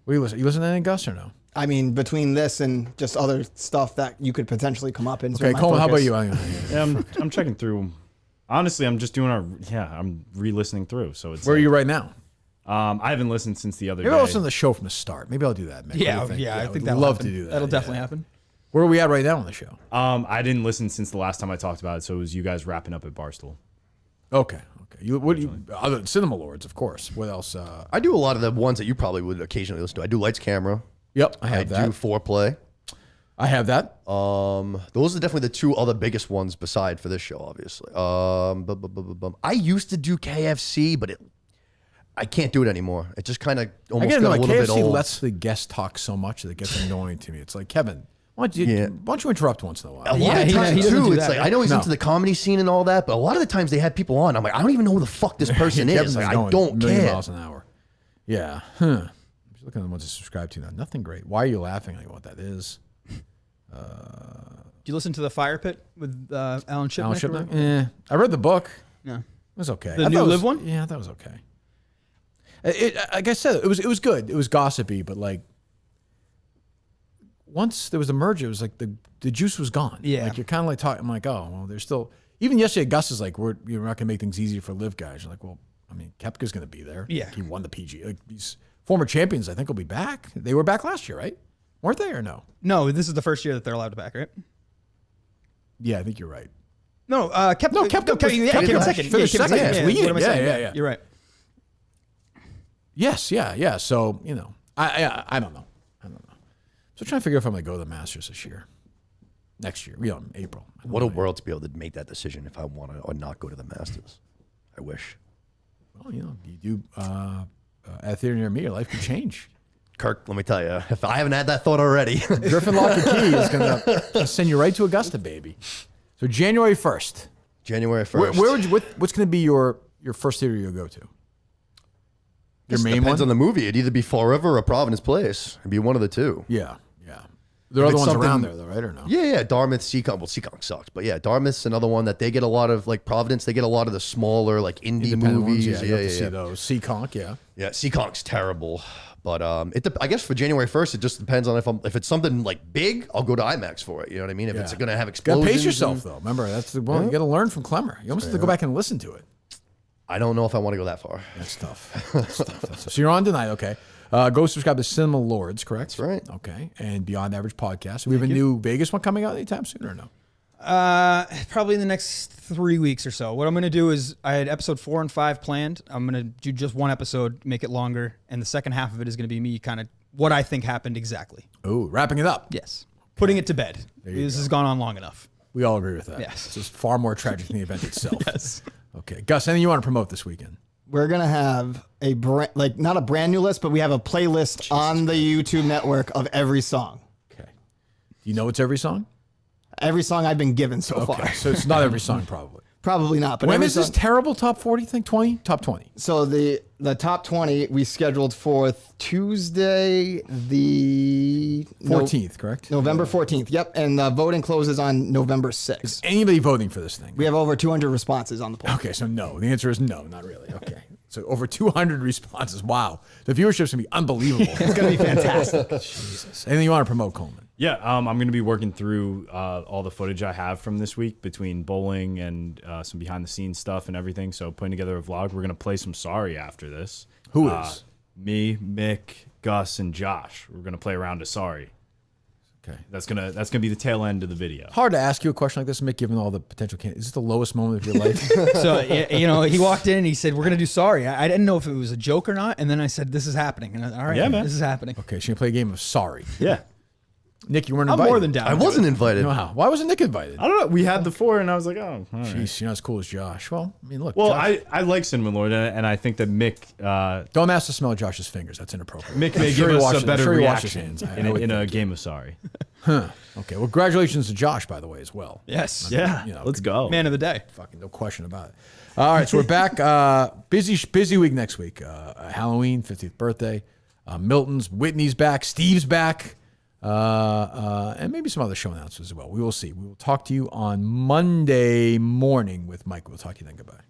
Speaker 1: What do you listen? You listen to anything, Gus, or no?
Speaker 5: I mean, between this and just other stuff that you could potentially come up in.
Speaker 1: Okay, Coleman, how about you?
Speaker 2: Yeah, I'm checking through. Honestly, I'm just doing I'm re-listening through. So it's
Speaker 1: Where are you right now?
Speaker 2: I haven't listened since the other
Speaker 1: Maybe
Speaker 2: day.
Speaker 1: I'll listen to the show from the start. Maybe I'll do that. Mick. What do you think?
Speaker 4: I think
Speaker 1: I'd
Speaker 4: that'll
Speaker 1: love
Speaker 4: happen.
Speaker 1: to do that.
Speaker 4: That'll definitely happen.
Speaker 1: Where are we at right now on the show?
Speaker 2: I didn't listen since the last time I talked about it, so it was you guys wrapping up at Barstool.
Speaker 1: Okay. Other than Cinema Lords, of course. What else?
Speaker 3: I do a lot of the ones that you probably would occasionally listen to. I do Lights Camera.
Speaker 1: Yep, I have that.
Speaker 3: I do Foreplay.
Speaker 1: I have that.
Speaker 3: Those are definitely the two other biggest ones beside for this show, obviously. I used to do KFC, but I can't do it anymore. It just kind of almost got a little bit
Speaker 1: KFC
Speaker 3: old.
Speaker 1: lets the guest talk so much that it gets annoying to me. It's like, Kevin, why don't you interrupt once in a while?
Speaker 3: A lot of times too, it's like I know he's
Speaker 1: No.
Speaker 3: into the comedy scene and all that, but a lot of the times they had people on. I'm like, I don't even know who the fuck this person is.
Speaker 1: Kevin's
Speaker 3: Like, I
Speaker 1: going
Speaker 3: don't
Speaker 1: a million
Speaker 3: care.
Speaker 1: miles an hour. Yeah. I'm just looking at the ones I subscribe to now. Nothing great. Why are you laughing? I know what that is.
Speaker 4: Do you listen to the Fire Pit with Alan Shipman?
Speaker 1: Alan Shipman? I read the book.
Speaker 4: Yeah.
Speaker 1: It was okay.
Speaker 4: The
Speaker 1: I
Speaker 4: New
Speaker 1: thought it was-
Speaker 4: Live one?
Speaker 1: Yeah, that was okay. Like I said, it was good. It was gossipy, but like once there was a merger, it was like the juice was gone.
Speaker 4: Yeah.
Speaker 1: Like you're kind of like talking. I'm like, oh, well, there's still. Even yesterday, Gus is like, we're not gonna make things easier for live guys. You're like, well, I mean, Koepka's gonna be there.
Speaker 4: Yeah.
Speaker 1: He won the PG. Like these former champions, I think, will be back. They were back last year, right? Weren't they or no?
Speaker 4: No, this is the first year that they're allowed to back, right?
Speaker 1: Yeah, I think you're right.
Speaker 4: No, Koepka.
Speaker 1: No, Koepka
Speaker 4: came second.
Speaker 1: finished second.
Speaker 4: Yeah,
Speaker 1: Lead.
Speaker 4: what am I saying?
Speaker 1: Yeah.
Speaker 4: You're right.
Speaker 1: Yes, yeah. So, I don't know. So trying to figure out if I'm going to go to the Masters this year. Next year, in April.
Speaker 3: What a world to be able to make that decision if I want to or not go to the Masters. I wish.
Speaker 1: Well, you do at Theather Near Me, your life could change.
Speaker 3: Kirk, let me tell you, if I haven't had that thought already.
Speaker 1: Griffin Lock and Key is going to send you right to Augusta, baby. So January 1st.
Speaker 3: January 1st.
Speaker 1: Where would you, what's going to be your first theater you'll go to? Your main
Speaker 3: depends
Speaker 1: one?
Speaker 3: on the movie. It'd either be Forever or Providence Place. It'd be one of the two.
Speaker 1: Yeah. There are
Speaker 3: If
Speaker 1: other
Speaker 3: it's
Speaker 1: ones around
Speaker 3: something-
Speaker 1: there, though, right, or no?
Speaker 3: Yeah, Dartmouth, Seekonk. Well, Seekonk sucks, but yeah, Dartmouth's another one that they get a lot of, like Providence. They get a lot of the smaller, like indie
Speaker 1: Independent
Speaker 3: movies.
Speaker 1: ones, you have to see those. Seekonk, yeah.
Speaker 3: Yeah, Seakonk's terrible, but I guess for January 1st, it just depends on if it's something like big, I'll go to IMAX for it. You know what I mean? If it's going to have explosions,
Speaker 1: Gotta pace yourself though. Remember, that's the one you got to learn from Clemmer. You almost have to go back and listen to it.
Speaker 3: I don't know if I want to go that far.
Speaker 1: That's tough. That's tough. That's tough. So you're on tonight, okay? Go subscribe to Cinema Lords, correct?
Speaker 3: That's right.
Speaker 1: Okay, and Beyond Average Podcast. We have a new Vegas one coming out anytime soon, or no?
Speaker 4: Probably in the next 3 weeks or so. What I'm going to do is I had episode 4 and 5 planned. I'm going to do just one episode, make it longer, and the second half of it is going to be me kind of what I think happened exactly.
Speaker 1: Oh, wrapping it up.
Speaker 4: Yes, putting it to bed. This has gone on long enough.
Speaker 1: We all agree with that.
Speaker 4: Yes,
Speaker 1: it's just far more tragic than the event itself.
Speaker 4: Yes.
Speaker 1: Okay, Gus, anything you want to promote this weekend?
Speaker 5: We're gonna have not a brand new list, but we have a playlist on the YouTube network of every song.
Speaker 1: Okay. Do you know it's every song?
Speaker 5: Every song I've been given so far.
Speaker 1: So it's not every song, probably.
Speaker 5: Probably not. But
Speaker 1: When
Speaker 5: every
Speaker 1: is this
Speaker 5: song-
Speaker 1: terrible top 40 thing? 20? Top 20.
Speaker 5: So the top 20 we scheduled for Tuesday, the
Speaker 1: 14th, correct?
Speaker 5: November 14th. Yep, and voting closes on November 6th.
Speaker 1: Anybody voting for this thing?
Speaker 5: We have over 200 responses on the poll.
Speaker 1: Okay, so no. The answer is no, not really. Okay. So over 200 responses. Wow. The viewership's going to be unbelievable.
Speaker 5: It's going to be fantastic.
Speaker 1: Jesus. Anything you want to promote, Coleman?
Speaker 2: Yeah, I'm going to be working through all the footage I have from this week between bowling and some behind-the-scenes stuff and everything. So putting together a vlog. We're going to play some Sorry after this.
Speaker 1: Who is?
Speaker 2: Me, Mick, Gus, and Josh. We're going to play around to Sorry.
Speaker 1: Okay.
Speaker 2: That's gonna be the tail end of the video.
Speaker 1: Hard to ask you a question like this, Mick, given all the potential candidates. Is this the lowest moment of your life?
Speaker 4: So, he walked in and he said, we're going to do Sorry. I didn't know if it was a joke or not. And then I said, this is happening. And I, all right,
Speaker 2: Yeah, man.
Speaker 4: this is happening.
Speaker 1: Okay, so you play a game of Sorry.
Speaker 2: Yeah.
Speaker 1: Nick, you weren't
Speaker 4: I'm
Speaker 1: invited.
Speaker 4: more than down.
Speaker 3: I wasn't invited.
Speaker 1: No, how? Why wasn't Nick invited?
Speaker 2: I don't know. We had the 4, and I was like, oh, all right.
Speaker 1: Jeez, you're not as cool as Josh. Well, I mean, look.
Speaker 2: Well,
Speaker 1: Josh,
Speaker 2: I like Cinnamon Lord, and I think that Mick
Speaker 1: don't ask to smell Josh's fingers. That's inappropriate.
Speaker 2: Mick
Speaker 1: I'm
Speaker 2: may
Speaker 1: sure
Speaker 2: give
Speaker 1: he
Speaker 2: us
Speaker 1: washes-
Speaker 2: a better
Speaker 1: I'm sure he washes
Speaker 2: reaction
Speaker 1: hands. I would
Speaker 2: in a
Speaker 1: think.
Speaker 2: game of Sorry.
Speaker 1: Huh. Okay. Well, congratulations to Josh, by the way, as well.
Speaker 4: Yes.
Speaker 2: Yeah.
Speaker 1: You know,
Speaker 2: Let's go.
Speaker 4: Man of the day.
Speaker 1: Fucking no question about it. All right, so we're back. Busy week next week. Halloween, 50th birthday. Miltons, Whitney's back. Steve's back. And maybe some other show announcements as well. We will see. We will talk to you on Monday morning with Mike. We'll talk to you then. Goodbye.